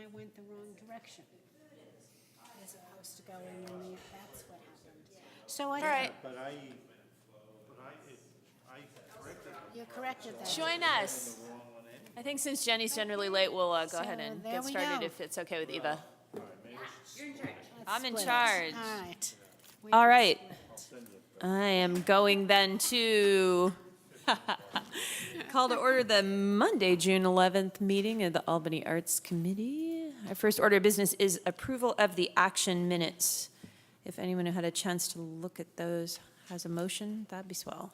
I went the wrong direction. As opposed to going in the, that's what happened. So I. All right, You corrected that. join us. I think since Jenny's generally late, we'll go So ahead and there get we started go. if it's okay with Eva. I'm in Split it. charge. All right. We All can right. split it. I am going then to call to order the Monday, June 11th meeting of the Albany Arts Committee. Our first order of business is approval of the action minutes. If anyone who had a chance to look at those has a motion, that'd be swell.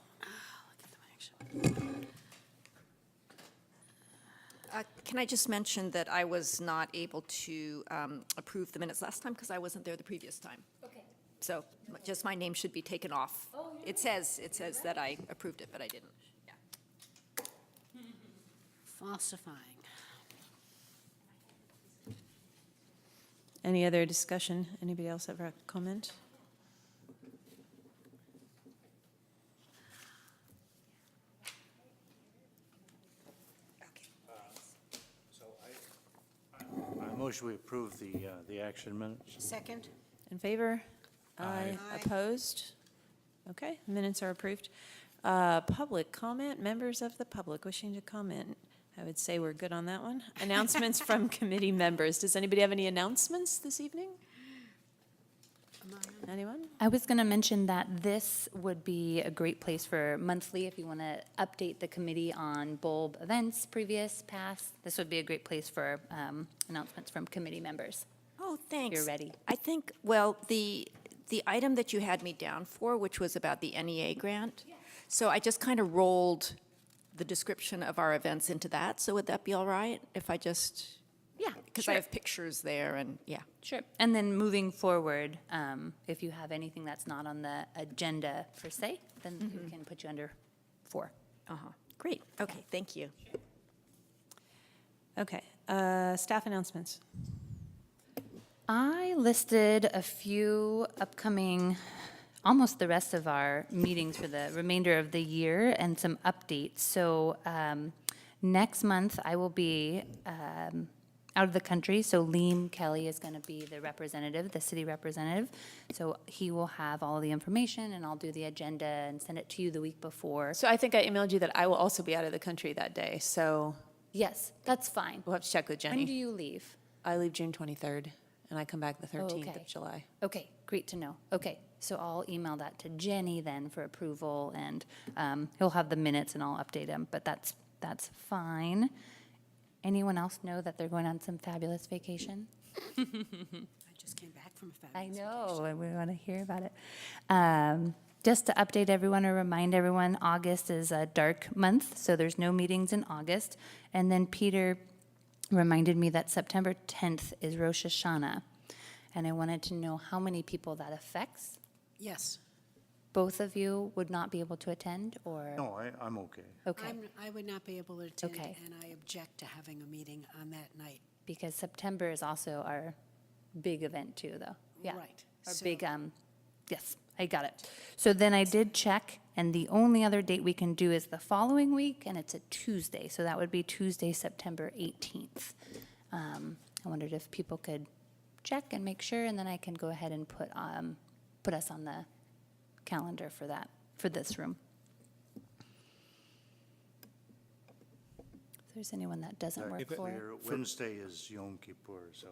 Can I just mention that I was not able to approve the minutes last time because I wasn't there the previous time? Okay. So just my name should be taken off. It says that I approved it, but I didn't. Yeah. Falsifying. Any other discussion? Anybody else have a comment? I motion we approve the action minutes. Second? In favor? Aye. Aye. Opposed? Okay, minutes are approved. Public comment, members of the public wishing to comment. I would say we're good on that one. Announcements from committee members. Does anybody have any announcements this evening? Anyone? I was going to mention that this would be a great place for monthly, if you want to update the committee on bulb events, previous, past. This would be a great place for announcements from committee members. Oh, thanks. You're ready. I think, well, the item that you had me down for, which was about the NEA grant, so I just kind of rolled the description of our events into that. So would that be all right if I just, Yeah, because I sure. have pictures there and, yeah. Sure. And then moving forward, if you have anything that's not on the agenda per se, then we can put you under 4. Uh-huh. Great. Okay, thank you. Okay, staff announcements. I listed a few upcoming, almost the rest of our meetings for the remainder of the year and some updates. So next month, I will be out of the country. So Liam Kelly is going to be the representative, the city representative. So he will have all the information and I'll do the agenda and send it to you the week before. So I think I emailed you that I will also be out of the country that day, so Yes, that's fine. we'll have to check with When do Jenny. you leave? I leave June 23rd, and I come back the 13th okay. of July. Okay, great to know. Okay, so I'll email that to Jenny then for approval, and he'll have the minutes, and I'll update him, but that's fine. Anyone else know that they're going on some fabulous vacation? I just came back from a I fabulous know, and we want to hear about it. Just to update everyone or remind everyone, August is a dark month, so there's no meetings in August. And then Peter reminded me that September 10th is Rosh Hashanah, and I wanted to know how many people that affects. Yes. Both of you would not be able to attend, or? No, I'm okay. Okay, I would not be able to attend, Okay. and I object to having a meeting on that night. because September is also our big event too, though. Yeah. Right. Our So- big, yes, I got it. So then I did check, and the only other date we can do is the following week, and it's a Tuesday. So that would be Tuesday, September 18th. I wondered if people could check and make sure, and then I can go ahead and put us on the calendar for that, for this room. If there's anyone that doesn't work for. Wednesday is Yom Kippur, so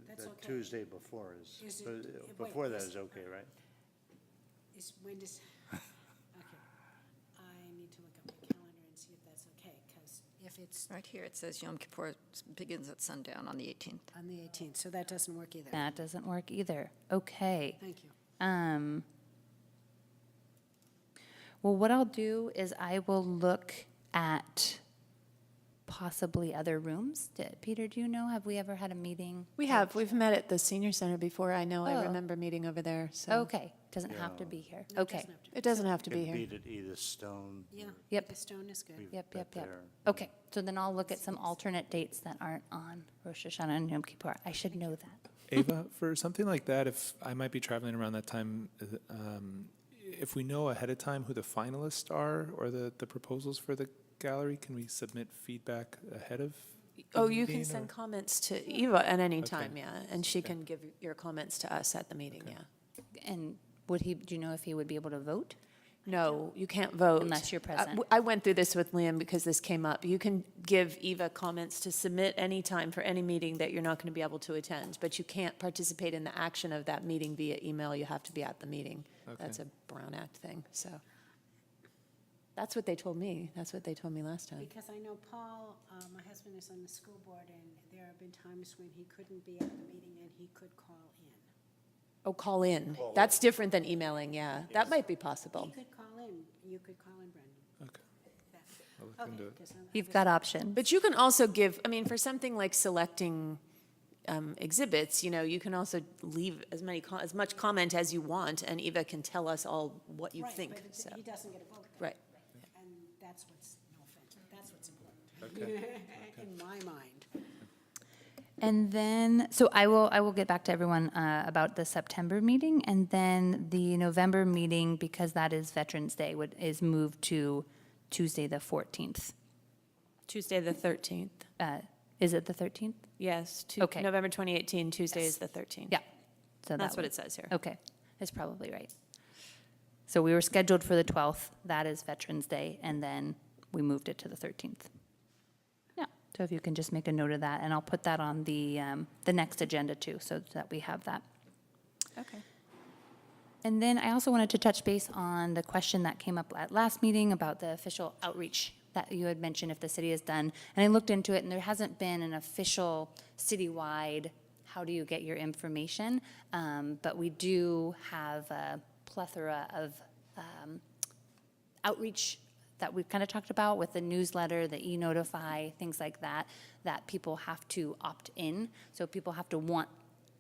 That's that okay. Tuesday before is, Is it- wait, before that is- is okay, right? When does, okay. I need to look at my calendar and see if that's okay, because if it's Right here, it says Yom Kippur begins at sundown on the 18th. on the 18th, so that doesn't work either. That doesn't work either. Okay. Thank you. Well, what I'll do is I will look at possibly other rooms. Peter, do you know, have we ever had a meeting? We've met at the senior center before, I know, I Oh. remember meeting over there, so. Okay, doesn't have to be here. No, it Okay, doesn't have to be. It doesn't have to be Could here. meet at Edith Stone. Yeah. Yep. The stone is good. We've yep, met yep, yep. there. Okay, so then I'll look at some alternate dates that aren't on Rosh Hashanah and Yom Kippur. I should know that. Ava, for something like that, if I might be traveling around that time, if we know ahead of time who the finalists are or the proposals for the gallery, can we submit feedback ahead of Oh, you meeting can or- send comments to Eva at any time, yeah, and she can give your comments to us at the meeting, yeah. And would he, do you know if he would be able to vote? No, you can't vote. Unless you're present. I went through this with Liam because this came up. You can give Eva comments to submit any time for any meeting that you're not going to be able to attend, but you can't participate in the action of that meeting via email. You have to be at the meeting. That's a Brown Act thing, so. That's what they told me. That's what they told me last time. Because I know Paul, my husband is on the school board, and there have been times when he couldn't be at the meeting and he could call in. Oh, call in. That's different than emailing, yeah. That might be possible. He could call in, you could call in, Brendan. Okay. That- I'll look Okay, into it. 'cause I You've was- got options. But you can also give, I mean, for something like selecting exhibits, you know, you can also leave as much comment as you want, and Eva can tell us all what you Right, think, but so. he doesn't get a vote. Right. And that's what's, no offense, but that's what's important. In my mind. And then, so I will get back to everyone about the September meeting, and then the November meeting, because that is Veterans Day, is moved to Tuesday, the 14th. Tuesday, the 13th. Is it the 13th? Yes, Okay. November 2018, Tuesday is the 13th. Yeah. So That's that what would- it says here. Okay, that's probably right. So we were scheduled for the 12th, that is Veterans Day, and then we moved it to the 13th. Yeah, so if you can just make a note of that, and I'll put that on the next agenda too, so that we have that. Okay. And then I also wanted to touch base on the question that came up at last meeting about the official outreach that you had mentioned if the city has done. And I looked into it, and there hasn't been an official citywide, how do you get your information? But we do have a plethora of outreach that we've kind of talked about with the newsletter, the e-notify, things like that, that people have to opt in. So people have to want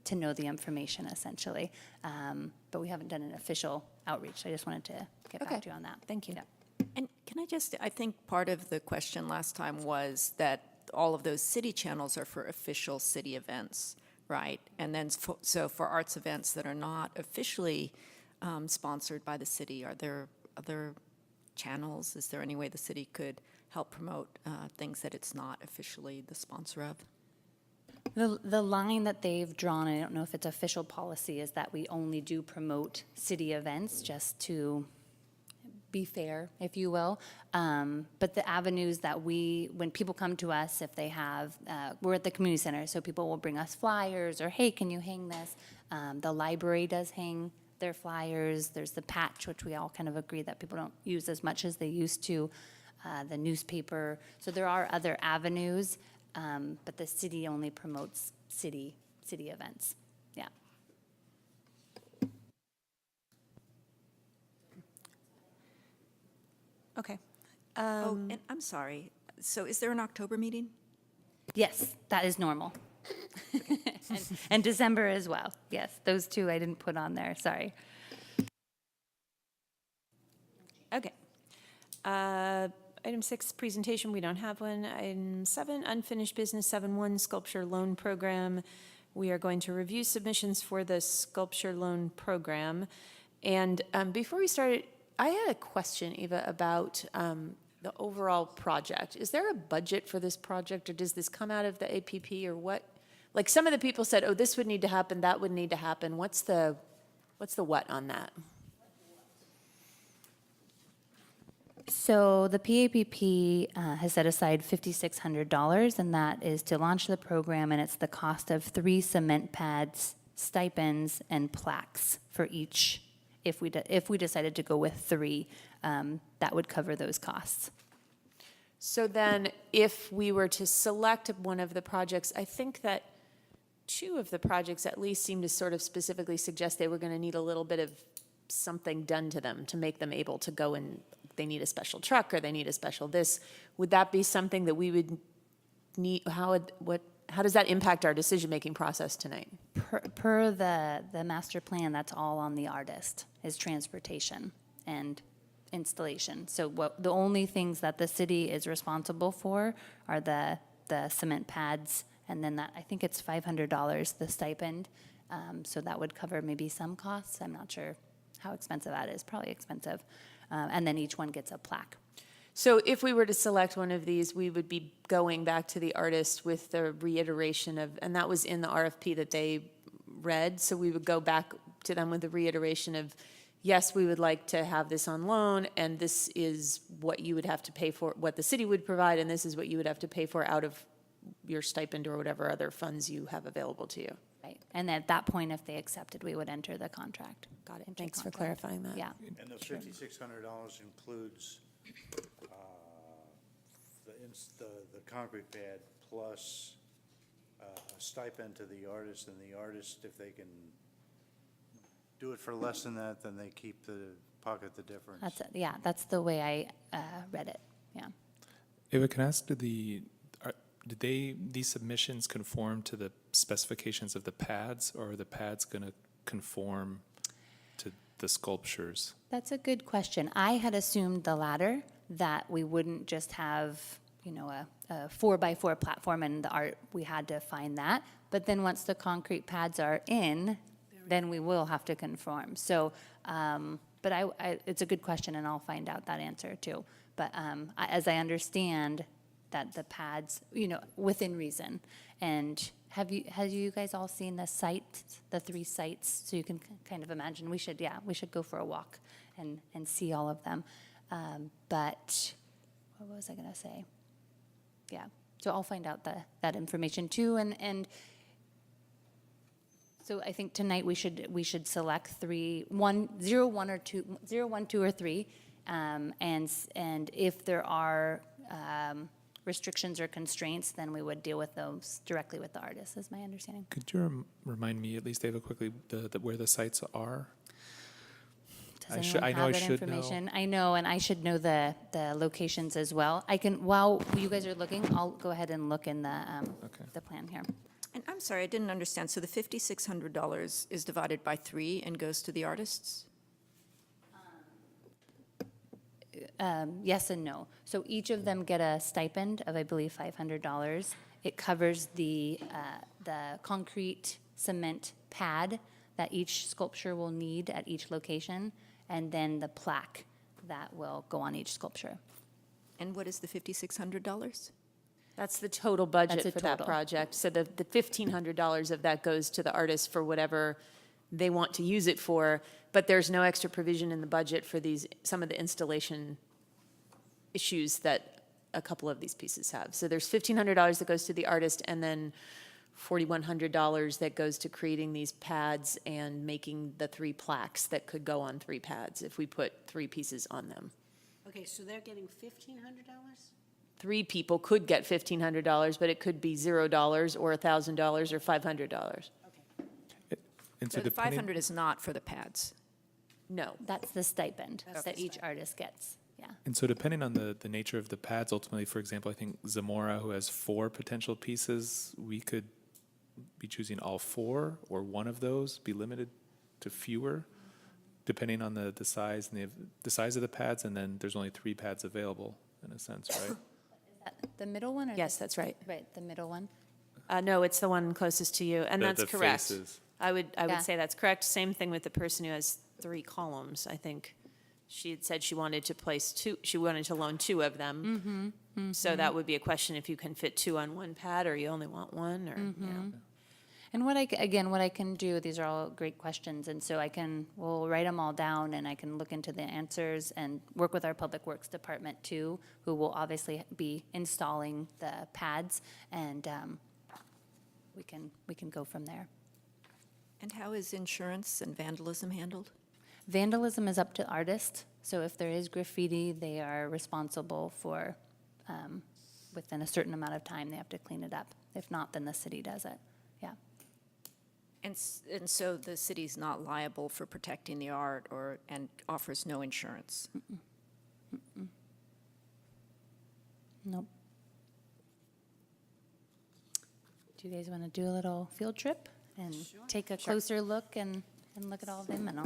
to know the information essentially. But we haven't done an official outreach. I just wanted to get Okay. back to you on that. Thank you. Yeah. And can I just, I think part of the question last time was that all of those city channels are for official city events, right? And then, so for arts events that are not officially sponsored by the city, are there other channels? Is there any way the city could help promote things that it's not officially the sponsor of? The line that they've drawn, I don't know if it's official policy, is that we only do promote city events just to be fair, if you will. But the avenues that when people come to us, if they have, we're at the community center, so people will bring us flyers or, hey, can you hang this? The library does hang their flyers. There's the patch, which we all kind of agree that people don't use as much as they used to. The newspaper. So there are other avenues, but the city only promotes city events. Yeah. Okay. Oh, and I'm sorry, so is there an October meeting? Yes, that is normal. And December as well. Yes, those two I didn't put on there, sorry. Okay. Item 6, presentation, we don't have one. Item 7, unfinished business, 7.1, sculpture loan program. We are going to review submissions for the sculpture loan program. And before we started, I had a question, Eva, about the overall project. Is there a budget for this project, or does this come out of the APP, or what? Like, some of the people said, oh, this would need to happen, that would need to happen. What's the what on that? So the PAPP has set aside $5,600, and that is to launch the program, and it's the cost of 3 cement pads, stipends, and plaques for each. If we decided to go with 3, that would cover those costs. So then, if we were to select one of the projects, I think that 2 of the projects at least seem to sort of specifically suggest they were going to need a little bit of something done to them to make them able to go and, they need a special truck or they need a special this. Would that be something that we would need, how does that impact our decision-making process tonight? Per the master plan, that's all on the artist, is transportation and installation. So the only things that the city is responsible for are the cement pads, and then I think it's $500, the stipend. So that would cover maybe some costs. I'm not sure how expensive that is, probably expensive. And then each one gets a plaque. So if we were to select one of these, we would be going back to the artist with the reiteration of, and that was in the RFP that they read, so we would go back to them with the reiteration of, yes, we would like to have this on loan, and this is what you would have to pay for, what the city would provide, and this is what you would have to pay for out of your stipend or whatever other funds you have available to you. Right. And at that point, if they accepted, we would enter the contract. Got it. Enter Thanks for contract. clarifying that. Yeah. And the $5,600 includes the concrete pad plus a stipend to the artist, and the artist, if they can do it for less than that, then they keep pocket the difference. That's it. Yeah, that's the way I read it. Yeah. Ava, can I ask, did these submissions conform to the specifications of the pads, or are the pads going to conform to the sculptures? That's a good question. I had assumed the latter, that we wouldn't just have, you know, a 4x4 platform and the art, we had to find that. But then once the concrete pads are in, then we will have to conform. So, but it's a good question, and I'll find out that answer too. But as I understand that the pads, you know, within reason. And have you guys all seen the site, the 3 sites? So you can kind of imagine, we should go for a walk and see all of them. But what was I gonna say? Yeah, so I'll find out that information too. And so I think tonight we should select 3, 1, 0, 1 or 2, 0, 1, 2 or 3. And if there are restrictions or constraints, then we would deal with those directly with the artist, is my understanding. Could you remind me, at least, Ava, quickly, where the sites are? Does I anyone know I have that should know. information? I know, and I should know the locations as well. I can, while you guys are looking, I'll go ahead and look in the plan here. And I'm sorry, I didn't understand. So the $5,600 is divided by 3 and goes to the artists? Yes and no. So each of them get a stipend of, I believe, $500. It covers the concrete cement pad that each sculpture will need at each location, and then the plaque that will go on each sculpture. And what is the $5,600? That's the total budget That's a for that total. project. So the $1,500 of that goes to the artist for whatever they want to use it for, but there's no extra provision in the budget for some of the installation issues that a couple of these pieces have. So there's $1,500 that goes to the artist, and then $4,100 that goes to creating these pads and making the 3 plaques that could go on 3 pads if we put 3 pieces on them. Okay, so they're getting $1,500? 3 people could get $1,500, but it could be $0 or $1,000 or $500. Okay. And So the depending- 500 is not for the pads. No. That's the stipend That's that the each stipend. artist gets, yeah. And so depending on the nature of the pads, ultimately, for example, I think Zamora, who has 4 potential pieces, we could be choosing all 4, or one of those, be limited to fewer, depending on the size and the size of the pads, and then there's only 3 pads available, in a sense, right? The middle one? Or Yes, that's right. Right, the middle one. No, it's the one closest to you, and The- that's the correct. faces. I would Yeah. say that's correct. Same thing with the person who has 3 columns. I think she had said she wanted to place 2, she wanted to loan 2 of them. So that would be a question if you can fit 2 on one pad, or you only want 1, or, you know. And what I can do, these are all great questions, and so we'll write them all down, and I can look into the answers and work with our Public Works Department too, who will obviously be installing the pads, and we can go from there. And how is insurance and vandalism handled? Vandalism is up to artists, so if there is graffiti, they are responsible for, within a certain amount of time, they have to clean it up. If not, then the city does it, yeah. And so the city's not liable for protecting the art and offers no insurance? Nope. Do you guys want to do a little field trip and take a closer look and look at all of them? And I'll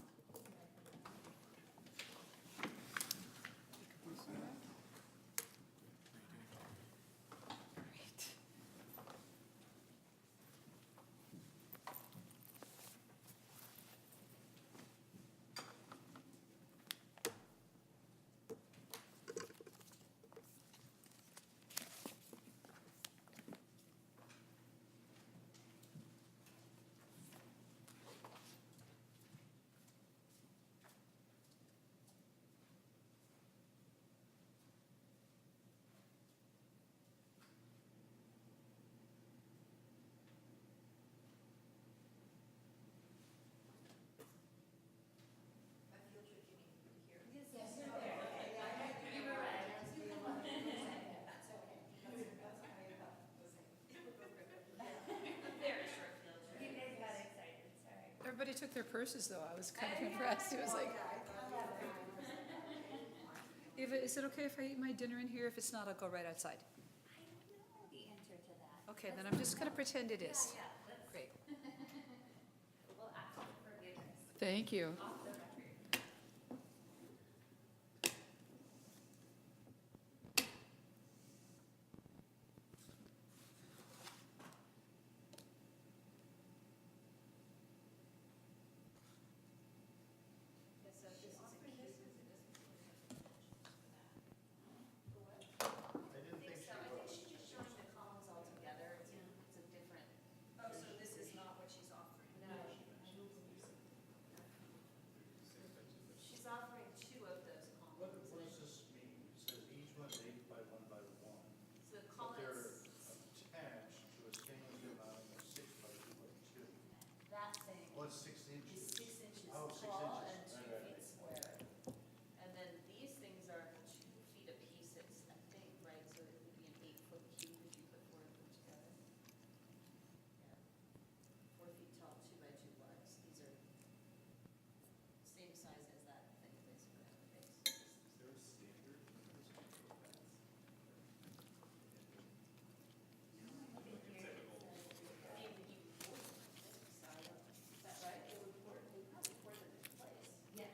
Everybody took their purses, though. I was kind of impressed. It was like. Eva, is it okay if I eat my dinner in here? If it's not, I'll go right outside. I don't know the answer to that. Okay, then I'm just gonna pretend it is. Great. We'll ask for forgiveness. Thank you. She's offering two of those columns. What does this mean? It says each one's 8 by 1 by 1. So But they're columns, attached to a stainless steel mounting of 6 by 2 by 2. that thing Oh, it's 6 is inches. 6 inches Oh, 6 tall inches. and 2 Right, right, feet right. square. And then these things are 2 feet apiece, it's, I think, right? So it would be an 8-foot cube if you put 4 of them together. Yeah. 4 feet tall, 2 by 2 wide. So these are same size as that thing basically on the base. Is that right? It would probably pour them in place.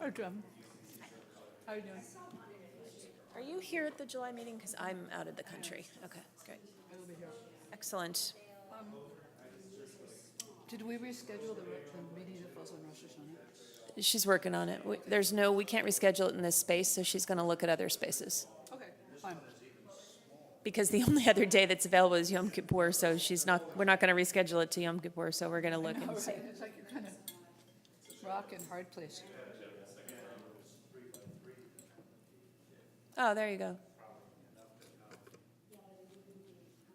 Or drum. How are you doing? Are you here at the July meeting? Because I'm out of the country. Okay, great. I will be here. Excellent. Did we reschedule the meeting that falls on Rosh Hashanah? She's working on it. We can't reschedule it in this space, so she's going to look at other spaces. Okay, fine. Because the only other day that's available is Yom Kippur, so we're not going to reschedule it to Yom Kippur, so we're going to look and see. It's like you're kind of rock and hard place. Oh, there you go.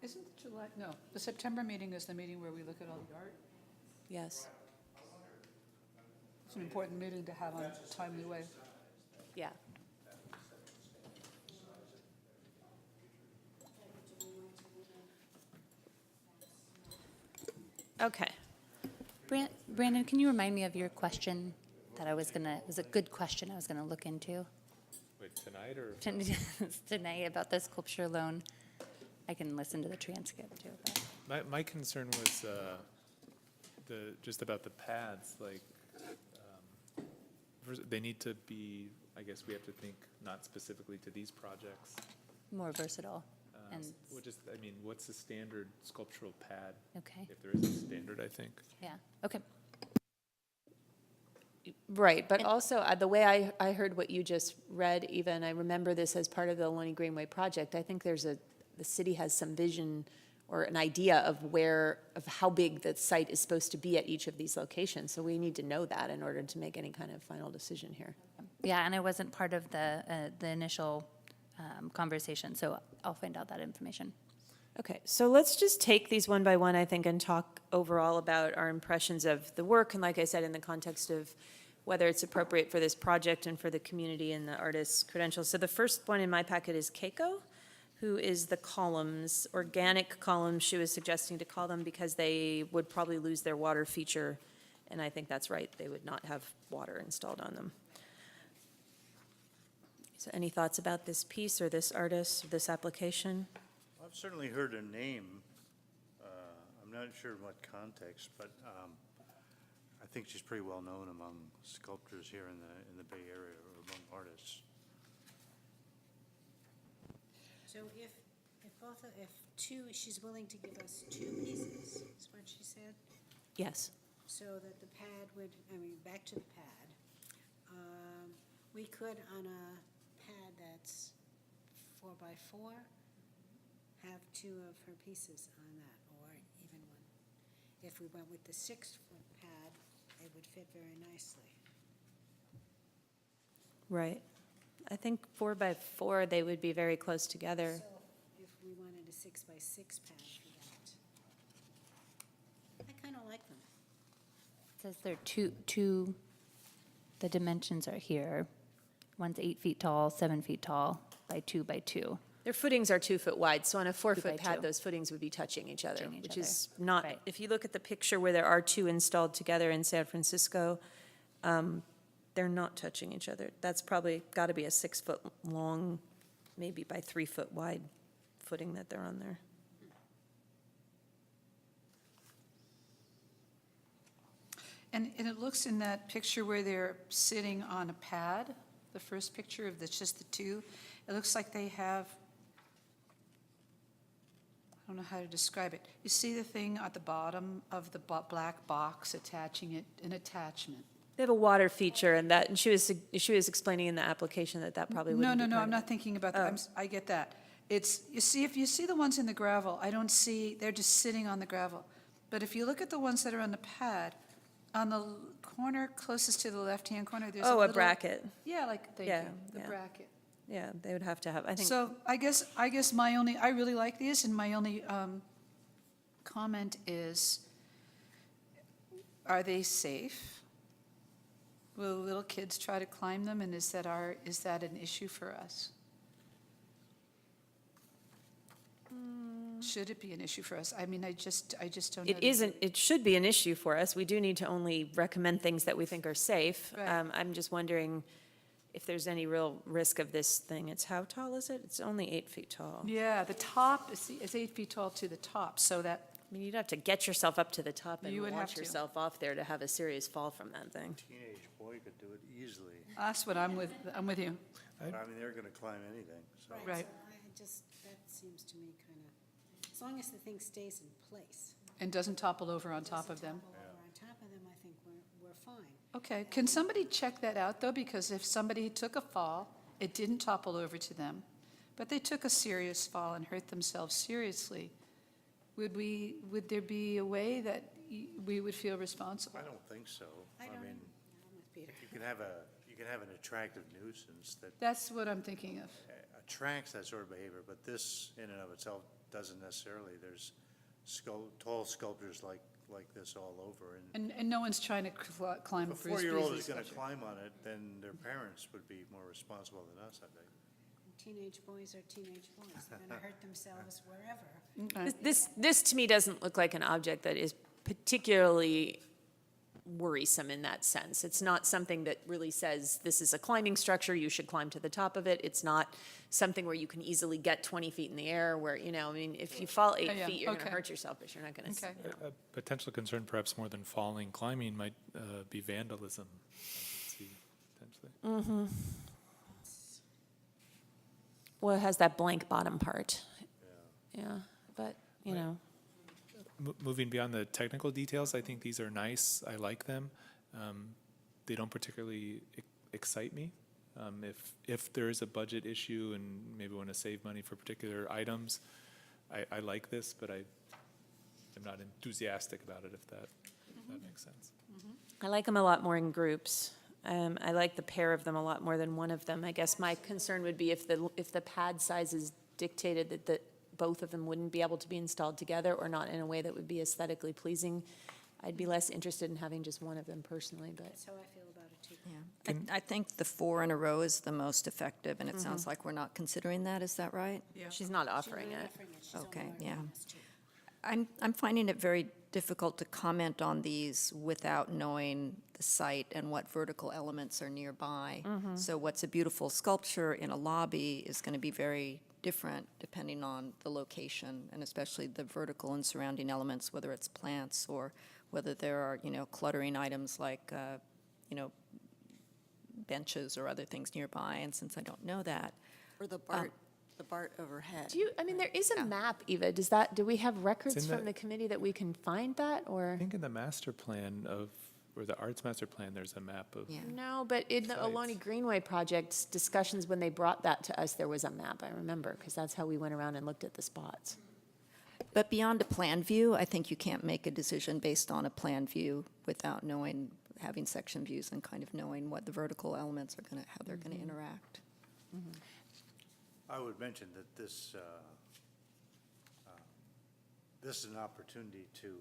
Isn't the July, no, the September meeting is the meeting where we look at all the art. Yes. It's an important meeting to have on a timely way. Yeah. Okay. Brandon, can you remind me of your question that it was a good question I was gonna look into? Wait, tonight or? Tonight about the sculpture loan. I can listen to the transcript too. But. My concern was just about the pads, like, first, they need to be, I guess we have to think not specifically to these projects. More versatile and, What's the standard sculptural pad? okay, If there is a standard, I think. yeah, okay. Right, but also, the way I heard what you just read, Eva, and I remember this as part of the Ohlone Greenway project, I think the city has some vision or an idea of how big the site is supposed to be at each of these locations. So we need to know that in order to make any kind of final decision here. Yeah, and I wasn't part of the initial conversation, so I'll find out that information. Okay, so let's just take these one by one, I think, and talk overall about our impressions of the work, and like I said, in the context of whether it's appropriate for this project and for the community and the artist's credentials. So the first one in my packet is Keiko, who is the columns, organic columns, she was suggesting to call them because they would probably lose their water feature, and I think that's right, they would not have water installed on them. So any thoughts about this piece or this artist, or this application? I've certainly heard her name. I'm not sure in what context, but I think she's pretty well known among sculptors here in the Bay Area, or among artists. So if she's willing to give us two pieces, is what she said? Yes. So that the pad would, back to the pad. We could, on a pad that's 4x4, have two of her pieces on that, or even one. If we went with the 6-foot pad, it would fit very nicely. Right. I think 4x4, they would be very close together. So if we wanted a 6x6 pad for that, I kind of like them. It says there are two, the dimensions are here. One's 8 feet tall, 7 feet tall, by 2 by 2. Their footings are 2 foot wide, so on a 4 by foot pad, 2. those footings would be touching each other, Touching each which other. is not, Right. if you look at the picture where there are two installed together in San Francisco, they're not touching each other. That's probably got to be a 6 foot long, maybe by 3 foot wide footing that they're on there. And it looks in that picture where they're sitting on a pad, the first picture of just the two, it looks like they have, I don't know how to describe it. You see the thing at the bottom of the black box attaching it, an attachment? They have a water feature and that, and she was explaining in the application that probably wouldn't be No, part I'm of not it. thinking about that. I get that. It's, if you see the ones in the gravel, I don't see, they're just sitting on the gravel. But if you look at the ones that are on the pad, on the corner closest to the left-hand corner, there's a Oh, little. a bracket. Yeah, like, thank Yeah, you, the yeah. bracket. Yeah, they would have to have, I think. So I guess I really like these, and my only comment is, are they safe? Will little kids try to climb them, and is that an issue for us? Should it be an issue for us? I mean, I just don't know. It isn't, it should be an issue for us. We do need to only recommend things that we think are safe. Right. I'm just wondering if there's any real risk of this thing. It's, how tall is it? It's only 8 feet tall. Yeah, the top is 8 feet tall to the top, so that I mean, you'd have to get yourself up to the top and You would have launch to. yourself off there to have a serious fall from that thing. Teenage boy could do it easily. That's what I'm with you. But I mean, they're gonna climb anything, so. Right. So I just, that seems to me kind of, as long as the thing stays in place. And doesn't topple over on top of them. Doesn't topple over on top of them, I think we're fine. Okay, can somebody check that out, though? Because if somebody took a fall, it didn't topple over to them, but they took a serious fall and hurt themselves seriously, would there be a way that we would feel responsible? I don't think so. I don't, mean, I'm with Peter. you can have an attractive nuisance that That's what I'm thinking of. attracts that sort of behavior, but this in and of itself doesn't necessarily. There's tall sculptures like this all over, and And no one's trying to climb if a Bruce 4-year-old Beasley's is gonna sculpture. climb on it, then their parents would be more responsible than us, I think. Teenage boys are teenage boys. They're going to hurt themselves wherever. Okay. This to me doesn't look like an object that is particularly worrisome in that sense. It's not something that really says, this is a climbing structure, you should climb to the top of it. It's not something where you can easily get 20 feet in the air, where, you know, I mean, if you fall 8 yeah, feet, you're going okay. to hurt yourself, but you're not going to. Okay. A potential concern, perhaps more than falling, climbing, might be vandalism. I could see potentially. Well, it has that blank bottom part. Yeah, but, you know. Moving beyond the technical details, I think these are nice. I like them. They don't particularly excite me. If there is a budget issue and maybe want to save money for particular items, I like this, but I'm not enthusiastic about it, if that makes sense. I like them a lot more in groups. I like the pair of them a lot more than one of them. I guess my concern would be if the pad sizes dictated that both of them wouldn't be able to be installed together or not in a way that would be aesthetically pleasing. I'd be less interested in having just one of them personally, but. That's how I feel about it, too. Yeah. I think the 4 in a row is the most effective, and it sounds like we're not considering that, is that right? She's not offering She's not it. offering it. She's only Okay, offering yeah. us two. I'm finding it very difficult to comment on these without knowing the site and what vertical elements are nearby. So what's a beautiful sculpture in a lobby is going to be very different depending on the location, and especially the vertical and surrounding elements, whether it's plants or whether there are, cluttering items like, benches or other things nearby. And since I don't know that, Or the BART overhead. There is a map, Eva, do we have records It's in from the- the committee that we can find that, or? I think in the master plan or the arts master plan, there's a map of. yeah. No, but in the Sites. Ohlone Greenway project's discussions, when they brought that to us, there was a map, I remember, because that's how we went around and looked at the spots. But beyond a plan view, I think you can't make a decision based on a plan view without having section views and kind of knowing what the vertical elements are how they're going to interact. I would mention that this is an opportunity to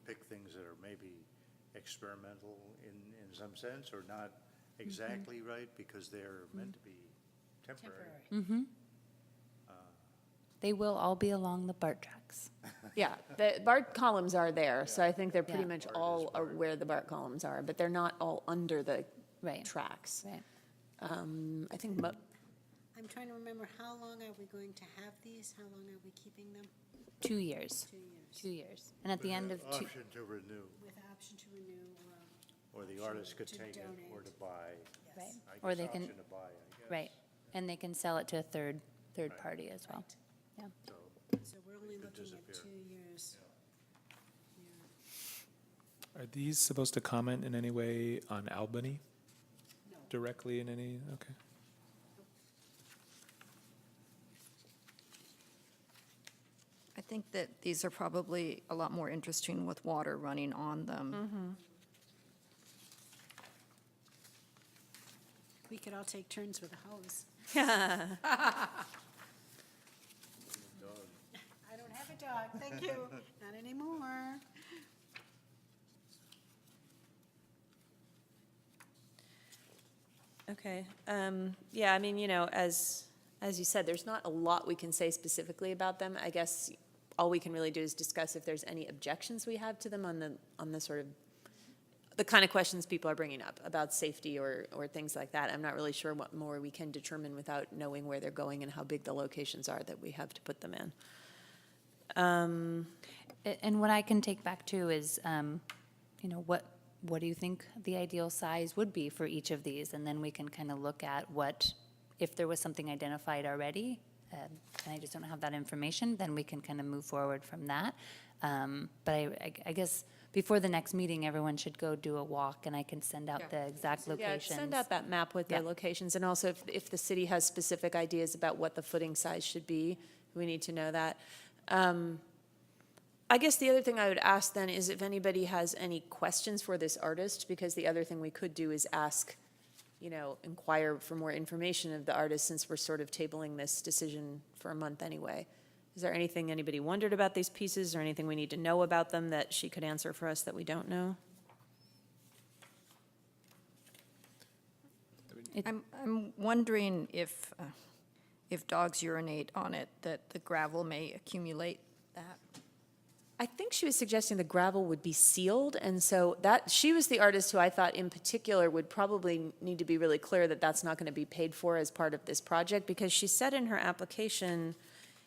pick things that are maybe experimental in some sense, or not exactly right, because they're meant to be temporary. Temporary. They will all be along the BART tracks. Yeah, the BART columns are there, so I think they're pretty Yeah. much all are where the BART columns are, but they're not all under the Right. tracks. Right. I think, I'm trying to remember, how long are we going to have these? How long are we keeping them? 2 years. 2 years. 2 years. And at the end of two, Option to renew, With option to renew, or the artist could To take it, or donate. to buy. right, I or guess they can, option to buy, I guess. right, and they can sell it to a third party as well. Yeah. So, so we're only could looking at disappear. 2 years. Yeah. Are these supposed to comment in any way on Albany? No. Directly in any, okay. I think that these are probably a lot more interesting with water running on them. We could all take turns with a hose. I don't have a dog, thank you, not anymore. okay, yeah, I mean, as you said, there's not a lot we can say specifically about them. I guess all we can really do is discuss if there's any objections we have to them on the sort of, the kind of questions people are bringing up about safety or things like that. I'm not really sure what more we can determine without knowing where they're going and how big the locations are that we have to put them in. And what I can take back too is, what do you think the ideal size would be for each of these? And then we can kind of look at what, if there was something identified already, and I just don't have that information, then we can kind of move forward from that. But I guess before the next meeting, everyone should go do a walk, and I can send out the exact Yeah, locations. send out that map with the Yeah. locations, and also if the city has specific ideas about what the footing size should be, we need to know that. I guess the other thing I would ask then is if anybody has any questions for this artist, because the other thing we could do is ask, inquire for more information of the artist, since we're sort of tabling this decision for a month anyway. Is there anything anybody wondered about these pieces, or anything we need to know about them that she could answer for us that we don't know? I'm wondering if dogs urinate on it, that the gravel may accumulate that. I think she was suggesting the gravel would be sealed, and so she was the artist who I thought in particular would probably need to be really clear that that's not going to be paid for as part of this project, because she said in her application,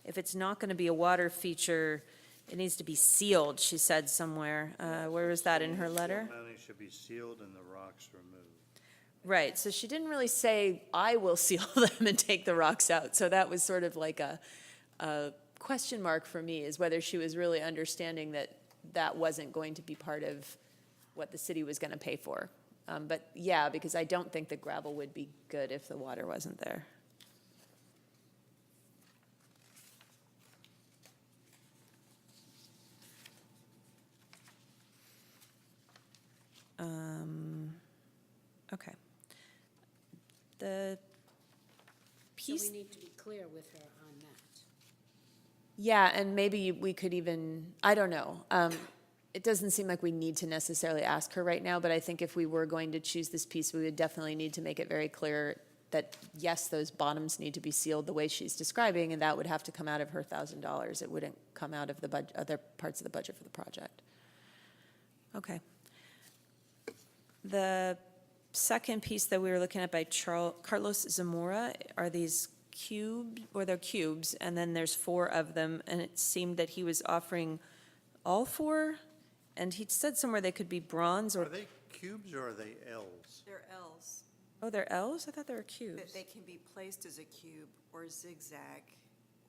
if it's not going to be a water feature, it needs to be sealed, she said somewhere. Where was that in her letter? Mounting should be sealed and the rocks removed. Right, so she didn't really say, I will seal them and take the rocks out, so that was sort of like a question mark for me, is whether she was really understanding that that wasn't going to be part of what the city was going to pay for. But yeah, because I don't think the gravel would be good if the water wasn't there. Okay. The So piece. we need to be clear with her on that. Yeah, and maybe we could even, I don't know. It doesn't seem like we need to necessarily ask her right now, but I think if we were going to choose this piece, we would definitely need to make it very clear that, yes, those bottoms need to be sealed the way she's describing, and that would have to come out of her $1,000. It wouldn't come out of the other parts of the budget for the project. Okay. The second piece that we were looking at by Carlos Zamora are these they're cubes, and then there's 4 of them, and it seemed that he was offering all 4, and he said somewhere they could be bronze Are or, they cubes or are they Ls? They're Ls. oh, they're Ls? I thought they were cubes. That they can be placed as a cube or zigzag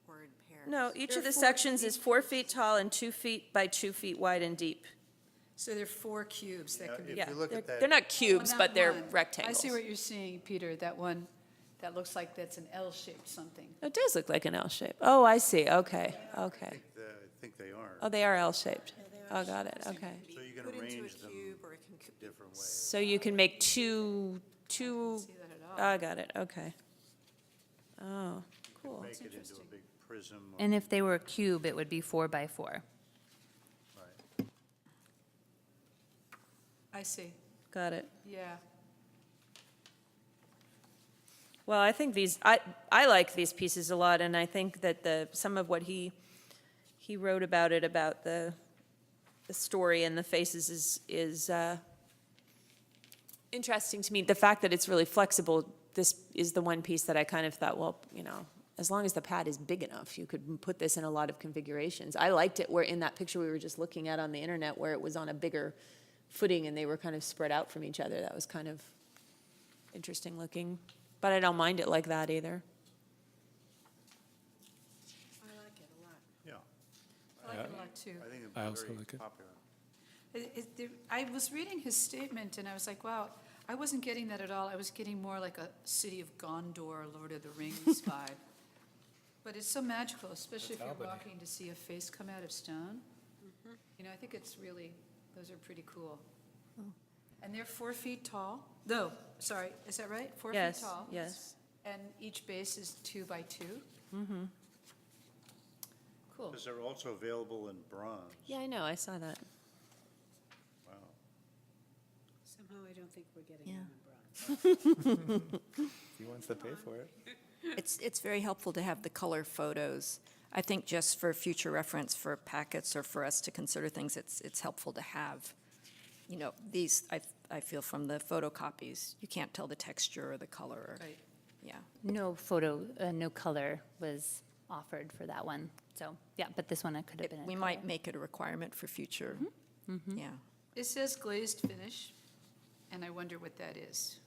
or in pairs. No, each They're of the 4 sections is 4 feet tall and 2 feet by 2 feet wide and deep. So there are 4 cubes that can be. If Yeah, you look at they're that, not cubes, Well, but not they're one. rectangles. I see what you're saying, Peter, that one, that looks like that's an L-shaped something. It does look like an L shape. Oh, I see, okay, okay. I think they are. Oh, they are L-shaped. Oh, got it, okay. So you can Put into a arrange them cube or it can. different ways. So you can make two, See that at all. I got it, okay. Oh, cool. Make it into a big prism. or- And if they were a cube, it would be 4 by 4. Right. I see, Got it. yeah. Well, I think I like these pieces a lot, and I think that some of what he wrote about it, about the story and the faces is interesting to me. The fact that it's really flexible, this is the one piece that I kind of thought, well, as long as the pad is big enough, you could put this in a lot of configurations. I liked it where in that picture we were just looking at on the internet, where it was on a bigger footing and they were kind of spread out from each other. That was kind of interesting looking, but I don't mind it like that either. I like it a lot. Yeah, I like it a lot, too. I think I it'd also be very like it. popular. I was reading his statement, and I was like, wow, I wasn't getting that at all. I was getting more like a City of Gondor, Lord of the Rings vibe. But it's so magical, especially if you're Albany. walking to see a face come out of stone. I think it's really, those are pretty cool. And they're 4 feet tall? No, sorry, is that right? 4 feet Yes, tall? yes. And each base is 2 by 2? Cool. Because they're also available in bronze. Yeah, I know, I saw that. Wow. Somehow I don't think we're getting Yeah. them in bronze. He wants to pay for it. It's very helpful to have the color photos. I think just for future reference for packets or for us to consider things, it's helpful to have. These, I feel from the photocopies, you can't tell the texture or the color. Right. Yeah. No no color was offered for that one. So, yeah, but this one I could have been in We color. might make it a requirement for future, yeah. It says glazed finish, and I wonder what that is.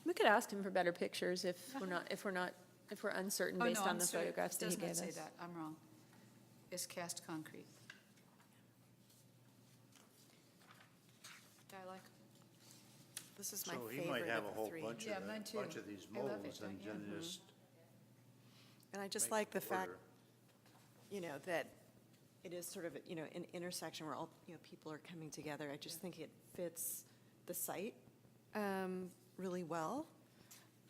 We could ask him for better pictures if we're uncertain Oh, based no, on I'm the sorry. photographs that he It gave does us. not say that, I'm wrong. It's cast concrete. Yeah, I like 'em. This is my So he favorite might have of a the whole three. bunch Yeah, of, mine too. bunch of these I love it, molds and don't you? then just And I just make like the the fact, order. that it is sort of, an intersection where all, people are coming together. I just think it fits the site really well.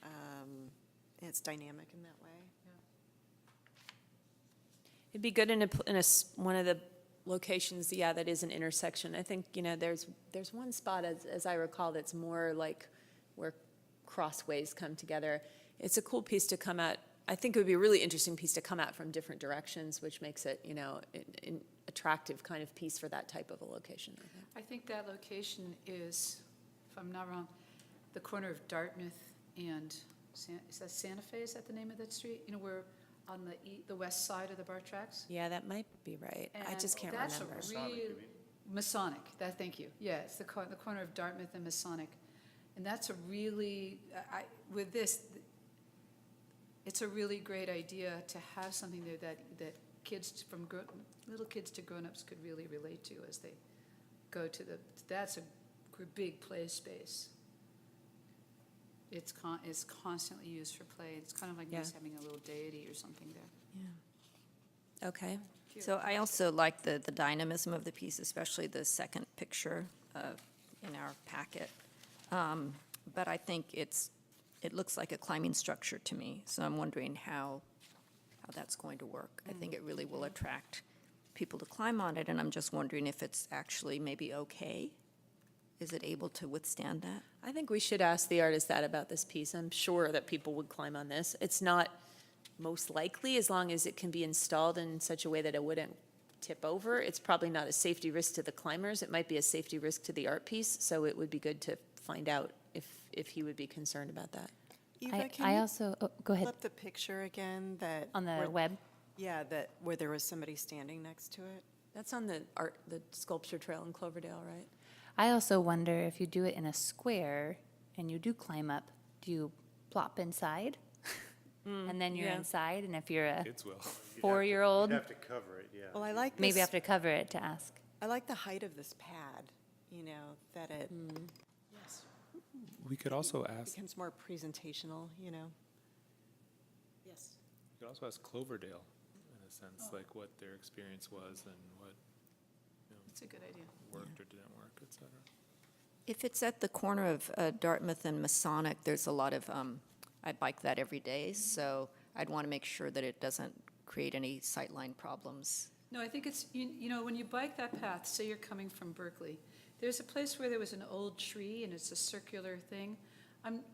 And it's dynamic in that way. It'd be good in one of the locations, yeah, that is an intersection. I think, there's one spot, as I recall, that's more like where crossways come together. It's a cool piece to come at. I think it would be a really interesting piece to come at from different directions, which makes it, an attractive kind of piece for that type of a location, I think. I think that location is, if I'm not wrong, the corner of Dartmouth and, is that Santa Fe, is that the name of that street? We're on the west side of the BART tracks. Yeah, that might be right. I just can't remember. That's a real, Masonic, thank you. Yeah, it's the corner of Dartmouth and Masonic. And that's a really, with this, it's a really great idea to have something there that kids little kids to grown-ups could really relate to as they go to that's a big play space. It's constantly used for play. It's kind of like Yeah. just having a little deity or something there. Okay. So I also like the dynamism of the piece, especially the second picture in our packet. But I think it looks like a climbing structure to me, so I'm wondering how that's going to work. I think it really will attract people to climb on it, and I'm just wondering if it's actually maybe okay. Is it able to withstand that? I think we should ask the artist that about this piece. I'm sure that people would climb on this. It's not most likely, as long as it can be installed in such a way that it wouldn't tip over. It's probably not a safety risk to the climbers. It might be a safety risk to the art piece, so it would be good to find out if he would be concerned about that. Eva, can I you also, go ahead, flip the picture again that? on the where- web. Yeah, where there was somebody standing next to it. That's on the sculpture trail in Cloverdale, right? I also wonder if you do it in a square and you do climb up, do you plop inside? And then you're yeah. inside, and if you're a Kids will. 4-year-old, You'd have to cover it, yeah. Well, I like maybe this, have to cover it to ask. I like the height of this pad, that it Yes. We could also ask, becomes more presentational, Yes. we could also ask Cloverdale, in a sense, like what their experience was and what It's a good idea. worked or didn't work, et cetera. If it's at the corner of Dartmouth and Masonic, there's a lot of, I bike that every day, so I'd want to make sure that it doesn't create any sightline problems. No, I think it's, when you bike that path, say you're coming from Berkeley, there's a place where there was an old tree and it's a circular thing.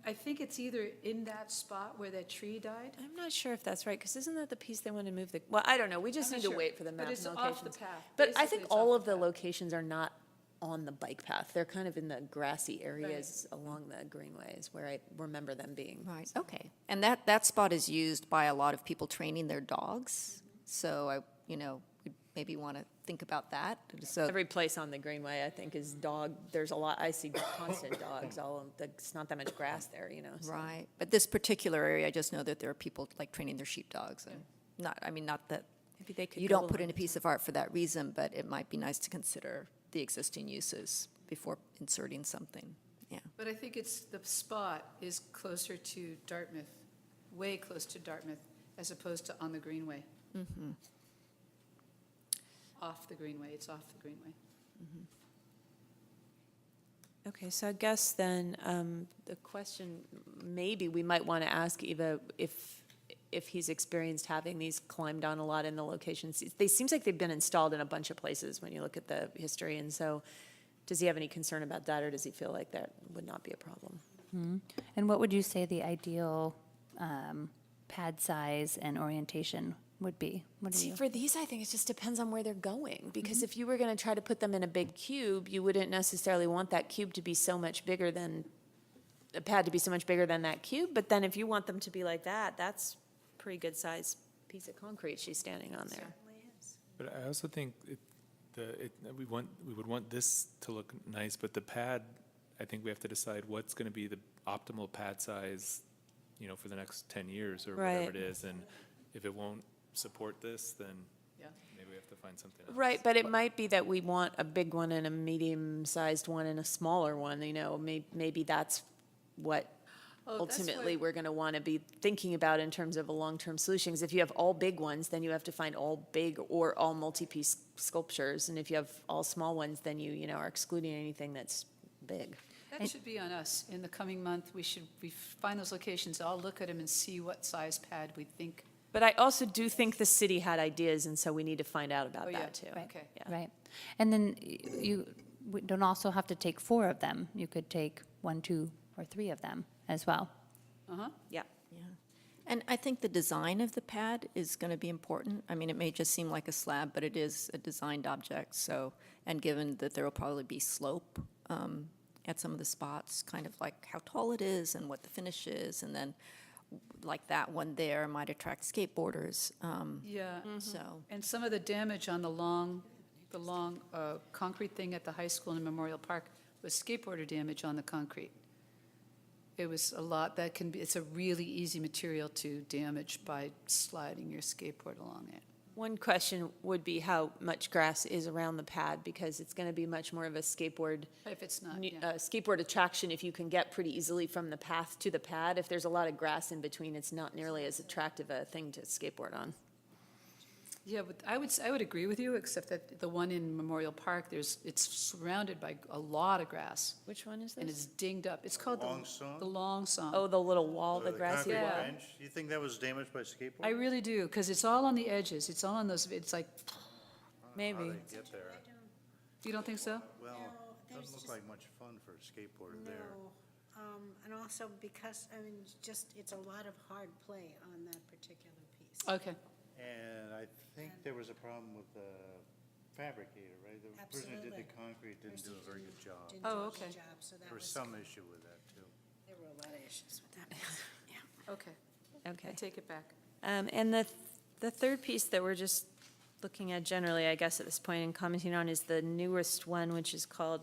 I think it's either in that spot where that tree died. I'm not sure if that's right, because isn't that the piece they want to move well, I don't know, we just I'm need not to sure, wait for the but map it's and off the locations. path. But I Basically, think it's all off of the the path. locations are not on the bike path. They're kind of in the grassy areas along the greenways where I remember them being. Right, okay. And that spot is used by a lot of people training their dogs, so we'd maybe want to think about that. So, Every place on the greenway, I think, is there's a lot, I see constant dogs, it's not that much grass there, so. right, but this particular area, I just know that there are people like training their sheepdogs, and not that Maybe they could you go don't put along in a piece of art for that reason, but it might be nice to consider the existing uses before inserting something, yeah. But I think the spot is closer to Dartmouth, way close to Dartmouth, as opposed to on the Greenway. Off the Greenway, it's off the Greenway. Okay, so I guess then, the question, maybe we might want to ask Eva if he's experienced having these climbed on a lot in the locations. Seems like they've been installed in a bunch of places when you look at the history, and so does he have any concern about that, or does he feel like that would not be a problem? And what would you say the ideal pad size and orientation would be? What do See, you? for these, I think it just depends on where they're going, because if you were going to try to put them in a big cube, you wouldn't necessarily want that cube to be so much bigger than, a pad to be so much bigger than that cube, but then if you want them to be like that, that's a pretty good size piece of concrete she's standing on there. Certainly But I also think we would want this to look nice, but the pad, I think we have to decide what's going to be the optimal pad size, for the next 10 years or whatever Right. it is. And if it won't support this, then Yeah. maybe we have to find something else. Right, but it might be that we want a big one and a medium-sized one and a smaller one, maybe that's what Oh, that's ultimately why- we're gonna wanna be thinking about in terms of a long-term solution. 'Cause if you have all big ones, then you have to find all big or all multi-piece sculptures. And if you have all small ones, then you are excluding anything that's big. That should be on us. In the coming month, we find those locations, I'll look at them and see what size pad we think. But I also do think the city had ideas, and so we need to find out Oh, about yeah. that too. Right. Okay. Yeah. Right. And then we don't also have to take 4 of them. You could take 1, 2, or 3 of them as well. Uh-huh. Yeah. Yeah. And I think the design of the pad is going to be important. I mean, it may just seem like a slab, but it is a designed object, so, and given that there will probably be slope at some of the spots, kind of like how tall it is and what the finish is, and then like that one there might attract skateboarders, Yeah. so. And some of the damage on the long concrete thing at the high school and Memorial Park was skateboarder damage on the concrete. It was a lot, it's a really easy material to damage by sliding your skateboard along it. One question would be how much grass is around the pad, because it's gonna be much more of a skateboard If it's not, new- yeah. skateboard attraction if you can get pretty easily from the path to the pad. If there's a lot of grass in between, it's not nearly as attractive a thing to skateboard on. Yeah, but I would agree with you, except that the one in Memorial Park, it's surrounded by a lot of grass, Which one is and this? it's dinged up. It's called Long Song? the Long Song. Oh, the little wall, the grassy concrete Yeah. wall? bench, you think that was damaged by skateboard? I really do, because it's all on the edges. It's all on those, it's like, Maybe. How they get there? you don't think so? Well, No, there's doesn't look just- like much fun for a skateboarder there. No, and also because, it's a lot of hard play on that particular piece. Okay. And I think there was a problem with the fabricator, right? The person who did the Absolutely. concrete didn't do a very good job. Didn't Oh, do a good okay. job, so that There was was, some issue with that, too. there were a lot of issues with that. Yeah. Okay, I Okay. take it back. And the third piece that we're just looking at generally, I guess, at this point and commenting on is the newest one, which is called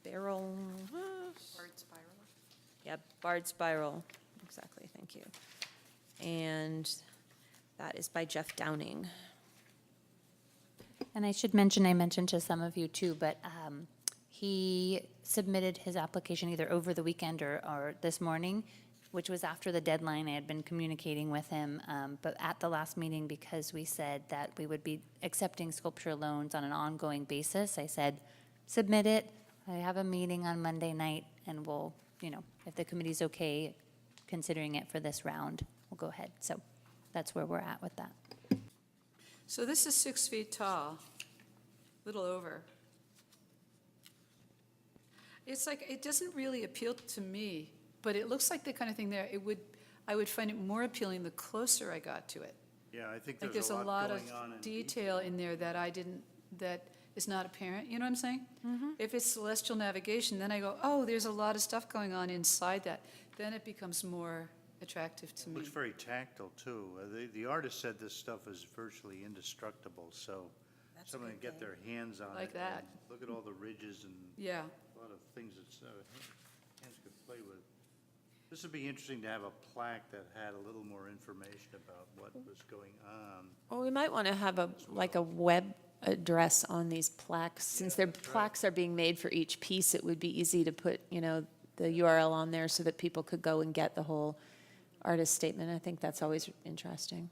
Barrel. Bird spiral. Yeah, Bard Spiral, exactly, thank you. And that is by Jeff Downing. And I should mention, I mentioned to some of you too, but he submitted his application either over the weekend or this morning, which was after the deadline. I had been communicating with him, but at the last meeting, because we said that we would be accepting sculpture loans on an ongoing basis, I said, submit it. I have a meeting on Monday night, and we'll, if the committee's okay considering it for this round, we'll go ahead. So that's where we're at with that. So this is 6 feet tall, little over. It's like, it doesn't really appeal to me, but it looks like the kind of thing there, I would find it more appealing the closer I got to it. Yeah, I think Like there's a lot going on in detail in there that is not apparent, you know what I'm saying? If it's celestial navigation, then I go, oh, there's a lot of stuff going on inside that. Then it becomes more attractive to me. Looks very tactile, too. The artist said this stuff is virtually indestructible, so That's a someone good can get thing. their hands on it. Like that. and Look at all the ridges and Yeah, a lot of things that hands could play with. This would be interesting to have a plaque that had a little more information about what was going on. Well, we might want to have a web address on these plaques. Since their plaques are being made for each piece, it would be easy to put, the URL on there so that people could go and get the whole artist statement. I think that's always interesting.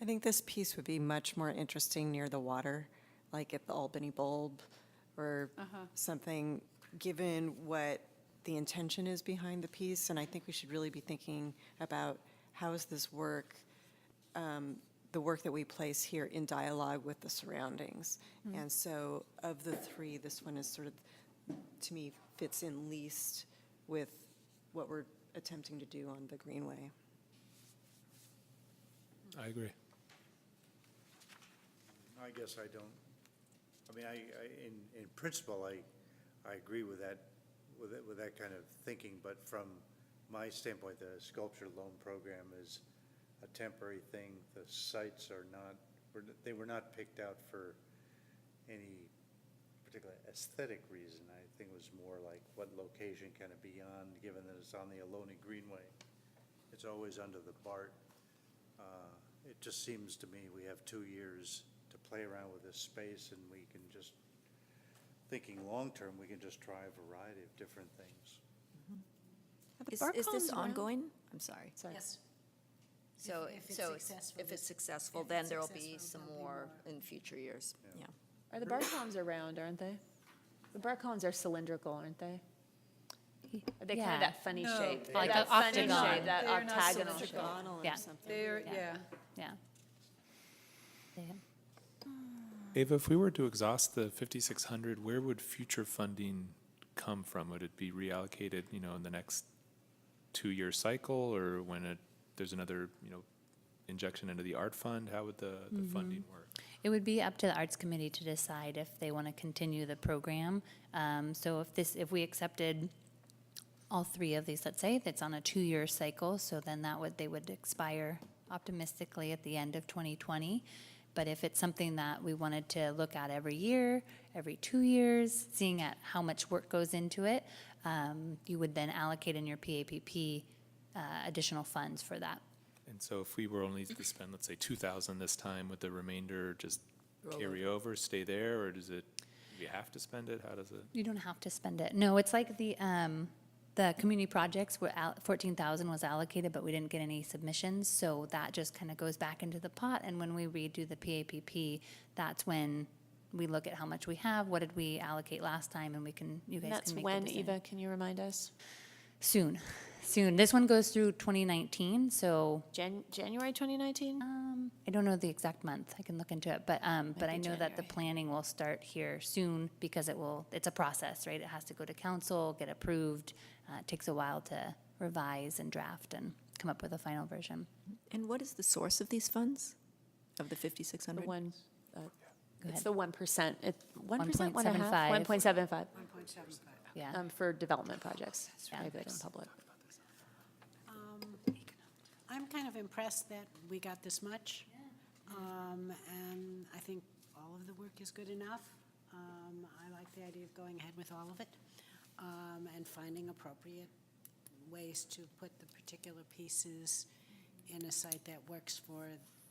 I think this piece would be much more interesting near the water, like at the Albany Bulb or something, given what the intention is behind the piece. And I think we should really be thinking about how is this work, the work that we place here in dialogue with the surroundings. And so of the three, this one is sort of, to me, fits in least with what we're attempting to do on the Greenway. I agree. I guess I don't, in principle, I agree with that, with that kind of thinking, but from my standpoint, the sculpture loan program is a temporary thing. The sites are not they were not picked out for any particular aesthetic reason. I think it was more like what location can it be on, given that it's on the Ohlone Greenway. It's always under the BART. It just seems to me we have 2 years to play around with this space, and we can just, thinking long-term, we can just try a variety of different things. Is this ongoing? I'm sorry. Yes. So, If it's so successful, if it's this- successful, if then it's there will be successful, some there'll be more more. in future years. Yeah. Are the bar cones are round, aren't they? The bar cones are cylindrical, aren't they? Are they kind Yeah. of that funny No. shape? They're Like that an funny octagon. shape, that They're not octagonal shape. cylindrical. Octagonal Yeah. or something. They're, Yeah. yeah. Yeah. Yeah. Ava, if we were to exhaust the 5,600, where would future funding come from? Would it be reallocated, in the next 2-year cycle, or when there's another, injection into the art fund? How would the funding work? It would be up to the Arts Committee to decide if they want to continue the program. So if we accepted all 3 of these, let's say, that's on a 2-year cycle, so then they would expire optimistically at the end of 2020. But if it's something that we wanted to look at every year, every 2 years, seeing at how much work goes into it, you would then allocate in your PAPP additional funds for that. And so if we were only to spend, let's say, 2,000 this time, would the remainder just carry over, stay there, or do we have to spend it? How does it? You don't have to spend it. No, it's like the community projects were 14,000 was allocated, but we didn't get any submissions, so that just kind of goes back into the pot. And when we redo the PAPP, that's when we look at how much we have, what did we allocate last time, and you guys That's can make the when, decision. Eva, can you remind us? Soon. This one goes through 2019, so January 2019? I don't know the exact month. I can look into it, but I Maybe know that the January. planning will start here soon because it's a process, right? It has to go to council, get approved. It takes a while to revise and draft and come up with a final version. And what is the source of these funds, of the The 5,600? one, Go it's ahead. the 1%. 1%, 1.5? 1.75. 1.75 1.75. Yeah. for development projects, Yeah. private and public. I'm kind of impressed that we got this much. And I think all of the work is good enough. I like the idea of going ahead with all of it, and finding appropriate ways to put the particular pieces in a site that works for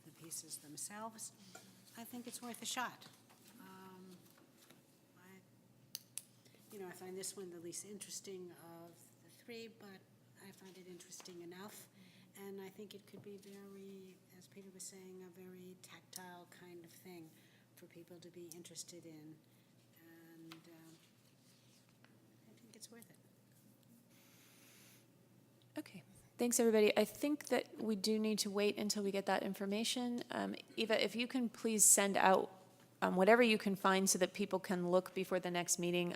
the pieces themselves. I think it's worth a shot. I find this one the least interesting of the 3, but I find it interesting enough. And I think it could be very, as Peter was saying, a very tactile kind of thing for people to be interested in. And I think it's worth it. Okay, thanks, everybody. I think that we do need to wait until we get that information. Eva, if you can please send out whatever you can find so that people can look before the next meeting.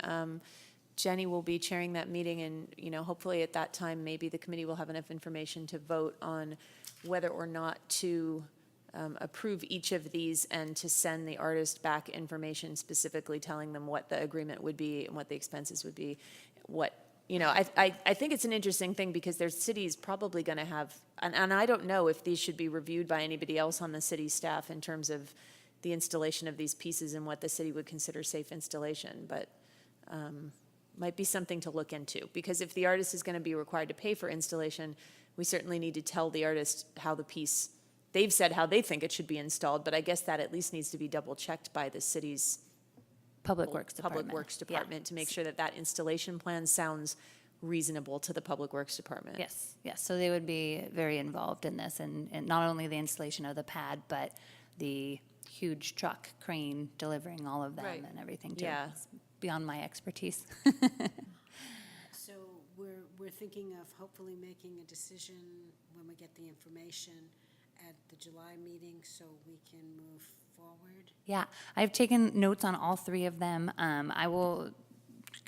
Jenny will be chairing that meeting, and, hopefully at that time, maybe the committee will have enough information to vote on whether or not to approve each of these and to send the artist back information specifically telling them what the agreement would be and what the expenses would be. I think it's an interesting thing because there's cities probably going to have, and I don't know if these should be reviewed by anybody else on the city staff in terms of the installation of these pieces and what the city would consider safe installation, but might be something to look into. Because if the artist is going to be required to pay for installation, we certainly need to tell the artist how the piece, they've said how they think it should be installed, but I guess that at least needs to be double-checked by the city's Public Works Department. Public Works Yeah. Department to make sure that that installation plan sounds reasonable to the Public Works Department. Yes, yes. So they would be very involved in this, and not only the installation of the pad, but the huge truck crane delivering all of them Right. and everything too. Yeah. It's beyond my expertise. So we're thinking of hopefully making a decision when we get the information at the July meeting so we can move forward. Yeah, I've taken notes on all 3 of them. I will,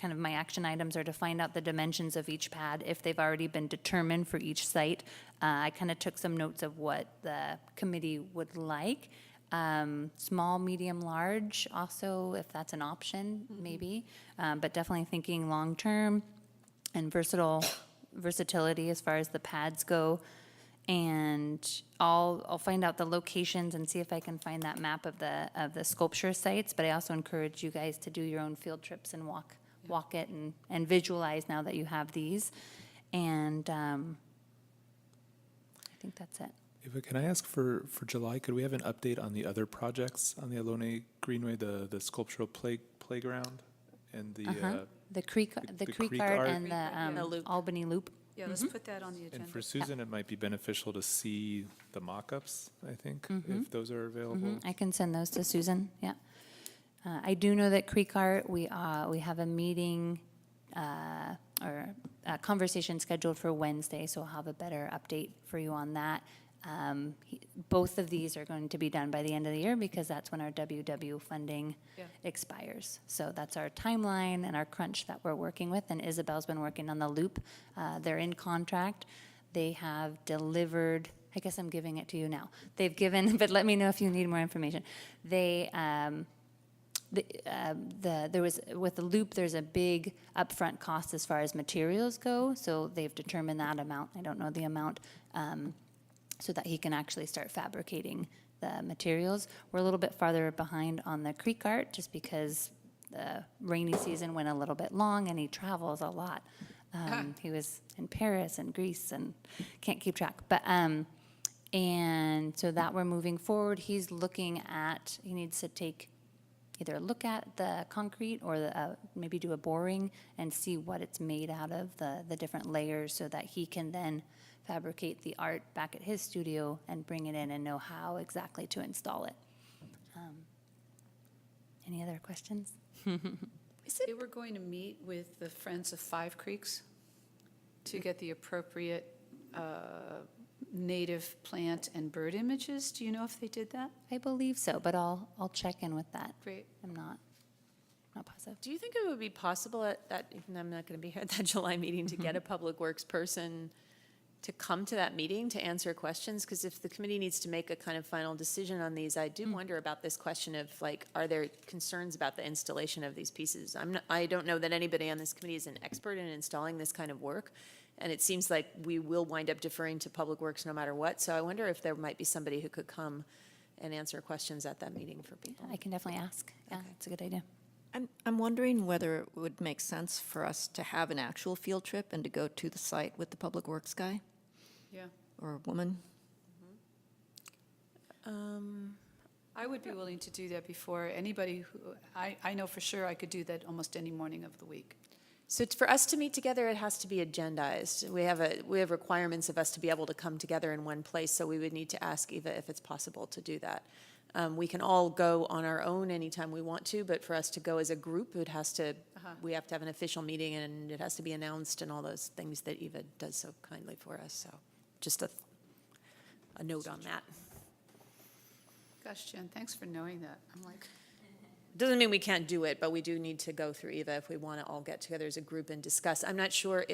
my action items are to find out the dimensions of each pad, if they've already been determined for each site. I kind of took some notes of what the committee would like. Small, medium, large also, if that's an option, maybe. But definitely thinking long-term and versatility as far as the pads go. And I'll find out the locations and see if I can find that map of the sculpture sites. But I also encourage you guys to do your own field trips and walk it and visualize now that you have these. And I think that's it. Eva, can I ask for July, could we have an update on the other projects on the Alone Greenway, the sculptural playground and the, The creek creek art art. and the Albany Loop. Yeah, let's put that on the agenda. and for Susan, it might be beneficial to see the mock-ups, I think, if those are available. I can send those to Susan, yeah. I do know that Creek Art, we have a meeting or a conversation scheduled for Wednesday, so I'll have a better update for you on that. Both of these are going to be done by the end of the year because that's when our WW funding Yeah. expires. So that's our timeline and our crunch that we're working with, and Isabel's been working on the loop. They're in contract. They have delivered, I guess I'm giving it to you now. They've given, but let me know if you need more information. They, there was, with the loop, there's a big upfront cost as far as materials go, so they've determined that amount, I don't know the amount, so that he can actually start fabricating the materials. We're a little bit farther behind on the creek art, just because the rainy season went a little bit long and he travels a lot. He was in Paris and Greece and can't keep track, but, and so that we're moving forward. He's looking at, he needs to take either look at the concrete or maybe do a boring and see what it's made out of, the different layers, so that he can then fabricate the art back at his studio and bring it in and know how exactly to install it. Any other questions? They were going to meet with the Friends of Five Creeks to get the appropriate native plant and bird images. Do you know if they did that? I believe so, but I'll check in with that. Great. I'm not positive. Do you think it would be possible at that, even though I'm not going to be here at that July meeting, to get a Public Works person to come to that meeting to answer questions? Because if the committee needs to make a kind of final decision on these, I do wonder about this question of, like, are there concerns about the installation of these pieces? I don't know that anybody on this committee is an expert in installing this kind of work, and it seems like we will wind up deferring to Public Works no matter what. So I wonder if there might be somebody who could come and answer questions at that meeting for people. I can definitely ask. Yeah, it's a good idea. I'm wondering whether it would make sense for us to have an actual field trip and to go to the site with the Public Works guy Yeah. or woman. I would be willing to do that before anybody who, I know for sure I could do that almost any morning of the week. So for us to meet together, it has to be agendized. We have requirements of us to be able to come together in one place, so we would need to ask Eva if it's possible to do that. We can all go on our own anytime we want to, but for us to go as a group, it has to, we have to have an official meeting, and it has to be announced, and all those things that Eva does so kindly for us. So just a note on that. Gosh, Jen, thanks for knowing that. I'm like, Doesn't mean we can't do it, but we do need to go through Eva if we want to all get together as a group and discuss. I'm not sure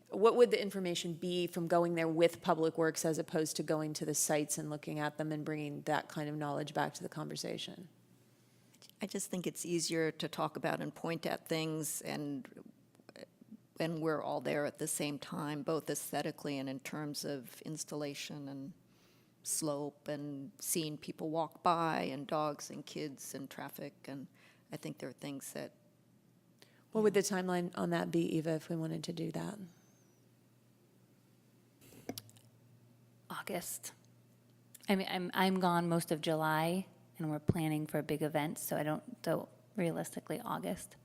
what would the information be from going there with Public Works as opposed to going to the sites and looking at them and bringing that kind of knowledge back to the conversation? I just think it's easier to talk about and point at things, and we're all there at the same time, both aesthetically and in terms of installation and slope and seeing people walk by and dogs and kids and traffic. And I think there are things that, What would the timeline on that be, Eva, if we wanted to do that? August. I mean, I'm gone most of July, and we're planning for a big event, so so realistically, August.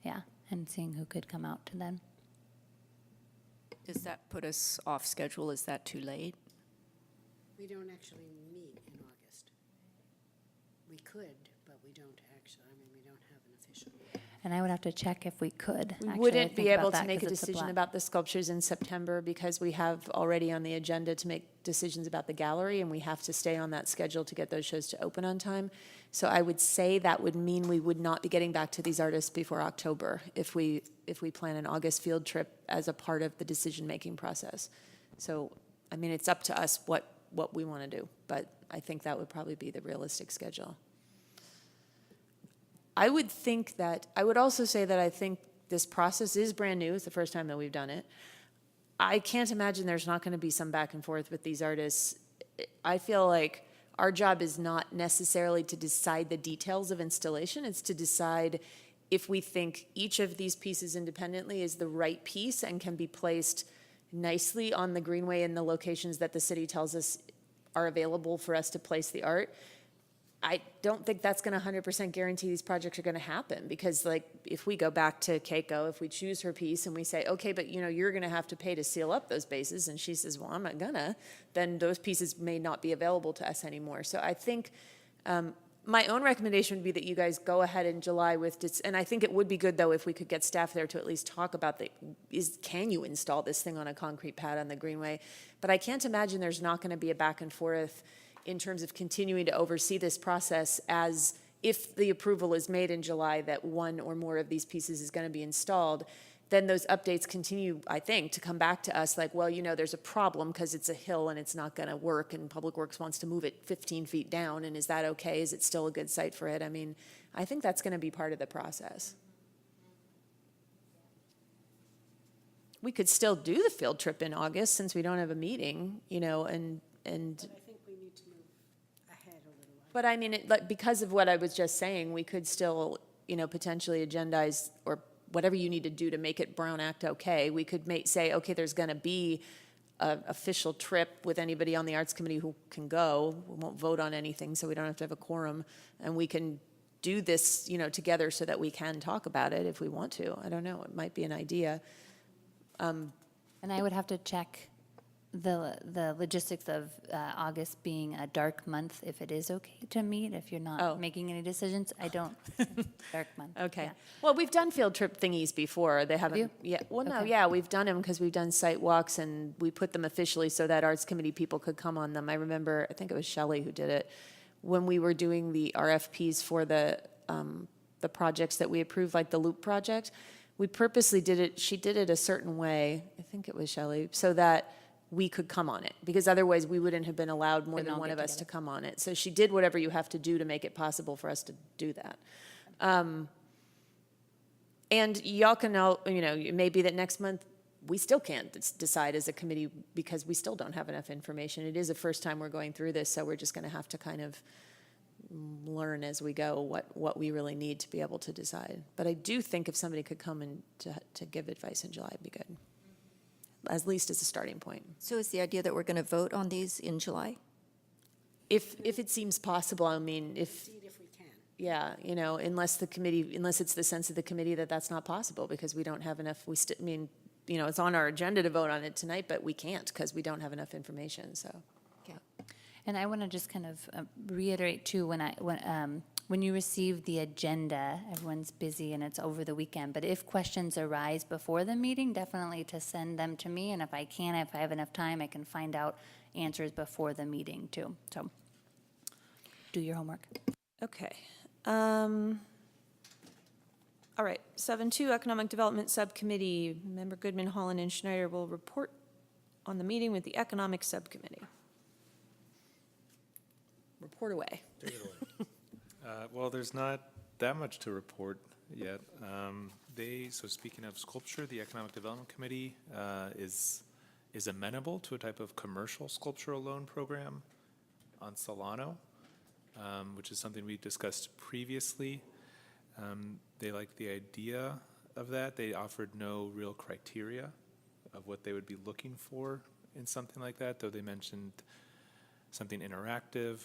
Yeah, and seeing who could come out to then. does that put us off schedule? Is that too late? We don't actually meet in August. We could, but we don't actually, we don't have an official meeting. And I would have to check if we could. We Actually, I wouldn't be think about able to that make a 'cause it's decision block. about the sculptures in September because we have already on the agenda to make decisions about the gallery, and we have to stay on that schedule to get those shows to open on time. So I would say that would mean we would not be getting back to these artists before October if we plan an August field trip as a part of the decision-making process. So, it's up to us what we want to do, but I think that would probably be the realistic schedule. I would also say that I think this process is brand new. It's the first time that we've done it. I can't imagine there's not going to be some back and forth with these artists. I feel like our job is not necessarily to decide the details of installation, it's to decide if we think each of these pieces independently is the right piece and can be placed nicely on the greenway in the locations that the city tells us are available for us to place the art. I don't think that's going to 100% guarantee these projects are going to happen, because like if we go back to Keiko, if we choose her piece and we say, okay, but you know, you're going to have to pay to seal up those bases, and she says, well, I'm not gonna, then those pieces may not be available to us anymore. So I think my own recommendation would be that you guys go ahead in July with, and I think it would be good though if we could get staff there to at least talk about can you install this thing on a concrete pad on the greenway? But I can't imagine there's not going to be a back and forth in terms of continuing to oversee this process, as if the approval is made in July that one or more of these pieces is going to be installed, then those updates continue, I think, to come back to us like, well, you know, there's a problem because it's a hill and it's not going to work, and Public Works wants to move it 15 feet down, and is that okay? Is it still a good site for it? I mean, I think that's going to be part of the process. We could still do the field trip in August since we don't have a meeting, you know, and But I think we need to move ahead a little while. But I mean, like, because of what I was just saying, we could still, you know, potentially agendize, or whatever you need to do to make it Brown Act okay. We could say, okay, there's going to be an official trip with anybody on the Arts Committee who can go. We won't vote on anything, so we don't have to have a quorum. And we can do this, you know, together so that we can talk about it if we want to. I don't know, it might be an idea. And I would have to check the logistics of August being a dark month, if it is okay to meet, if you're Oh. not making any decisions. I don't, dark month. Okay. yeah. Well, we've done field trip thingies before. They haven't. you? Yeah. Well, no, Okay. yeah, we've done them because we've done site walks, and we put them officially so that Arts Committee people could come on them. I remember, I think it was Shelley who did it, when we were doing the RFPs for the projects that we approved, like the Loop project. We purposely did it, she did it a certain way, I think it was Shelley, so that we could come on it, because otherwise we wouldn't have been allowed more Couldn't than all one get of us to together. come on it. So she did whatever you have to do to make it possible for us to do that. And y'all can know, you know, it may be that next month, we still can't decide as a committee because we still don't have enough information. It is the first time we're going through this, so we're just gonna have to kind of learn as we go what we really need to be able to decide. But I do think if somebody could come and to give advice in July, it'd be good. At least as a starting point. So is the idea that we're going to vote on these in July? If it seems possible, I mean, See it if we can. yeah, you know, unless it's the sense of the committee that that's not possible because we don't have enough, I mean, you know, it's on our agenda to vote on it tonight, but we can't because we don't have enough information, so. And I want to just kind of reiterate too, when you receive the agenda, everyone's busy and it's over the weekend, but if questions arise before the meeting, definitely to send them to me, and if I have enough time, I can find out answers before the meeting too. So do your homework. Okay. All right, 7.2, Economic Development Subcommittee. Member Goodman, Holland, and Schneider will report on the meeting with the Economic Subcommittee. Report away. Well, there's not that much to report yet. So speaking of sculpture, the Economic Development Committee is amenable to a type of commercial sculptural loan program on Solano, which is something we discussed previously. They like the idea of that. They offered no real criteria of what they would be looking for in something like that, though they mentioned something interactive.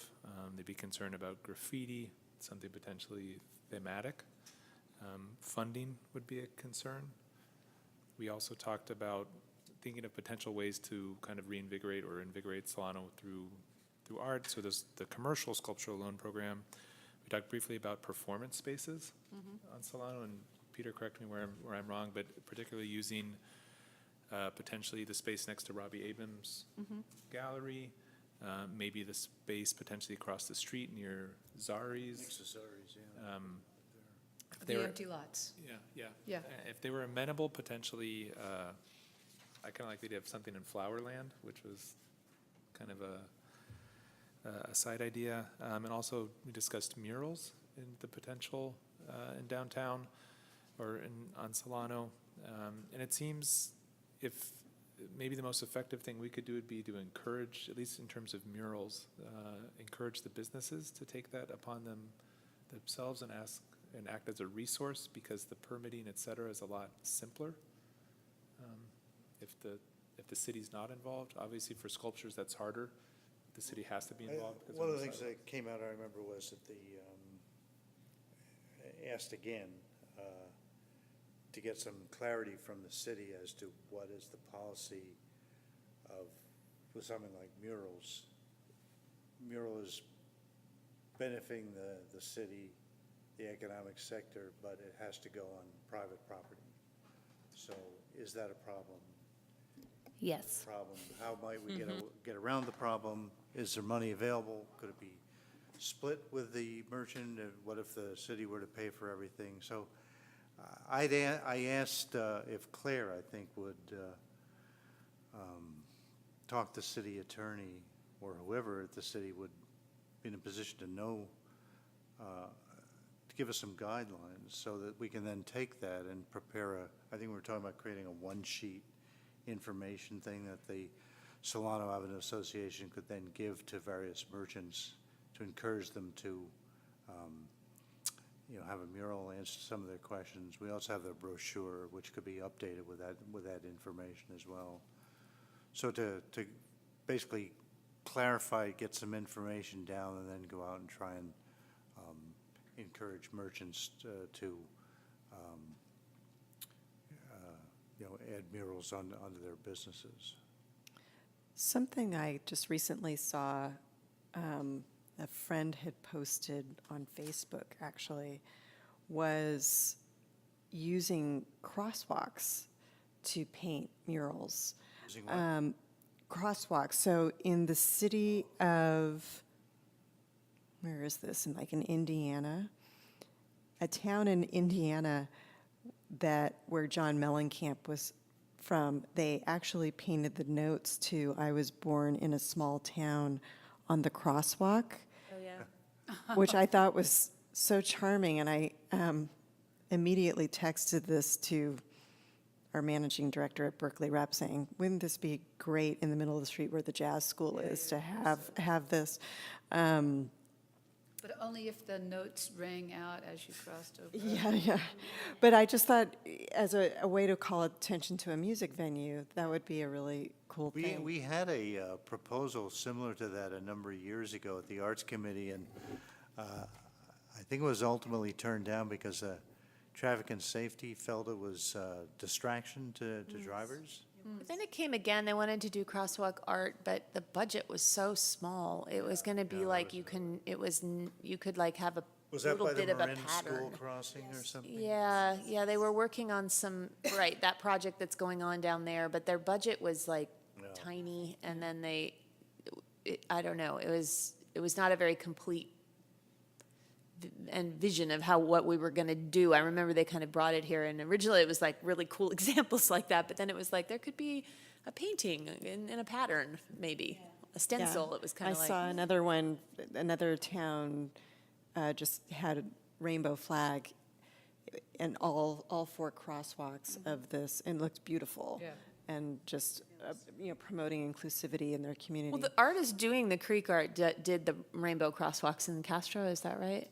They'd be concerned about graffiti, something potentially thematic. Funding would be a concern. We also talked about thinking of potential ways to kind of reinvigorate or invigorate Solano through art. So there's the commercial sculptural loan program. We talked briefly about performance spaces on Solano, and Peter, correct me where I'm wrong, but particularly using potentially the space next to Robbie Abrams' gallery, maybe the space potentially across the street near Zari's. Accessories, yeah. If they The were- empty lots. Yeah. Yeah. If they were amenable, potentially, I kind of like the idea of something in Flowerland, which was kind of a side idea. And also, we discussed murals in the potential in downtown or on Solano. And it seems if maybe the most effective thing we could do would be to encourage, at least in terms of murals, encourage the businesses to take that upon themselves and act as a resource, because the permitting, et cetera, is a lot simpler. If the city's not involved, obviously for sculptures, that's harder. The city has to be involved. because One of on the things sidewalk. that came out, I remember, was that asked again to get some clarity from the city as to what is the policy of, with something like murals. Mural is benefiting the city, the economic sector, but it has to go on private property. So is that a problem? Yes. Problem? How might we get around the problem? Is there money available? Could it be split with the merchant? What if the city were to pay for everything? So I asked if Claire, I think, would talk to city attorney or whoever at the city would be in a position to know, to give us some guidelines so that we can then take that and prepare I think we were talking about creating a one-sheet information thing that the Solano Avenue Association could then give to various merchants to encourage them to, have a mural, answer some of their questions. We also have the brochure, which could be updated with that information as well. So to basically clarify, get some information down, and then go out and try and encourage merchants to add murals onto their businesses. Something I just recently saw, a friend had posted on Facebook, actually, was using crosswalks to paint murals. Using what? Crosswalks. So in the city of, where is this? In Indiana, a town in Indiana where John Mellencamp was from, they actually painted the notes to "I was born in a small town" on the crosswalk, Oh, yeah. which I thought was so charming. And I immediately texted this to our managing director at Berkeley Rep, saying, wouldn't this be great in the middle of the street where the jazz school is to have this? But only if the notes rang out as you crossed over. Yeah. But I just thought, as a way to call attention to a music venue, that would be a really cool thing. We had a proposal similar to that a number of years ago at the Arts Committee, and I think it was ultimately turned down because Traffic and Safety felt it was distraction to drivers. But then it came again, they wanted to do crosswalk art, but the budget was so small. It was gonna be like you could like have a Was that little by the bit of a Marin School pattern. crossing or something? Yeah, they were working on some, right, that project that's going on down there, but their budget was like No. tiny, and then I don't know, it was not a very complete and vision of what we were gonna do. I remember they kind of brought it here, and originally it was like really cool examples like that, but then it was like, there could be a painting in a pattern, maybe, a stencil, Yeah. it was kind of like. I saw another one, another town just had a rainbow flag and all four crosswalks of this, and looked beautiful. Yeah. And just, promoting inclusivity in their community. Well, the artist doing the creek art did the rainbow crosswalks in Castro, is that right?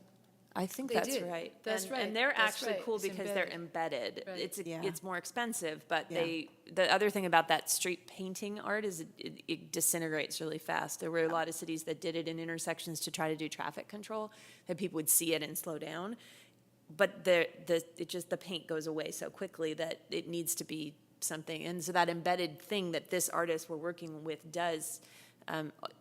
I think They that's did. right. That's And- right. And they're That's actually right. cool It's because they're embedded. Right. Yeah. It's more expensive, but Yeah. the other thing about that street painting art is it disintegrates really fast. There were a lot of cities that did it in intersections to try to do traffic control, that people would see it and slow down. But the paint goes away so quickly that it needs to be something. And so that embedded thing that this artist we're working with does,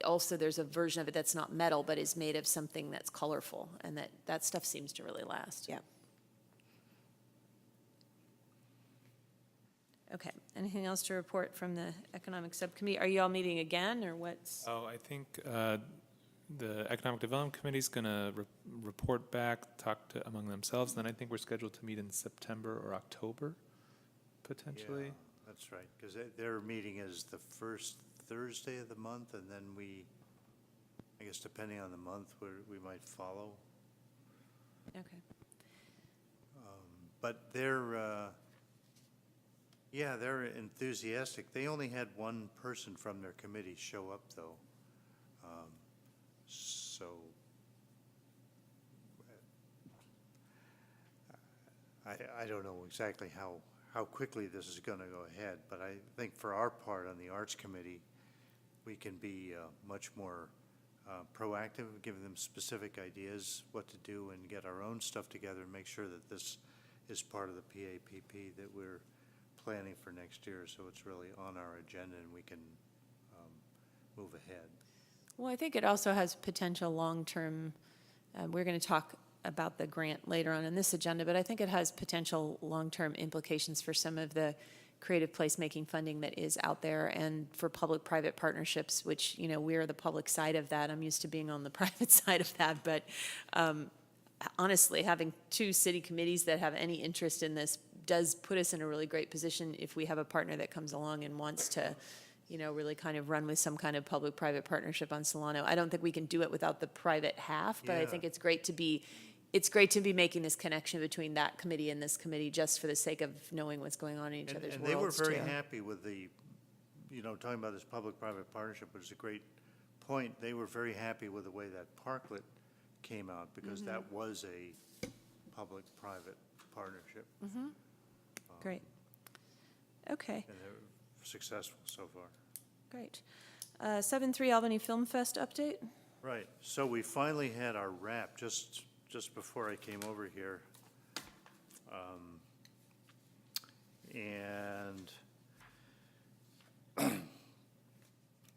also there's a version of it that's not metal, but is made of something that's colorful, and that stuff seems to really last. Yeah. Okay, anything else to report from the Economic Subcommittee? Are you all meeting again, or what's? Oh, I think the Economic Development Committee's going to report back, talk to among themselves, and then I think we're scheduled to meet in September or October, potentially. Yeah, that's right, because their meeting is the first Thursday of the month, and then I guess depending on the month, we might follow. Okay. But Yeah, they're enthusiastic. They only had one person from their committee show up, though. So I don't know exactly how quickly this is going to go ahead, but I think for our part on the Arts Committee, we can be much more proactive, give them specific ideas what to do, and get our own stuff together and make sure that this is part of the PAPP that we're planning for next year, so it's really on our agenda and we can move ahead. Well, I think it also has potential long-term, we're going to talk about the grant later on in this agenda, but I think it has potential long-term implications for some of the creative placemaking funding that is out there and for public-private partnerships, which, you know, we're the public side of that. I'm used to being on the private side of that, but honestly, having two city committees that have any interest in this does put us in a really great position if we have a partner that comes along and wants to, you know, really kind of run with some kind of public-private partnership on Solano. I don't think we can do it without the private half, but I Yeah. think it's great to be making this connection between that committee and this committee just for the sake of knowing what's going on in each other's And they were worlds very too. happy with the, you know, talking about this public-private partnership, which is a great point. They were very happy with the way that Parklet came out, because that was a public-private partnership, Great. Okay, and they're successful so far. great. 7-3 Albany Film Fest update? Right, so we finally had our wrap just before I came over here. And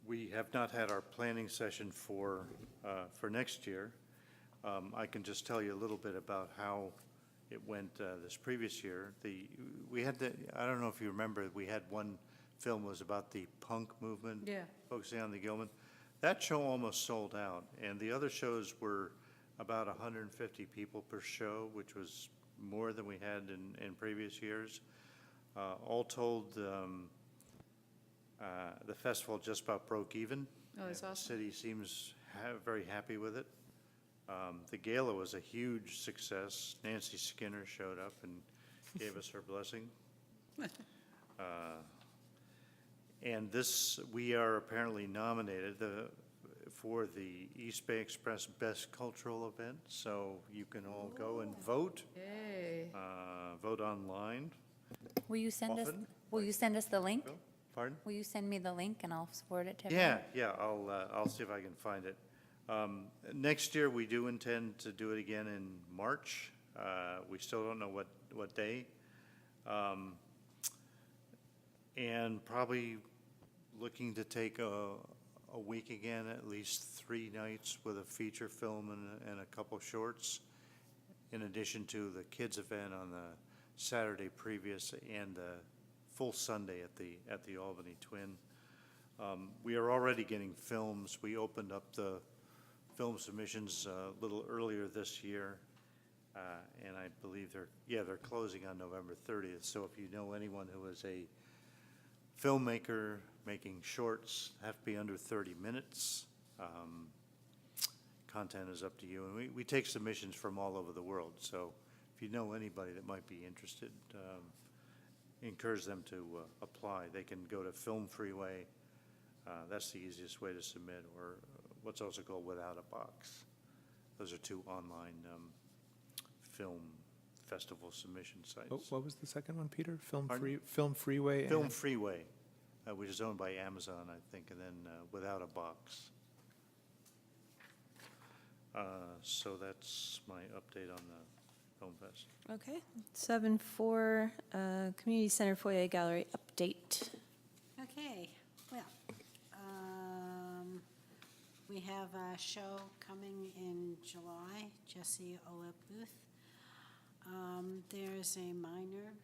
we have not had our planning session for next year. I can just tell you a little bit about how it went this previous year. We had I don't know if you remember, we had one film was about the punk movement. Yeah. Focusing on the Gilman. That show almost sold out, and the other shows were about 150 people per show, which was more than we had in previous years. All told, the festival just about broke even. Oh, that's and awesome. The city seems very happy with it. The gala was a huge success. Nancy Skinner showed up and gave us her blessing. And we are apparently nominated for the East Bay Express Best Cultural Event, so you can all go and vote, Yay. vote online. Will you send us, Often? will you send us the link? Bill? Pardon? Will you send me the link and I'll forward it to everyone? Yeah, I'll see if I can find it. Next year, we do intend to do it again in March. We still don't know what day. And probably looking to take a week again, at least 3 nights with a feature film and a couple shorts, in addition to the kids event on the Saturday previous and the full Sunday at the Albany Twin. We are already getting films. We opened up the film submissions a little earlier this year, and I believe they're closing on November 30th. So if you know anyone who is a filmmaker making shorts, have to be under 30 minutes. Content is up to you, and we take submissions from all over the world. So if you know anybody that might be interested, encourage them to apply. They can go to Film Freeway. That's the easiest way to submit, or what's also called Without a Box. Those are 2 online film festival submission sites. What was the second one, Peter? Pardon? Film Freeway? Film and- Freeway, which is owned by Amazon, I think, and then Without a Box. So that's my update on the Film Fest. Okay. 7-4 Community Center Foyer Gallery update. Okay, well, we have a show coming in July, Jesse Olep Booth. There's a minor,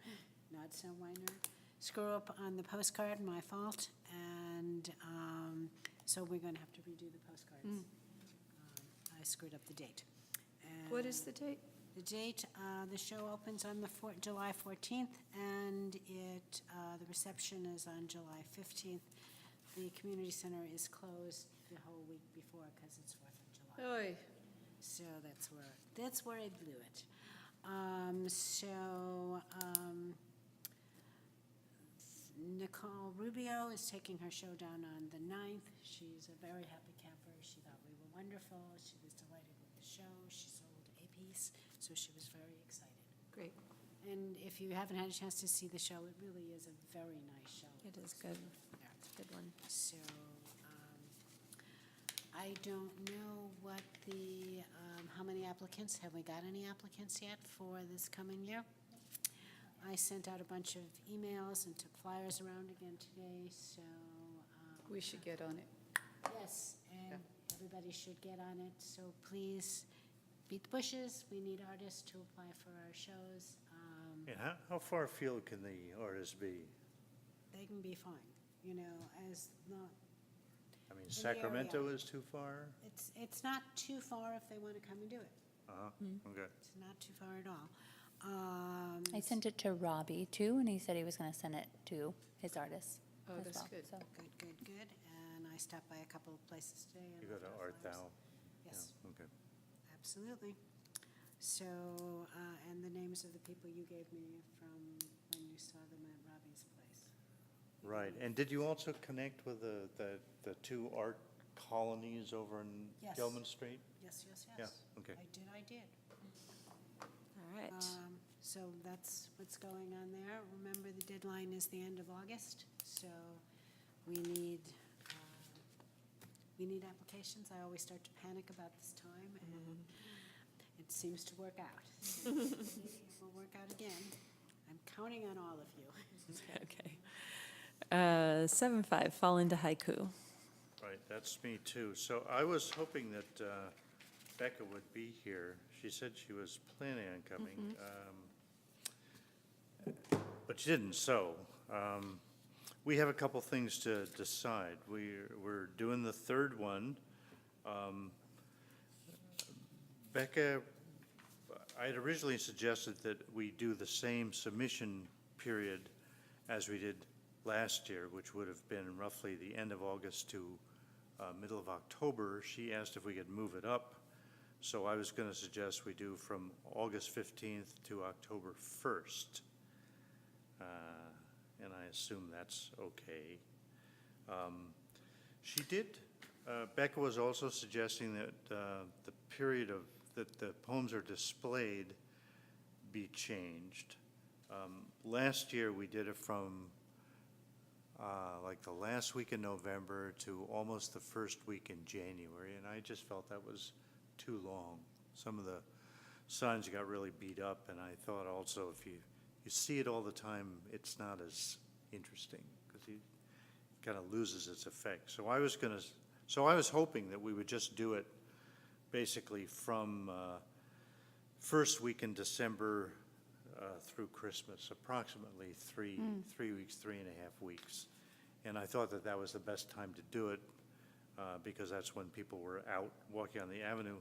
not so minor, screw up on the postcard, my fault, and so we're going to have to redo the postcards. I screwed up the date. What is the date? The date, the show opens on July 14th, and the reception is on July 15th. The community center is closed the whole week before because it's 4th of July. Oy. So that's where I blew it. Nicole Rubio is taking her show down on the 9th. She's a very happy camper. She thought we were wonderful. She was delighted with the show. She sold a piece, so she was very excited. Great. And if you haven't had a chance to see the show, it really is a very nice show. It is good. Yeah. Good one. So, I don't know what the, how many applicants, have we got any applicants yet for this coming year? I sent out a bunch of emails and took flyers around again today, so. We should get on it. Yes, and everybody should get on it, so please beat the bushes. We need artists to apply for our shows. And how far afield can the artists be? They can be fine, you know, as not, I mean, the Sacramento area. is too far? it's not too far if they want to come and do it. Okay. It's not too far at all. I sent it to Robbie too, and he said he was going to send it to his artists Oh, as that's well. good. So Good. And I stopped by a couple of places today. and You go to left Art our Thou? flyers. Yes, Yeah, okay. absolutely. So, and the names of the people you gave me from when you saw them at Robbie's place. Right, and did you also connect with the two art colonies over in Yes. Gilman Street? Yes. Yeah, okay. I did. All right. So that's what's going on there. Remember, the deadline is the end of August, so we need applications. I always start to panic about this time, and it seems to work out. So it will work out again. I'm counting on all of you. Okay. 7.5, fall into haiku. Right, that's me too. So I was hoping that Becca would be here. She said she was planning on coming, but she didn't, so we have a couple things to decide. We're doing the third one. Becca, I had originally suggested that we do the same submission period as we did last year, which would have been roughly the end of August to middle of October. She asked if we could move it up, so I was going to suggest we do from August 15th to October 1st. And I assume that's okay. She did, Becca was also suggesting that the period of, that the poems are displayed be changed. Last year, we did it from like the last week in November to almost the first week in January, and I just felt that was too long. Some of the signs got really beat up, and I thought also if you see it all the time, it's not as interesting, because it kind of loses its effect. So I was hoping that we would just do it basically from first week in December through Christmas, approximately three weeks, 3.5 weeks. And I thought that that was the best time to do it because that's when people were out walking on the avenue.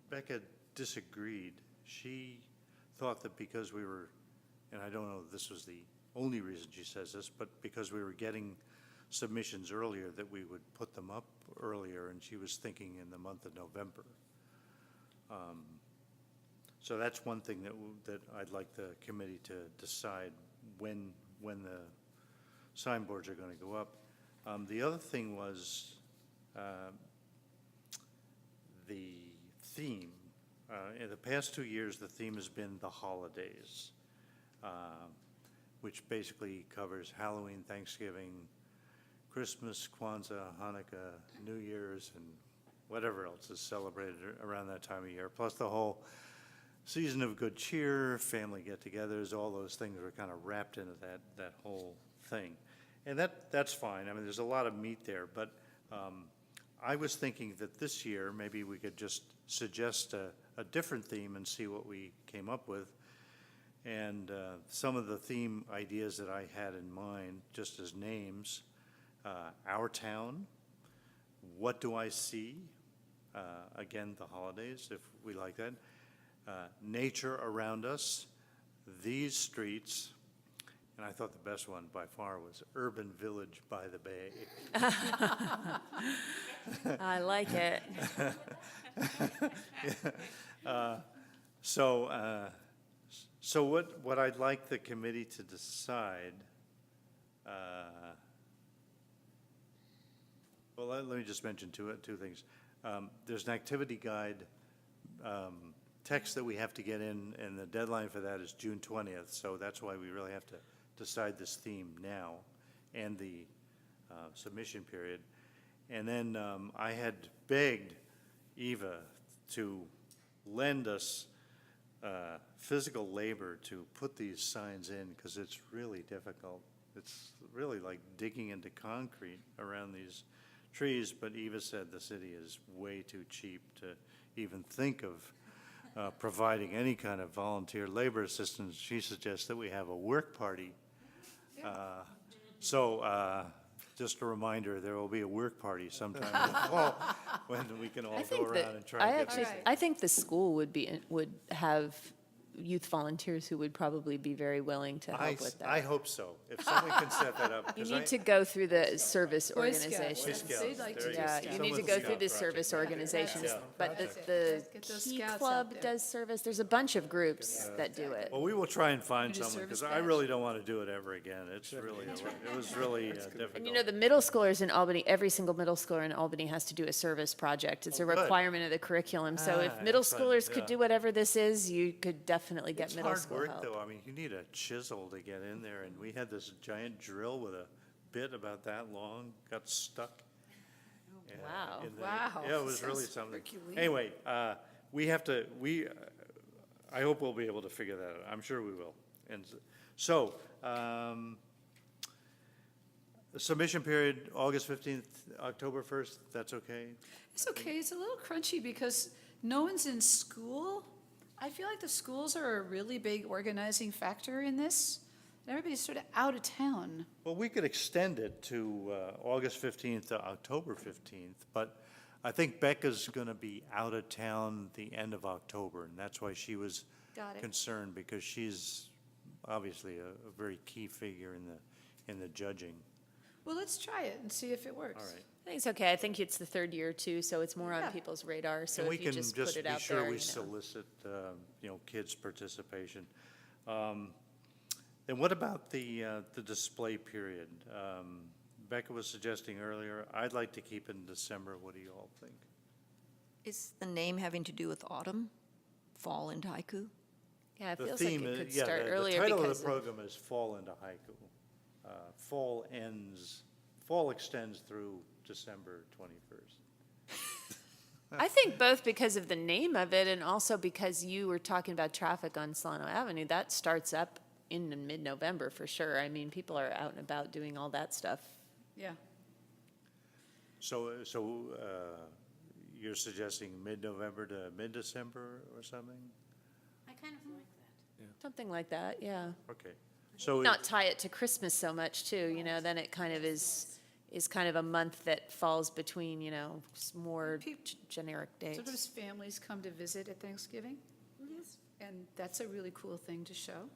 Becca disagreed. She thought that because we were, and I don't know if this was the only reason she says this, but because we were getting submissions earlier, that we would put them up earlier, and she was thinking in the month of November. So that's one thing that I'd like the committee to decide when the signboards are going to go up. The other thing was the theme. In the past 2 years, the theme has been the holidays, which basically covers Halloween, Thanksgiving, Christmas, Kwanzaa, Hanukkah, New Year's, and whatever else is celebrated around that time of year, plus the whole season of good cheer, family get-togethers, all those things are kind of wrapped into that whole thing. And that's fine. I mean, there's a lot of meat there, but I was thinking that this year, maybe we could just suggest a different theme and see what we came up with. And some of the theme ideas that I had in mind, just as names, Our Town, What Do I See? Again, the holidays, if we like that. Nature Around Us, These Streets, and I thought the best one by far was Urban Village by the Bay. I like it. So what I'd like the committee to decide Well, let me just mention two things. There's an activity guide text that we have to get in, and the deadline for that is June 20th, so that's why we really have to decide this theme now and the submission period. And then I had begged Eva to lend us physical labor to put these signs in, because it's really difficult. It's really like digging into concrete around these trees, but Eva said the city is way too cheap to even think of providing any kind of volunteer labor assistance. She suggests that we have a work party. So just a reminder, there will be a work party sometime in the fall when we can all I go think that, around and try and get this. I think the school would have youth volunteers who would probably be very willing to help with I that. hope so, if someone can set that up. You 'cause need to go through the service Boy Scouts. organization. Scouts, They'd like to there do you go. Yeah, Scouts. you need to Someone's go a through scout the project. service organizations, Yeah. but Get the those Key scouts out Club there. does service, there's a bunch of groups that do it. Well, we will try and find Need a someone, because service I badge? really don't want to do it ever again. It's really, it was really difficult. And you know, the middle schoolers in Albany, every single middle schooler in Albany has to do a service project. It's a good. requirement of the curriculum. So if Ah, middle excellent, schoolers could yeah. do whatever this is, you could definitely get It's middle hard school work, help. though. I mean, you need a chisel to get in there, and we had this giant drill with a bit about that long, got stuck. Wow. in the- Wow. Yeah, it was really Sounds something. Herculean. Anyway, we have to, I hope we'll be able to figure that out. I'm sure we will. And so, the submission period, August 15th, October 1st, that's okay? It's okay, it's a little crunchy because no one's in school. I feel like the schools are a really big organizing factor in this. And everybody's sort of out of town. Well, we could extend it to August 15th to October 15th, but I think Becca's going to be out of town the end of October, and that's why she was Got it. concerned, because she's obviously a very key figure in the judging. Well, let's try it and see if it works. All right. I think it's okay. I think it's the third year too, so it's more Yeah. on people's radar. So And we if you can just put it be out sure there, we you know. solicit, kids' participation. And what about the display period? Becca was suggesting earlier, I'd like to keep it in December. What do you all think? Is the name having to do with autumn, fall into haiku? Yeah, it The feels like theme it is- could yeah, start the earlier title of because the program is Fall into Haiku. Fall extends through December 21st. I think both because of the name of it and also because you were talking about traffic on Solano Avenue. That starts up in mid-November for sure. I mean, people are out and about doing all that stuff. Yeah. So you're suggesting mid-November to mid-December or something? I kind of like that. Something like that, yeah. Okay. So Not tie it to Christmas so much too, you know, then it kind of is kind of a month that falls between, you know, more Peop- generic dates. Sometimes families come to visit at Thanksgiving, Yes. and that's a really cool thing to show.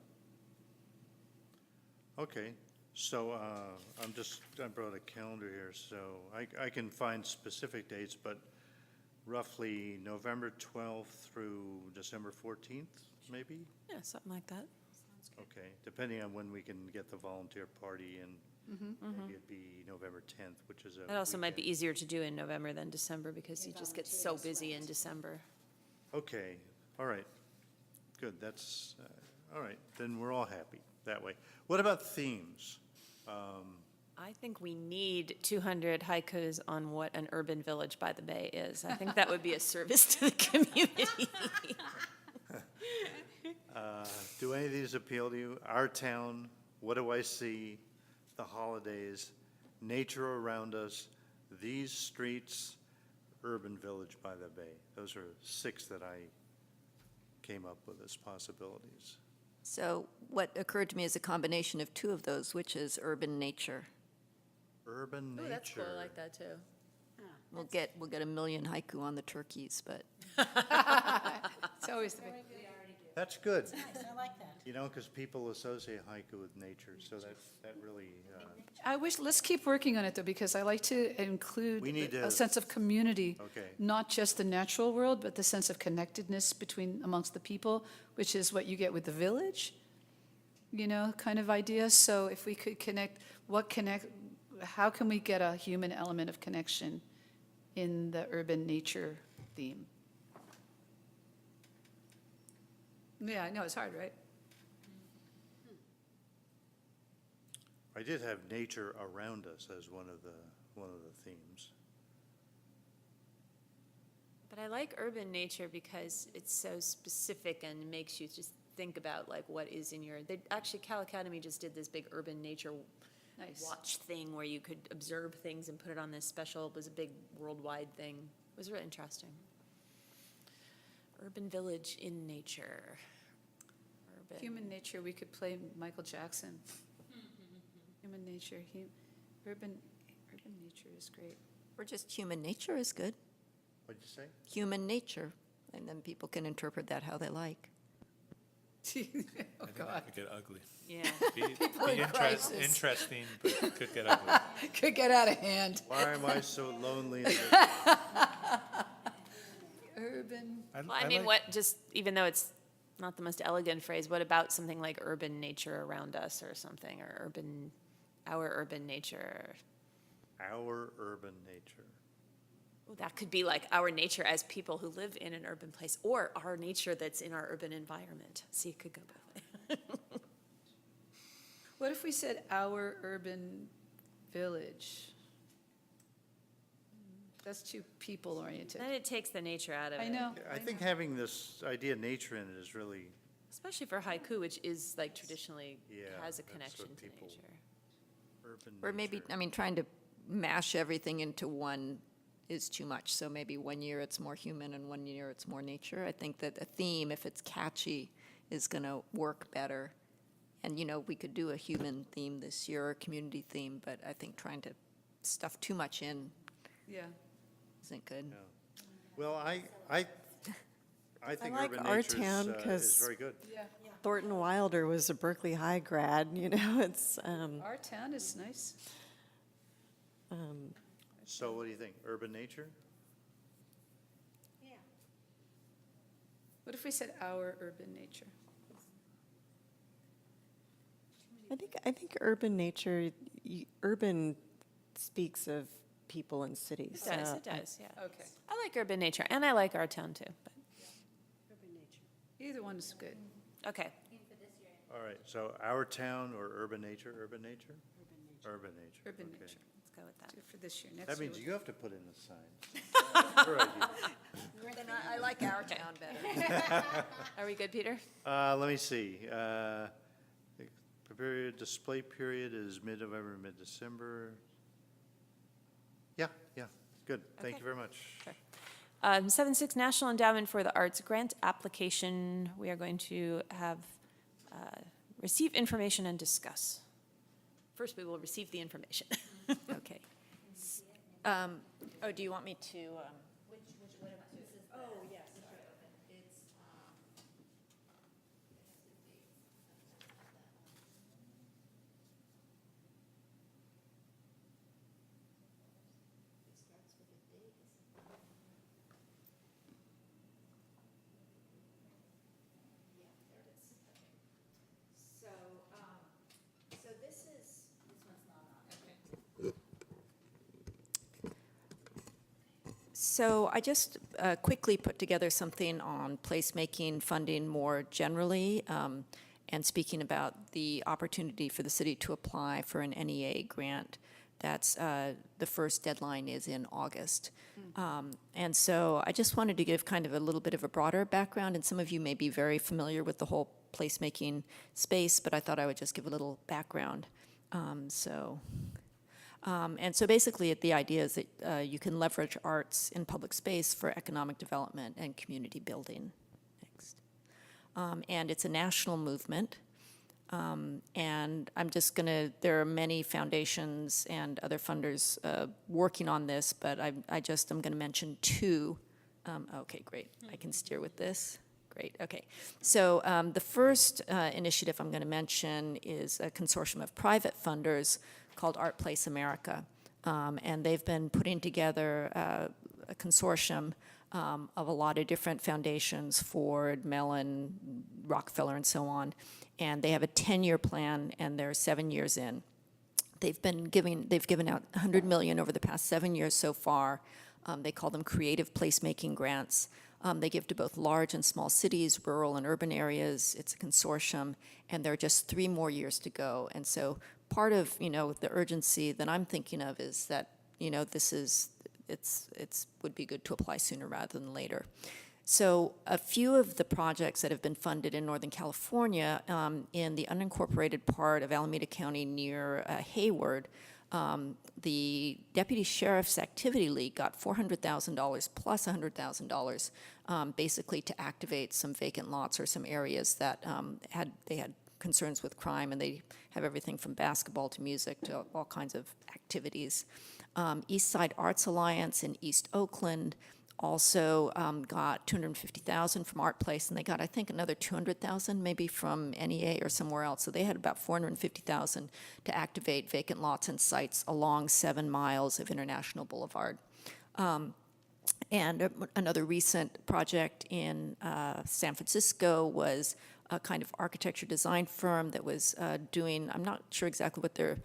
Okay, so I brought a calendar here, so I can find specific dates, but roughly November 12th through December 14th, maybe? Yeah, something like that. Okay, depending on when we can get the volunteer party in, maybe it'd be November 10th, which is a It also might be weekend. easier to do in November than December because you just get so busy in December. Okay, all right, good, that's, all right, then we're all happy that way. What about themes? I think we need 200 haikus on what an urban village by the bay is. I think that would be a service to the community. Do any of these appeal to you? Our town, what do I see, the holidays, nature around us, these streets, urban village by the bay. Those are 6 that I came up with as possibilities. So what occurred to me is a combination of two of those, which is urban nature. Urban nature. Oh, that's cool, I like that too. We'll get 1 million haiku on the turkeys, but It's always the big, That's good, Nice, I like that. you know, because people associate haiku with nature, so that really, I wish, let's keep working on it though, because I like to include We need a to- sense of community. Okay. Not just the natural world, but the sense of connectedness amongst the people, which is what you get with the village. kind of idea. So if we could how can we get a human element of connection in the urban nature theme? Yeah, I know, it's hard, right? I did have nature around us as one of the themes. But I like urban nature because it's so specific and makes you just think about like what is in actually Cal Academy just did this big urban nature Nice. watch thing where you could observe things and put it on this special, it was a big worldwide thing. It was really interesting. Urban village in nature. Urban. Human nature, we could play Michael Jackson. Human nature, urban nature is great. Or just human nature is good. What'd you say? Human nature, and then people can interpret that how they like. Oh, I think God. that could get ugly. Yeah. Interesting, but could get ugly. Could get out of hand. Why am I so lonely? Urban, Well, I mean, even though it's not the most elegant phrase, what about something like urban nature around us or something, or our urban nature? Our urban nature. Well, that could be like our nature as people who live in an urban place, or our nature that's in our urban environment. See, it could go both ways. what if we said our urban village? That's too people-oriented. Then it takes the nature out of it. I know. I think having this idea of nature in it is really, Especially for haiku, which is like traditionally Yeah, has a that's connection what to people- nature. urban Or maybe, nature. trying to mash everything into one is too much. So maybe one year it's more human and one year it's more nature. I think that a theme, if it's catchy, is going to work better. And, we could do a human theme this year, or a community theme, but I think trying to stuff too much in Yeah. isn't good. No. Well, I think like urban our nature town is 'cause- very good. Yeah. Thornton Wilder was a Berkeley High grad, it's, Our town is nice. So what do you think? Urban nature? What if we said our urban nature? I think urban nature, urban speaks of people in cities. It does, yeah. Okay. I like urban nature, and I like our town too, but, Urban nature. Either one is good. okay. All right, so our town or urban nature? Urban nature? Urban nature. Urban okay. nature. Let's go with that. Do it for this year. Next That year. means you have to put in the signs. Your idea. Then I like our town better. Are we good, Peter? Let me see. The display period is mid-November, mid-December. Yeah, good. Thank Okay. you very much. 7-6 National Endowment for the Arts grant application. We are going to have, receive information and discuss. First, we will receive the information. Okay. Do you want me to? So I just quickly put together something on placemaking funding more generally, and speaking about the opportunity for the city to apply for an NEA grant. That's, the first deadline is in August. And so I just wanted to give kind of a little bit of a broader background, and some of you may be very familiar with the whole placemaking space, but I thought I would just give a little background. And so basically, the idea is that you can leverage arts in public space for economic development and community building. Next. And it's a national movement. And I'm just going to, there are many foundations and other funders working on this, but I'm going to mention two. Okay, great. I can steer with this. Great, okay. So the first initiative I'm going to mention is a consortium of private funders called Art Place America. And they've been putting together a consortium of a lot of different foundations, Ford, Mellon, Rockefeller, and so on. and they have a 10-year plan, and they're 7 years in. They've given out $100 million over the past 7 years so far. They call them creative placemaking grants. They give to both large and small cities, rural and urban areas. It's a consortium, and there are just 3 more years to go. And so part of, the urgency that I'm thinking of is that, it's would be good to apply sooner rather than later. So a few of the projects that have been funded in Northern California, in the unincorporated part of Alameda County near Hayward, the Deputy Sheriff's Activity League got $400,000 plus $100,000, basically to activate some vacant lots or some areas that they had concerns with crime, and they have everything from basketball to music to all kinds of activities. East Side Arts Alliance in East Oakland also got $250,000 from Art Place, and they got, I think, another $200,000 maybe from NEA or somewhere else. So they had about $450,000 to activate vacant lots and sites along 7 miles of International Boulevard. And another recent project in San Francisco was a kind of architecture design firm that was doing, I'm not sure exactly what their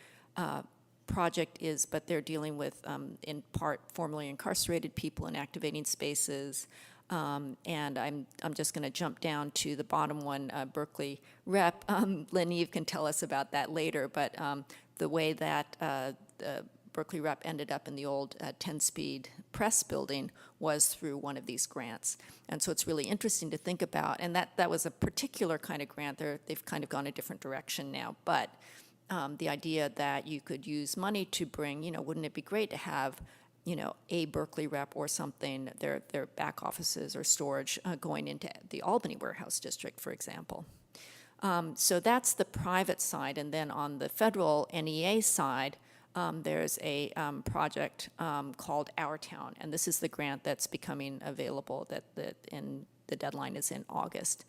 project is, but they're dealing with, in part, formerly incarcerated people and activating spaces. And I'm just going to jump down to the bottom one, Berkeley Rep. Lynn Eve can tell us about that later, but the way that the Berkeley Rep ended up in the old 10-speed press building was through one of these grants. And so it's really interesting to think about, and that was a particular kind of grant. They've kind of gone a different direction now, but the idea that you could use money to bring, wouldn't it be great to have, a Berkeley Rep or something, their back offices or storage going into the Albany Warehouse District, for example. So that's the private side. And then on the federal NEA side, there's a project called Our Town, and this is the grant that's becoming available that the deadline is in August.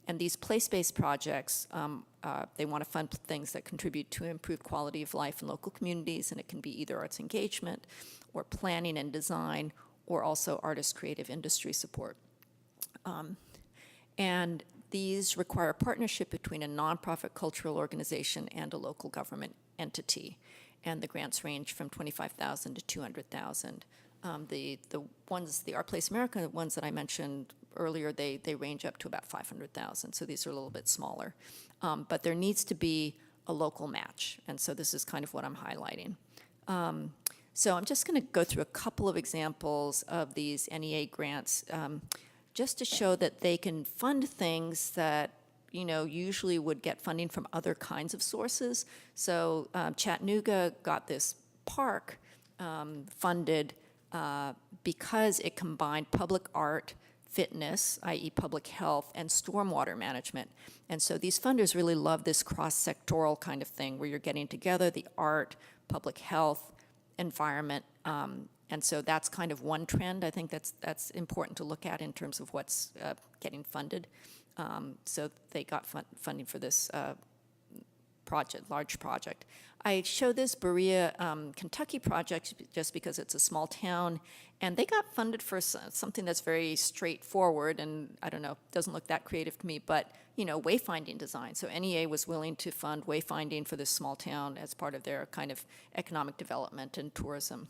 And these place-based projects, they want to fund things that contribute to improved quality of life in local communities, and it can be either arts engagement or planning and design, or also artist creative industry support. And these require a partnership between a nonprofit cultural organization and a local government entity. And the grants range from $25,000 to $200,000. The Art Place America ones that I mentioned earlier, they range up to about $500,000, so these are a little bit smaller. But there needs to be a local match, and so this is kind of what I'm highlighting. So I'm just going to go through a couple of examples of these NEA grants, just to show that they can fund things that usually would get funding from other kinds of sources. So Chattanooga got this park funded because it combined public art, fitness, i.e. public health, and stormwater management. And so these funders really love this cross-sectoral kind of thing where you're getting together the art, public health, environment, and so that's kind of one trend. I think that's important to look at in terms of what's getting funded. So they got funding for this large project. I show this Berea, Kentucky project just because it's a small town, and they got funded for something that's very straightforward, and I don't know, doesn't look that creative to me, but wayfinding design. So NEA was willing to fund wayfinding for this small town as part of their kind of economic development and tourism.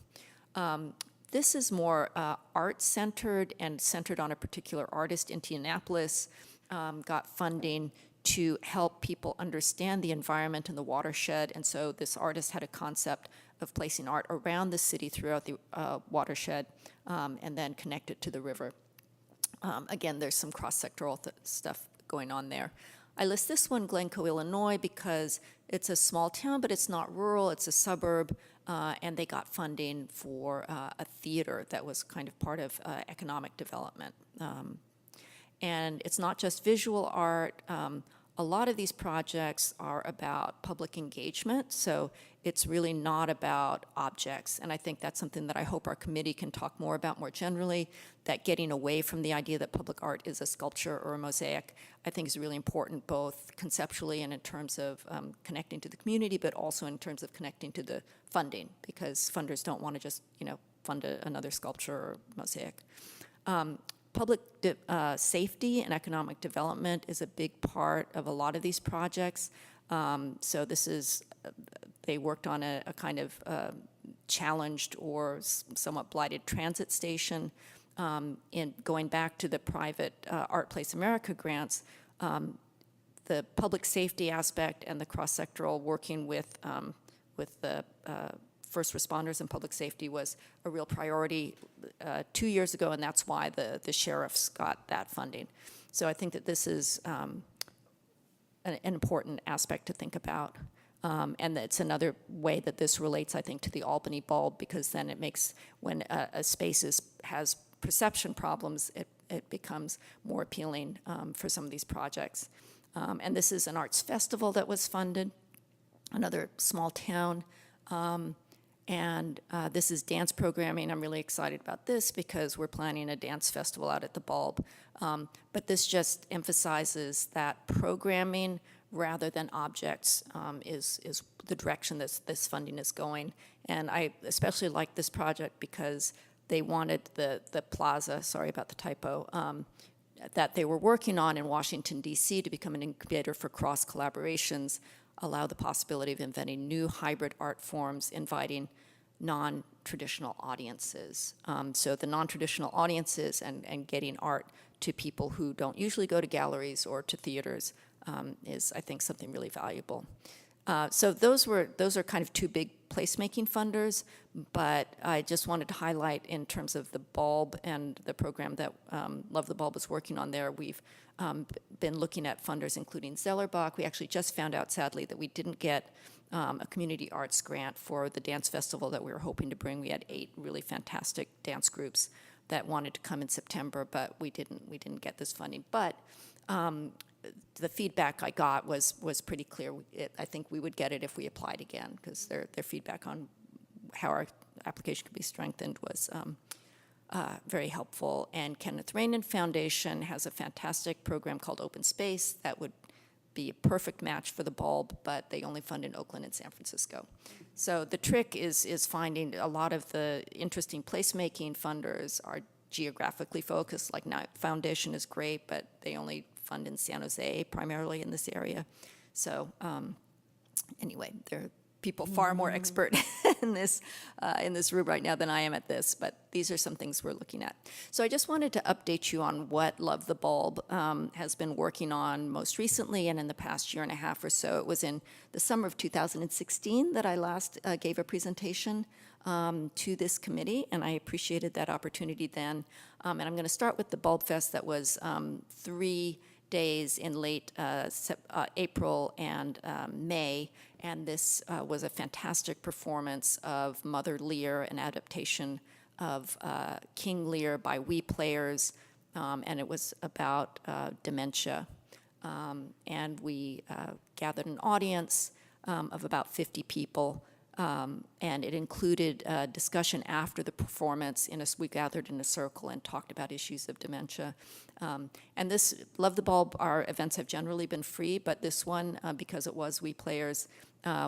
This is more art-centered and centered on a particular artist. Indianapolis got funding to help people understand the environment and the watershed, and so this artist had a concept of placing art around the city throughout the watershed, and then connect it to the river. Again, there's some cross-sectoral stuff going on there. I list this one, Glencoe, Illinois, because it's a small town, but it's not rural, it's a suburb, and they got funding for a theater that was kind of part of economic development. And it's not just visual art. A lot of these projects are about public engagement, so it's really not about objects. And I think that's something that I hope our committee can talk more about more generally, that getting away from the idea that public art is a sculpture or a mosaic, I think is really important, both conceptually and in terms of connecting to the community, but also in terms of connecting to the funding, because funders don't want to just, fund another sculpture or mosaic. safety and economic development is a big part of a lot of these projects. So this is, they worked on a kind of challenged or somewhat blighted transit station. In going back to the private Art Place America grants, the public safety aspect and the cross-sectoral working with the first responders and public safety was a real priority 2 years ago, and that's why the sheriffs got that funding. So I think that this is an important aspect to think about. And it's another way that this relates, I think, to the Albany bulb, because then it makes, when a space has perception problems, it becomes more appealing for some of these projects. And this is an arts festival that was funded, another small town. And this is dance programming. I'm really excited about this because we're planning a dance festival out at the Bulb. But this just emphasizes that programming rather than objects is the direction this funding is going. And I especially like this project because they wanted the plaza, sorry about the typo, that they were working on in Washington, D.C. to become an incubator for cross collaborations, allow the possibility of inventing new hybrid art forms, inviting non-traditional audiences. So the non-traditional audiences and getting art to people who don't usually go to galleries or to theaters is, I think, something really valuable. So those are kind of two big placemaking funders, but I just wanted to highlight in terms of the Bulb and the program that Love the Bulb is working on there. We've been looking at funders including Zellerbach. We actually just found out, sadly, that we didn't get a community arts grant for the dance festival that we were hoping to bring. We had 8 really fantastic dance groups that wanted to come in September, but we didn't get this funding. But the feedback I got was pretty clear. I think we would get it if we applied again, because their feedback on how our application could be strengthened was very helpful. And Kenneth Rainin Foundation has a fantastic program called Open Space that would be a perfect match for the Bulb, but they only fund in Oakland and San Francisco. So the trick is finding a lot of the interesting placemaking funders are geographically focused. Like Knight Foundation is great, but they only fund in San Jose, primarily in this area. So anyway, there are people far more expert in this room right now than I am at this, but these are some things we're looking at. So I just wanted to update you on what Love the Bulb has been working on most recently and in the past year and a half or so. It was in the summer of 2016 that I last gave a presentation to this committee, and I appreciated that opportunity then. And I'm going to start with the Bulb Fest that was 3 days in late April and May, and this was a fantastic performance of Mother Lear, an adaptation of King Lear by We Players, and it was about dementia. And we gathered an audience of about 50 people, and it included discussion after the performance. We gathered in a circle and talked about issues of dementia. And this, Love the Bulb, our events have generally been free, but this one, because it was We Players,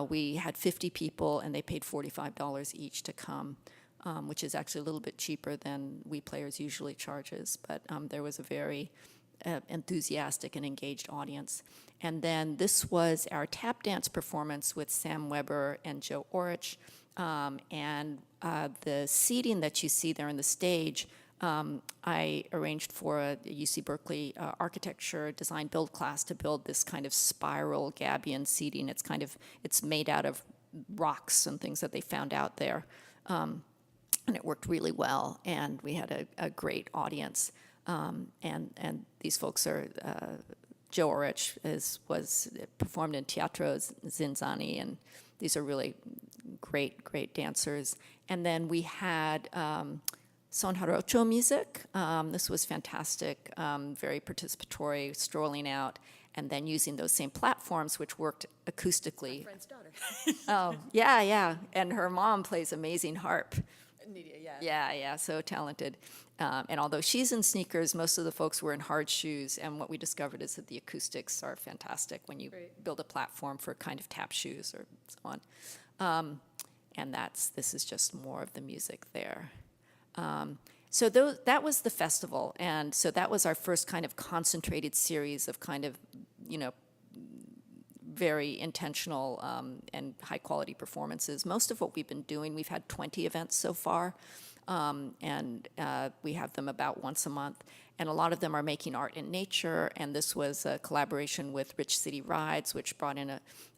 we had 50 people and they paid $45 each to come, which is actually a little bit cheaper than We Players usually charges, but there was a very enthusiastic and engaged audience. And then this was our tap dance performance with Sam Weber and Joe Orich. And the seating that you see there on the stage, I arranged for a UC Berkeley architecture design build class to build this kind of spiral gabion seating. It's made out of rocks and things that they found out there. And it worked really well, and we had a great audience. And these folks are, Joe Orich was performed in Teatro Zinzani, and these are really great dancers. And then we had Son Jarocho music. This was fantastic, very participatory, strolling out, and then using those same platforms, which worked acoustically. My friend's daughter. Oh, yeah, and her mom plays amazing harp. Nydia, Yeah, so talented. And although she's in sneakers, most of the folks were in hard shoes, and what we discovered is that the acoustics are fantastic when you build a platform for kind of tap shoes or so on. And this is just more of the music there. So that was the festival, and so that was our first kind of concentrated series of kind of, you know, very intentional and high-quality performances. Most of what we've been doing, we've had 20 events so far, and we have them about once a month. And a lot of them are making art in nature, and this was a collaboration with Rich City Rides, which brought in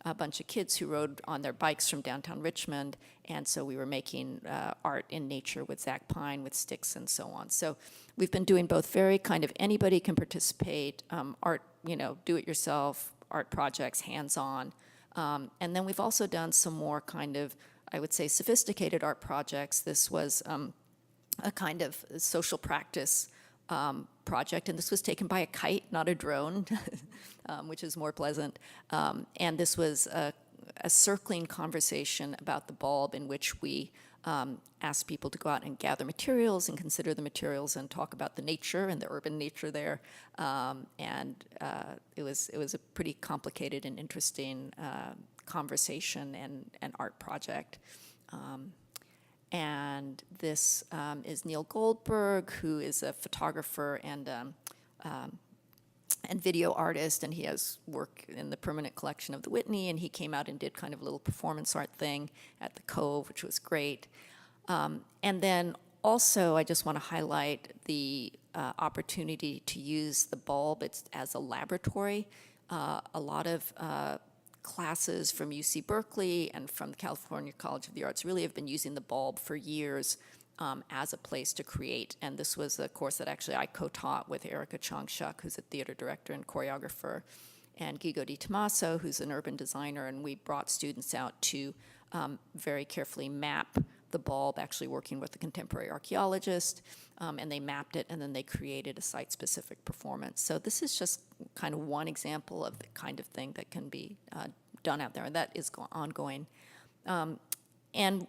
a bunch of kids who rode on their bikes from downtown Richmond, and so we were making art in nature with Zach Pine, with sticks and so on. So we've been doing both very kind of anybody can participate, art, you know, do-it-yourself, art projects, hands-on. And then we've also done some more kind of, I would say, sophisticated art projects. This was a kind of social practice project, and this was taken by a kite, not a drone, which is more pleasant. And this was a circling conversation about the bulb in which we asked people to go out and gather materials and consider the materials and talk about the nature and the urban nature there. And it was a pretty complicated and interesting conversation and art project. And this is Neil Goldberg, who is a photographer and video artist, and he has work in the permanent collection of the Whitney, and he came out and did kind of a little performance art thing at the Cove, which was great. And then also, I just want to highlight the opportunity to use the bulb as a laboratory. A lot of classes from UC Berkeley and from the California College of the Arts really have been using the bulb for years as a place to create. And this was a course that actually I co-taught with Erica Chong-Shuk, who's a theater director and choreographer, and Guigo Di Tommaso, who's an urban designer. And we brought students out to very carefully map the bulb, actually working with a contemporary archaeologist, and they mapped it, and then they created a site-specific performance. So this is just kind of one example of the kind of thing that can be done out there, and that is ongoing. And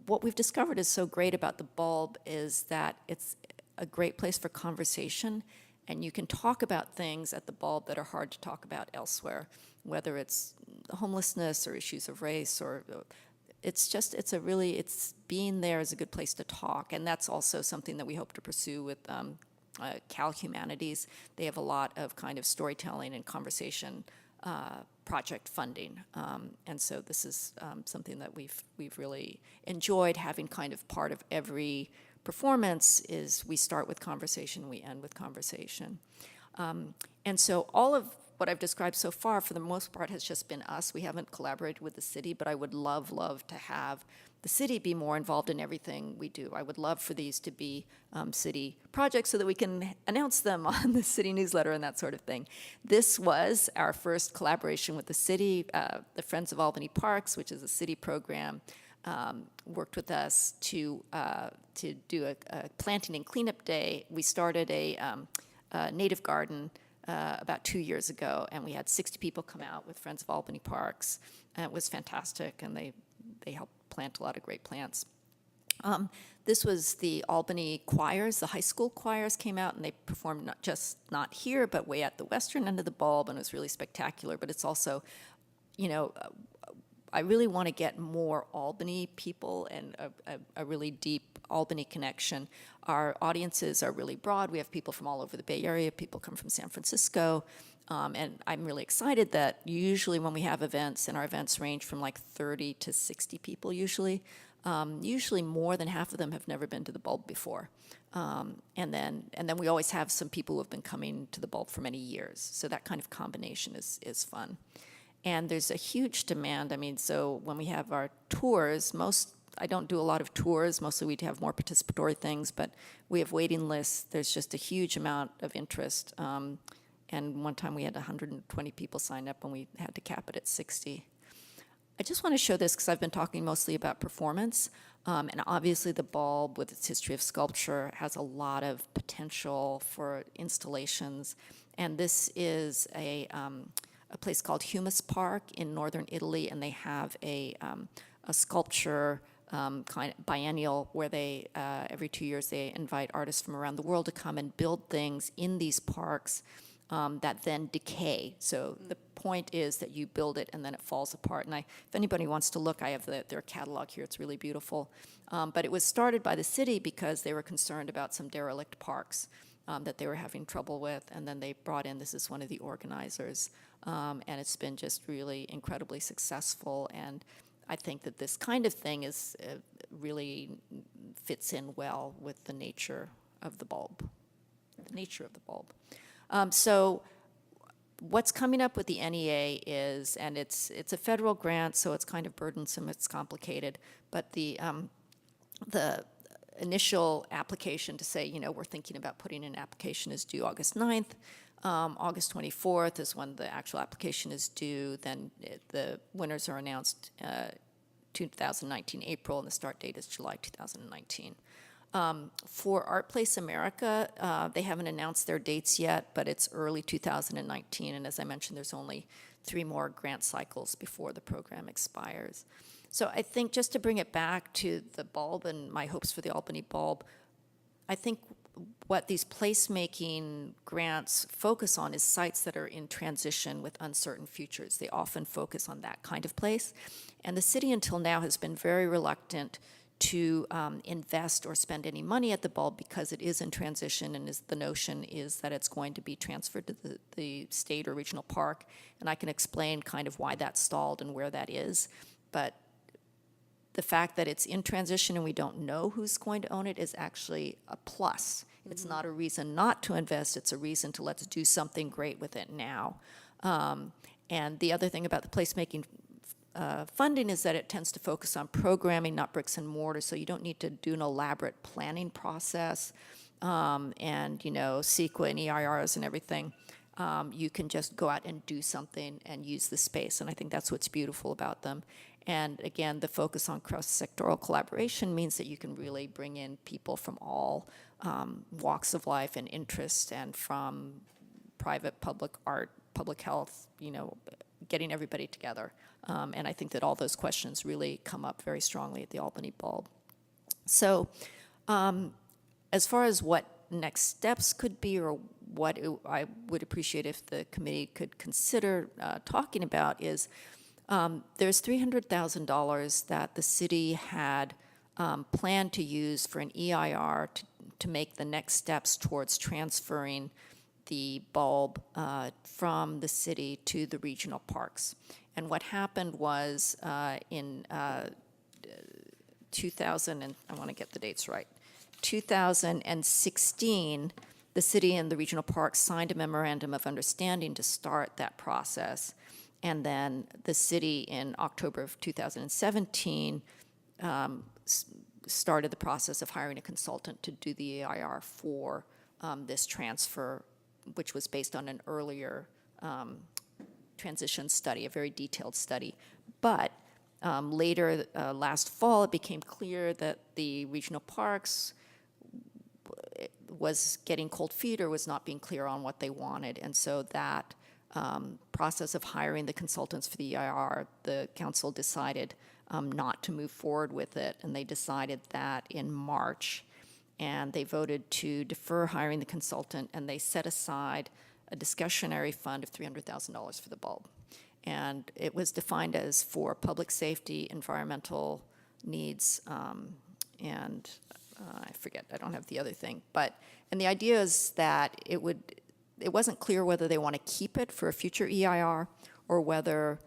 what we've discovered is so great about the bulb is that it's a great place for conversation, and you can talk about things at the bulb that are hard to talk about elsewhere, whether it's homelessness or issues of race or it's being there is a good place to talk, and that's also something that we hope to pursue with Cal Humanities. They have a lot of kind of storytelling and conversation project funding, and so this is something that we've really enjoyed having. Kind of part of every performance is we start with conversation, we end with conversation, and so all of what I've described so far, for the most part, has just been us. We haven't collaborated with the city, but I would love to have the city be more involved in everything we do. I would love for these to be city projects so that we can announce them on the city newsletter and that sort of thing. This was our first collaboration with the city. The Friends of Albany Parks, which is a city program, worked with us to do a planting and cleanup day. We started a native garden about 2 years ago, and we had 60 people come out with Friends of Albany Parks, and it was fantastic, and they helped plant a lot of great plants. This was the Albany choirs. The high school choirs came out, and they performed not here, but way at the western end of the bulb, and it was really spectacular. But it's also, you know, I really want to get more Albany people and a really deep Albany connection. Our audiences are really broad. We have people from all over the Bay Area. People come from San Francisco. And I'm really excited that usually when we have events, and our events range from like 30 to 60 people usually, usually more than half of them have never been to the bulb before. And then we always have some people who have been coming to the bulb for many years. So that kind of combination is fun. And there's a huge demand. I mean, so when we have our tours, I don't do a lot of tours. Mostly we have more participatory things, but we have waiting lists. There's just a huge amount of interest. And one time we had 120 people sign up, and we had to cap it at 60. I just want to show this because I've been talking mostly about performance. And obviously the bulb, with its history of sculpture, has a lot of potential for installations. And this is a place called Humus Park in northern Italy, and they have a sculpture kind of biennial where they, every 2 years, they invite artists from around the world to come and build things in these parks that then decay. So the point is that you build it and then it falls apart. And if anybody wants to look, I have their catalog here. It's really beautiful. But it was started by the city because they were concerned about some derelict parks that they were having trouble with. And then they brought in, this is one of the organizers. And it's been just really incredibly successful. And I think that this kind of thing is really fits in well with the nature of the bulb. The nature of the bulb. So what's coming up with the NEA is, and it's a federal grant, so it's kind of burdensome, it's complicated, but the initial application to say, we're thinking about putting in an application is due August 9th. August 24th is when the actual application is due. Then the winners are announced 2019 April, and the start date is July 2019. For Art Place America, they haven't announced their dates yet, but it's early 2019. And as I mentioned, there's only 3 more grant cycles before the program expires. So I think just to bring it back to the bulb and my hopes for the Albany bulb, I think what these placemaking grants focus on is sites that are in transition with uncertain futures. They often focus on that kind of place. And the city until now has been very reluctant to invest or spend any money at the bulb because it is in transition, and the notion is that it's going to be transferred to the state or regional park. And I can explain kind of why that's stalled and where that is. But the fact that it's in transition and we don't know who's going to own it is actually a plus. It's not a reason not to invest, it's a reason to let's do something great with it now. And the other thing about the placemaking funding is that it tends to focus on programming, not bricks and mortar, so you don't need to do an elaborate planning process and, CEQA and EIRs and everything. You can just go out and do something and use the space, and I think that's what's beautiful about them. And again, the focus on cross-sectoral collaboration means that you can really bring in people from all walks of life and interest, and from private, public art, public health, getting everybody together. And I think that all those questions really come up very strongly at the Albany Bulb. So as far as what next steps could be, or what I would appreciate if the committee could consider talking about is, there's $300,000 that the city had planned to use for an EIR to make the next steps towards transferring the bulb from the city to the regional parks. And what happened was in 2000, and I want to get the dates right, 2016, the city and the regional parks signed a memorandum of understanding to start that process. And then the city in October of 2017 started the process of hiring a consultant to do the EIR for this transfer, which was based on an earlier transition study, a very detailed study. But later, last fall, it became clear that the regional parks was getting cold feet or was not being clear on what they wanted. And so that process of hiring the consultants for the EIR, the council decided not to move forward with it, and they decided that in March, and they voted to defer hiring the consultant, and they set aside a discretionary fund of $300,000 for the bulb. And it was defined as for public safety, environmental needs, and I forget, I don't have the other thing. And the idea is that it wasn't clear whether they want to keep it for a future EIR or whether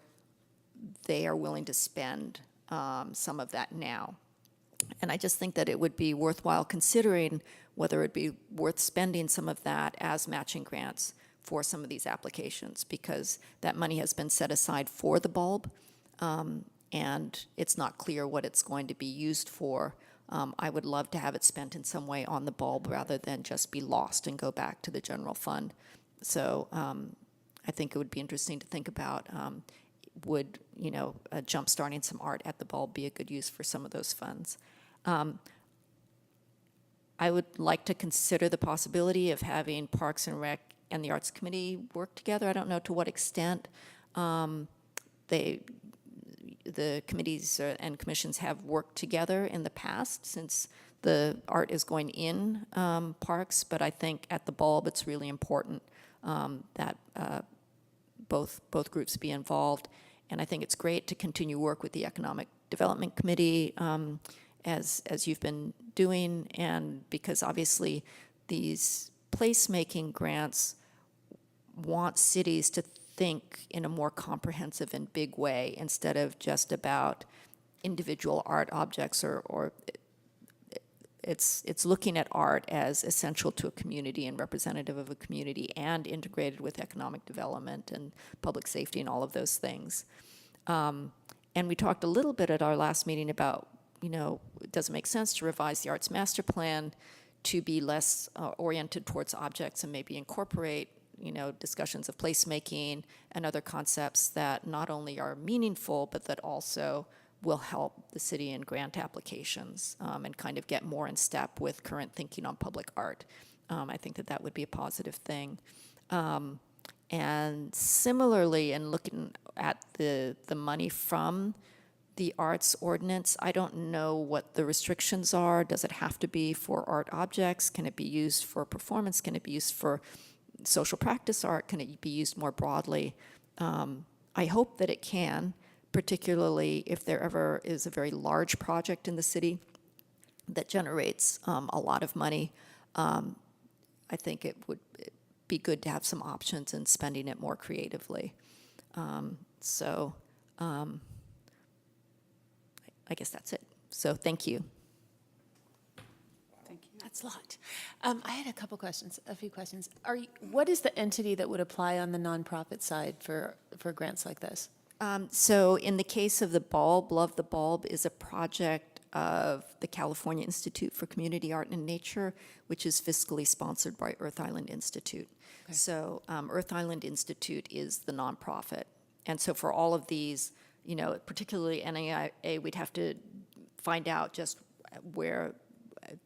they are willing to spend some of that now. And I just think that it would be worthwhile considering whether it'd be worth spending some of that as matching grants for some of these applications, because that money has been set aside for the bulb, and it's not clear what it's going to be used for. I would love to have it spent in some way on the bulb rather than just be lost and go back to the general fund. So I think it would be interesting to think about, would, jump-starting some art at the bulb be a good use for some of those funds? I would like to consider the possibility of having Parks and Rec and the Arts Committee work together. I don't know to what extent the committees and commissions have worked together in the past, since the art is going in parks, but I think at the bulb it's really important that both groups be involved. And I think it's great to continue work with the Economic Development Committee as you've been doing, and because obviously these placemaking grants want cities to think in a more comprehensive and big way instead of just about individual art objects or it's looking at art as essential to a community and representative of a community and integrated with economic development and public safety and all of those things. And we talked a little bit at our last meeting about, does it make sense to revise the Arts Master Plan to be less oriented towards objects and maybe incorporate, discussions of placemaking and other concepts that not only are meaningful, but that also will help the city in grant applications and kind of get more in step with current thinking on public art. I think that would be a positive thing. And similarly, in looking at the money from the arts ordinance, I don't know what the restrictions are. Does it have to be for art objects? Can it be used for performance? Can it be used for social practice art? Can it be used more broadly? I hope that it can, particularly if there ever is a very large project in the city that generates a lot of money. I think it would be good to have some options in spending it more creatively. I guess that's it. So thank you. Thank you. That's a lot. I had a few questions. What is the entity that would apply on the nonprofit side for grants like this? So in the case of the Bulb, Love the Bulb is a project of the California Institute for Community Art and Nature, which is fiscally sponsored by Earth Island Institute. Okay. So Earth Island Institute is the nonprofit. And so for all of these, particularly NAIA, we'd have to find out just where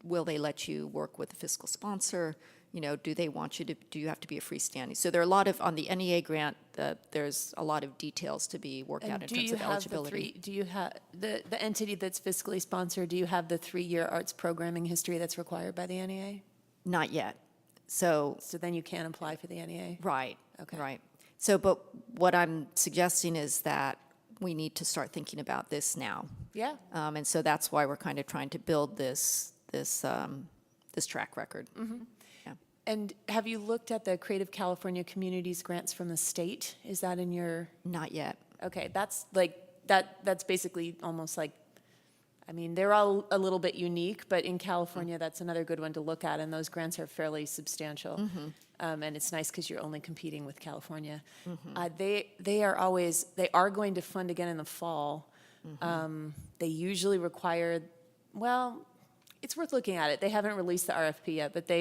will they let you work with a fiscal sponsor? Do they want you to, do you have to be a freestanding? So there are a lot of, on the NEA grant, there's a lot of details to be worked out in terms of eligibility. Do you have the entity that's fiscally sponsored, do you have the 3-year arts programming history that's required by the NEA? Not yet. So, So then you can apply for the NEA? right. Okay. Right. So, but what I'm suggesting is that we need to start thinking about this now. Yeah. And so that's why we're kind of trying to build this track record. Yeah. And have you looked at the Creative California Communities grants from the state? Is that in your, Not yet. okay, that's like, that's basically almost like, I mean, they're all a little bit unique, but in California, that's another good one to look at, and those grants are fairly substantial. And it's nice because you're only competing with California. They are going to fund again in the fall. They usually require, well, it's worth looking at it. They haven't released the RFP yet, but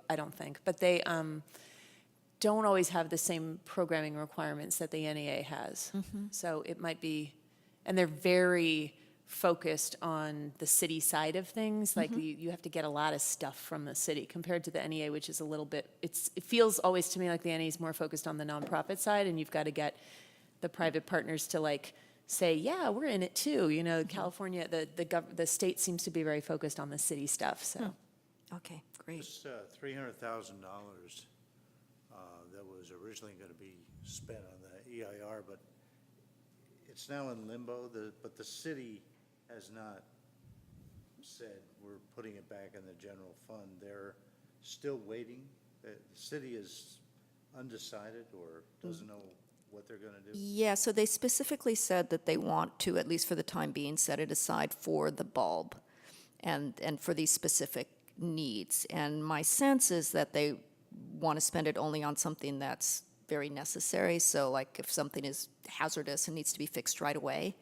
I don't think, but they don't always have the same programming requirements that the NEA has. So it might be, and they're very focused on the city side of things. Like you have to get a lot of stuff from the city compared to the NEA, which is a little bit, it feels always to me like the NEA is more focused on the nonprofit side, and you've got to get the private partners to like say, yeah, we're in it too. California, the state seems to be very focused on the city stuff, so. Okay, great. This $300,000 that was originally going to be spent on the EIR, but it's now in limbo, but the city has not said we're putting it back in the general fund. They're still waiting. The city is undecided or doesn't know what they're going to do. Yeah, so they specifically said that they want to, at least for the time being, set it aside for the bulb and for these specific needs. And my sense is that they want to spend it only on something that's very necessary. So like if something is hazardous and needs to be fixed right away,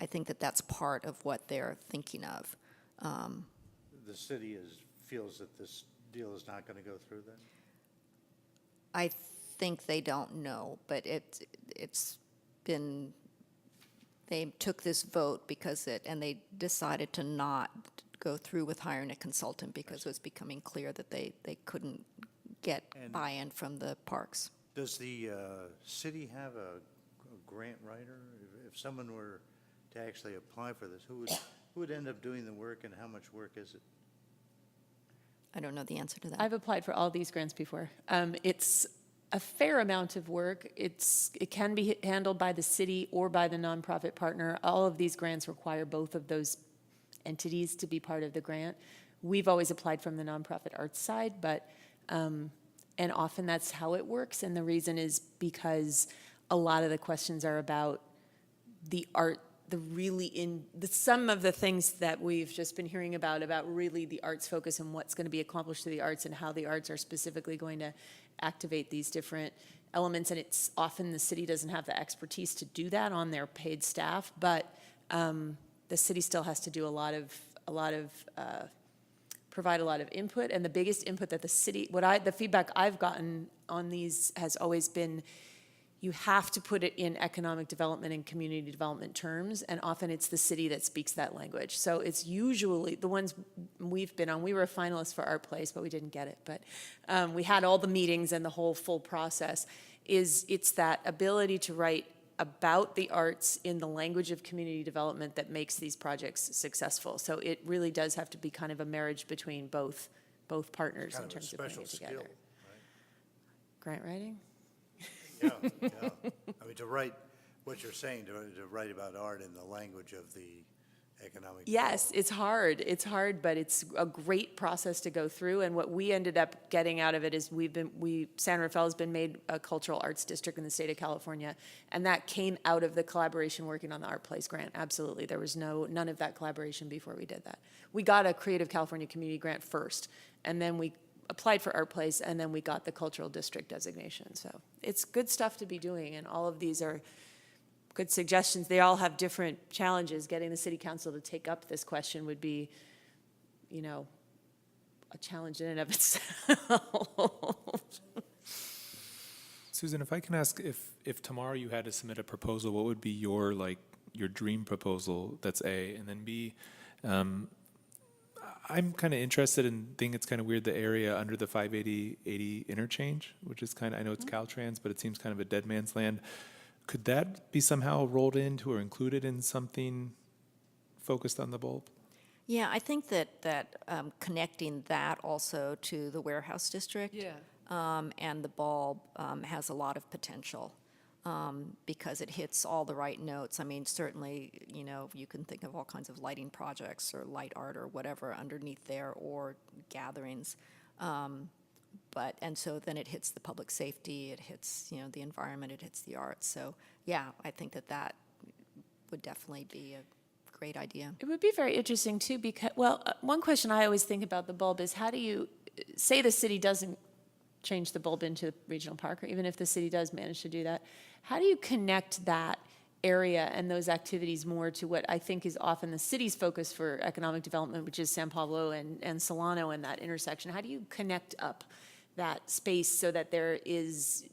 I think that that's part of what they're thinking of. The city feels that this deal is not going to go through then? I think they don't know, but it's been, they took this vote and they decided to not go through with hiring a consultant because it was becoming clear that they couldn't get And- buy-in from the parks. Does the city have a grant writer? If someone were to actually apply for this, who would end up doing the work and how much work is it? I don't know the answer to that. I've applied for all these grants before. a fair amount of work. It can be handled by the city or by the nonprofit partner. All of these grants require both of those entities to be part of the grant. We've always applied from the nonprofit arts side, but, and often that's how it works. And the reason is because a lot of the questions are about the art, some of the things that we've just been hearing about really the arts focus and what's going to be accomplished through the arts and how the arts are specifically going to activate these different elements. And it's often the city doesn't have the expertise to do that on their paid staff, but the city still has to do provide a lot of input. And the biggest input that the city, the feedback I've gotten on these has always been, you have to put it in economic development and community development terms, and often it's the city that speaks that language. So it's usually, the ones we've been on, we were a finalist for Art Place, but we didn't get it, but we had all the meetings and the whole full process, it's that ability to write about the arts in the language of community development that makes these projects successful. So it really does have to be kind of a marriage between both partners in Kind of a terms of putting special it skill, together. Grant writing? Yeah, yeah. I mean, to write what you're saying, to write about art in the language of the economic. Yes, it's hard. It's hard, but it's a great process to go through. And what we ended up getting out of it is San Rafael has been made a cultural arts district in the state of California. And that came out of the collaboration working on the Art Place grant. Absolutely. There was none of that collaboration before we did that. We got a Creative California Community Grant first, and then we applied for Art Place, and then we got the cultural district designation. So it's good stuff to be doing, and all of these are good suggestions. They all have different challenges. Getting the city council to take up this question would be, a challenge in and of itself. Susan, if I can ask, if tomorrow you had to submit a proposal, what would be your dream proposal? That's A, and then B. I'm kind of interested in, think it's kind of weird, the area under the 580 interchange, which is kind of, I know it's Caltrans, but it seems kind of a dead man's land. Could that be somehow rolled into or included in something focused on the bulb? Yeah, I think that connecting that also to the warehouse district. And the bulb has a lot of potential because it hits all the right notes. I mean, certainly, you can think of all kinds of lighting projects or light art or whatever underneath there, or gatherings. And so then it hits the public safety, it hits, the environment, it hits the arts. So, yeah, I think that would definitely be a great idea. It would be very interesting too, because, one question I always think about the bulb is, how do you, say the city doesn't change the bulb into regional park, or even if the city does manage to do that, how do you connect that area and those activities more to what I think is often the city's focus for economic development, which is San Pablo and Solano and that intersection? How do you connect up that space so that there is,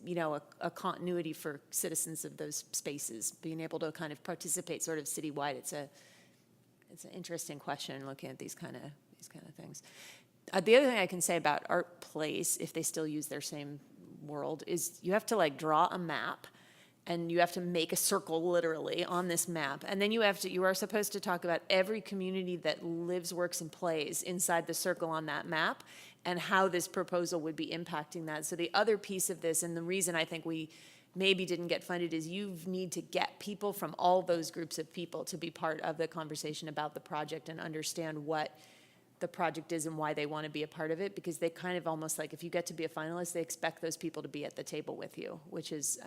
a continuity for citizens of those spaces, being able to kind of participate sort of citywide? It's an interesting question, looking at these kind of things. The other thing I can say about Art Place, if they still use their same world, is you have to draw a map, and you have to make a circle literally on this map. And then you are supposed to talk about every community that lives, works, and plays inside the circle on that map, and how this proposal would be impacting that. So the other piece of this, and the reason I think we maybe didn't get funded, is you need to get people from all those groups of people to be part of the conversation about the project and understand what the project is and why they want to be a part of it, because they kind of almost if you get to be a finalist, they expect those people to be at the table with you, which is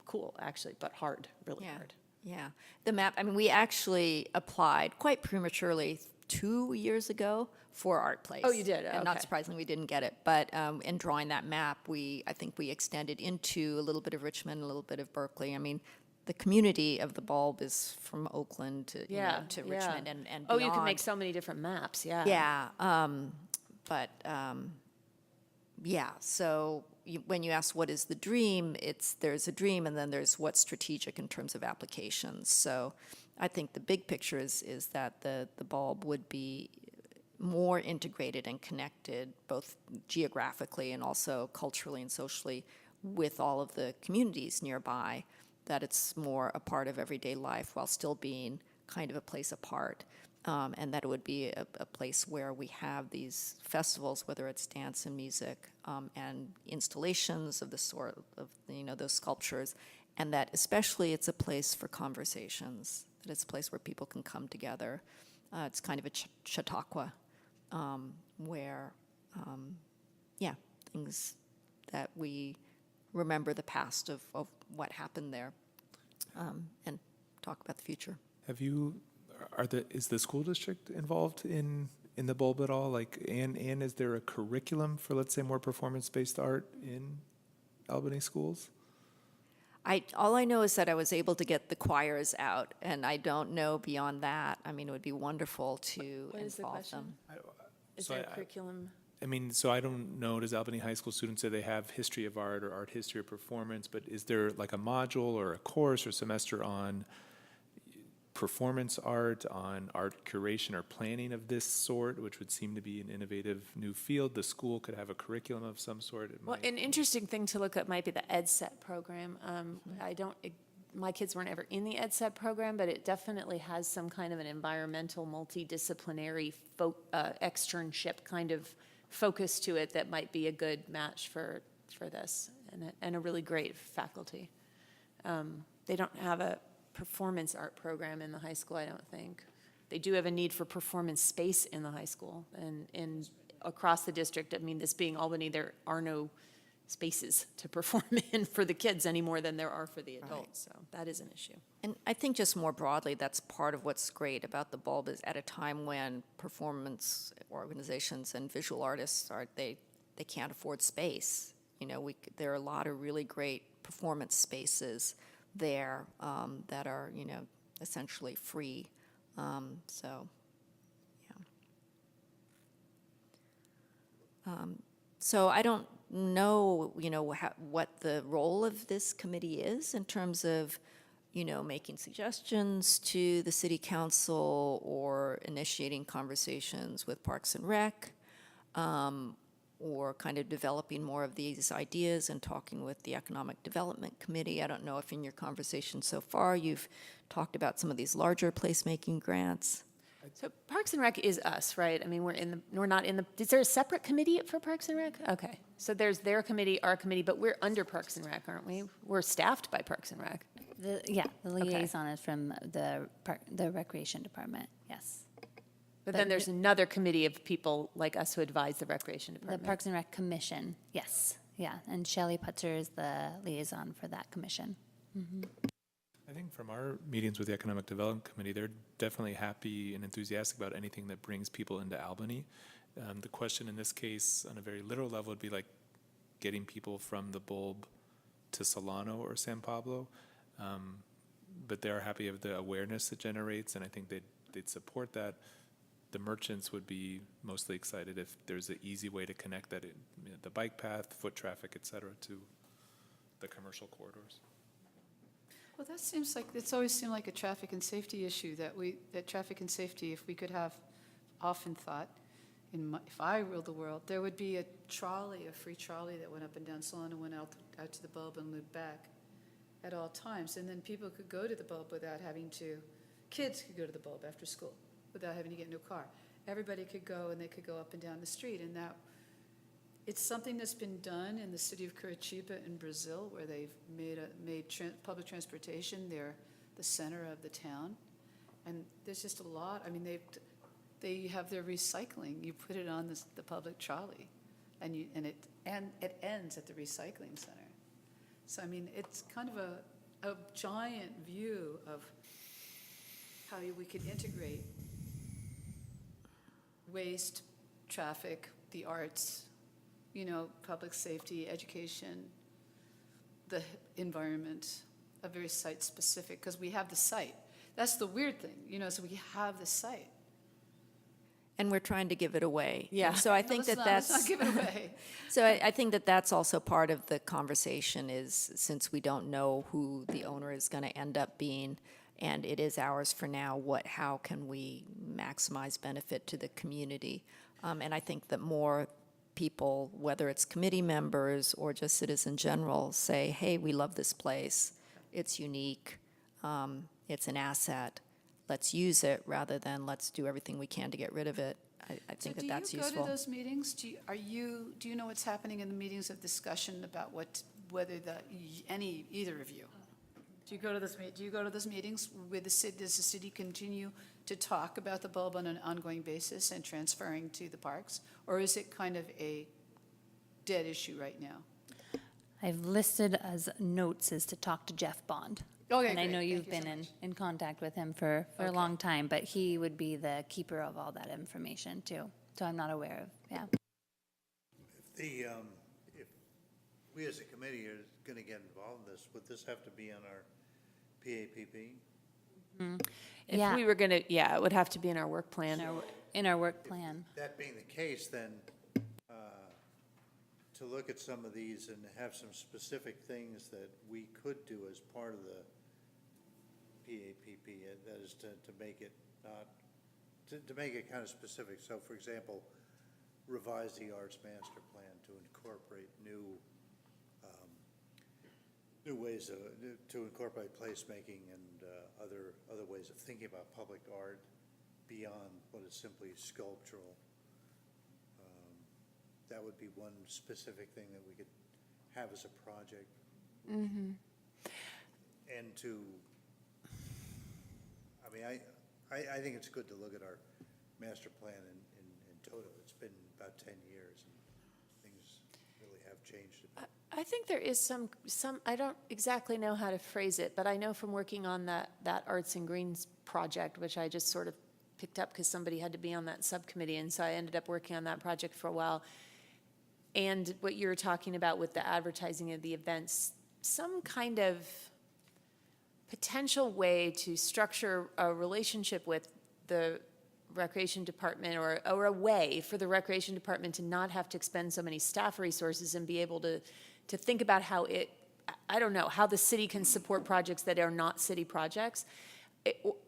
cool, actually, but hard, really hard. Yeah, the map, I mean, we actually applied quite prematurely 2 years ago for Art Place. Oh, you did? And not Okay. surprisingly, we didn't get it. But in drawing that map, I think we extended into a little bit of Richmond, a little bit of Berkeley. I mean, the community of the bulb is from Oakland to, to Richmond and beyond. Oh, you can make so many different maps, yeah. Yeah, so when you ask what is the dream, there's a dream, and then there's what's strategic in terms of applications. So I think the big picture is that the bulb would be more integrated and connected, both geographically and also culturally and socially, with all of the communities nearby, that it's more a part of everyday life while still being kind of a place apart. and that it would be a place where we have these festivals, whether it's dance and music, and installations of the sort of, those sculptures, and that especially it's a place for conversations, that it's a place where people can come together. It's kind of a Chautauqua, where, things that we remember the past of what happened there, and talk about the future. Is the school district involved in the Bulb at all? Like, and is there a curriculum for, let's say, more performance-based art in Albany schools? All I know is that I was able to get the choirs out, and I don't know beyond that. I mean, it would be wonderful to What is the involve question? them. Is So there a I- curriculum? I mean, so I don't know, does Albany High School students say they have history of art or art history or performance, but is there like a module or a course or semester on performance art, on art curation or planning of this sort, which would seem to be an innovative new field? The school could have a curriculum of some sort. It Well, might- an interesting thing to look at might be the EdSet program. My kids weren't ever in the EdSet program, but it definitely has some kind of an environmental, multidisciplinary externship kind of focus to it that might be a good match for this, and a really great faculty. They don't have a performance art program in the high school, I don't think. They do have a need for performance space in the high school, and across the district. I mean, this being Albany, there are no spaces to perform in for the kids any more than there are for the adults, so that is an issue. And I think just more broadly, that's part of what's great about the Bulb, is at a time when performance organizations and visual artists they can't afford space. There are a lot of really great performance spaces there, that are, essentially free. So, yeah. So I don't know, what the role of this committee is in terms of, making suggestions to the city council or initiating conversations with Parks and Rec, or kind of developing more of these ideas and talking with the Economic Development Committee. I don't know if in your conversation so far you've talked about some of these larger placemaking grants. So Parks and Rec is us, right? I mean, we're not in the, is there a separate committee for Parks and Rec? Okay, so there's their committee, our committee, but we're under Parks and Rec, aren't we? We're staffed by Parks and Rec. The liaison is from the Recreation Department, yes. But then there's another committee of people like us who advise the Recreation The Department. Parks and Rec Commission, yes, yeah. And Shelley Putzer is the liaison for that commission. I think from our meetings with the Economic Development Committee, they're definitely happy and enthusiastic about anything that brings people into Albany. The question in this case, on a very literal level, would be like getting people from the Bulb to Solano or San Pablo. But they're happy of the awareness it generates, and I think they'd support that. The merchants would be mostly excited if there's an easy way to connect that, the bike path, foot traffic, et cetera, to the commercial corridors. Well, that seems like, it's always seemed like a traffic and safety issue, that traffic and safety, if we could have, often thought, if I ruled the world, there would be a free trolley that went up and down Solano, went out to the Bulb and looped back at all times. And then people could go to the Bulb without having to, kids could go to the Bulb after school without having to get into a car. Everybody could go, and they could go up and down the street, and that, it's something that's been done in the city of Curitiba in Brazil, where they've made public transportation the center of the town. And there's just a lot, I mean, they have their recycling. You put it on the public trolley, and it ends at the recycling center. So, I mean, it's kind of a giant view of how we could integrate waste, traffic, the arts, public safety, education, the environment, a very site-specific, because we have the site. That's the weird thing, so we have the site. And we're trying to give it away. Yeah. And so I think Let's not give it away. So I think that's also part of the conversation, is since we don't know who the owner is going to end up being, and it is ours for now, how can we maximize benefit to the community? And I think that more people, whether it's committee members or just citizens in general, say, hey, we love this place, it's unique, it's an asset, let's use it, rather than let's do everything we can to get rid of it. I think that that's So do you go useful. to those meetings? Do you know what's happening in the meetings of discussion about whether either of you? Do you go to those meetings with the city? Does the city continue to talk about the bulb on an ongoing basis and transferring to the parks? Or is it kind of a dead issue right now? I've listed as notes is to talk to Jeff Bond. Okay, And I great. know Thank you've you so been much. in contact with him for a Okay. long time, but he would be the keeper of all that information too. So I'm not aware of, yeah. If we as a committee are going to get involved in this, would this have to be on our PAPP? If Yeah. we were going to, yeah, it would have to be in our work plan. In our work plan. That being the case, then, to look at some of these and have some specific things that we could do as part of the PAPP, that is to make it not, to make it kind of specific. So, for example, revise the Arts Master Plan to incorporate new ways to incorporate placemaking and other ways of thinking about public art beyond what is simply sculptural. That would be one specific thing that we could have as a project. And to, I mean, I think it's good to look at our master plan in total. It's been about 10 years, and things really have changed a bit. I think there is some, I don't exactly know how to phrase it, but I know from working on that Arts and Greens project, which I just sort of picked up because somebody had to be on that subcommittee, and so I ended up working on that project for a while. And what you were talking about with the advertising of the events, some kind of potential way to structure a relationship with the recreation department, or a way for the recreation department to not have to expend so many staff resources and be able to think about how I don't know, how the city can support projects that are not city projects.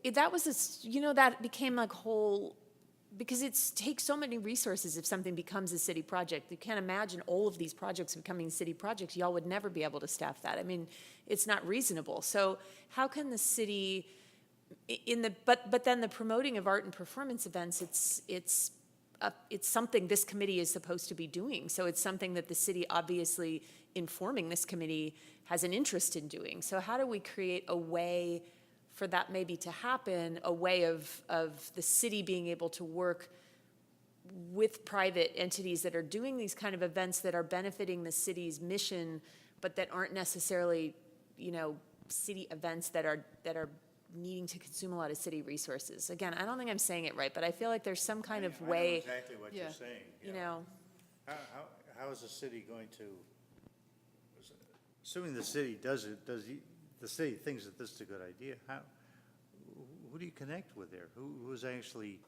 That was, that became like whole, because it takes so many resources if something becomes a city project. You can't imagine all of these projects becoming city projects. Y'all would never be able to staff that. I mean, it's not reasonable. So how can the city, but then the promoting of art and performance events, it's something this committee is supposed to be doing. So it's something that the city, obviously informing this committee, has an interest in doing. So how do we create a way for that maybe to happen, a way of the city being able to work with private entities that are doing these kind of events that are benefiting the city's mission, but that aren't necessarily, city events that are needing to consume a lot of city resources. Again, I don't think I'm saying it right, but I feel like there's some kind of I know way, exactly what you're Yeah. saying. you know. How is the city going to, assuming the city does it, the city thinks that this is a good idea, who do you connect with there? Who's actually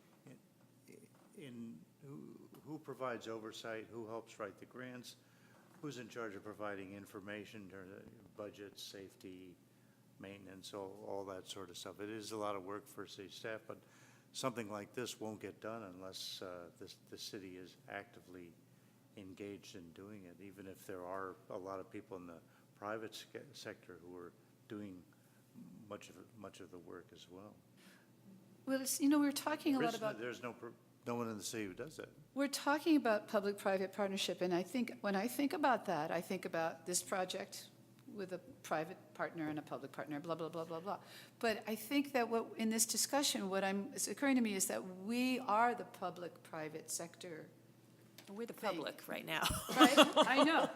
who provides oversight, who helps write the grants, who's in charge of providing information, budget, safety, maintenance, all that sort of stuff? It is a lot of work for city staff, but something like this won't get done unless the city is actively engaged in doing it, even if there are a lot of people in the private sector who are doing much of the work as well. Well, we're talking a lot about. There's no one in the city who does that. We're talking about public-private partnership, and I think, when I think about that, I think about this project with a private partner and a public partner, blah, blah, blah, blah, blah. But I think that in this discussion, it's occurring to me is that we are the public-private sector, We're the public right now. right? I know,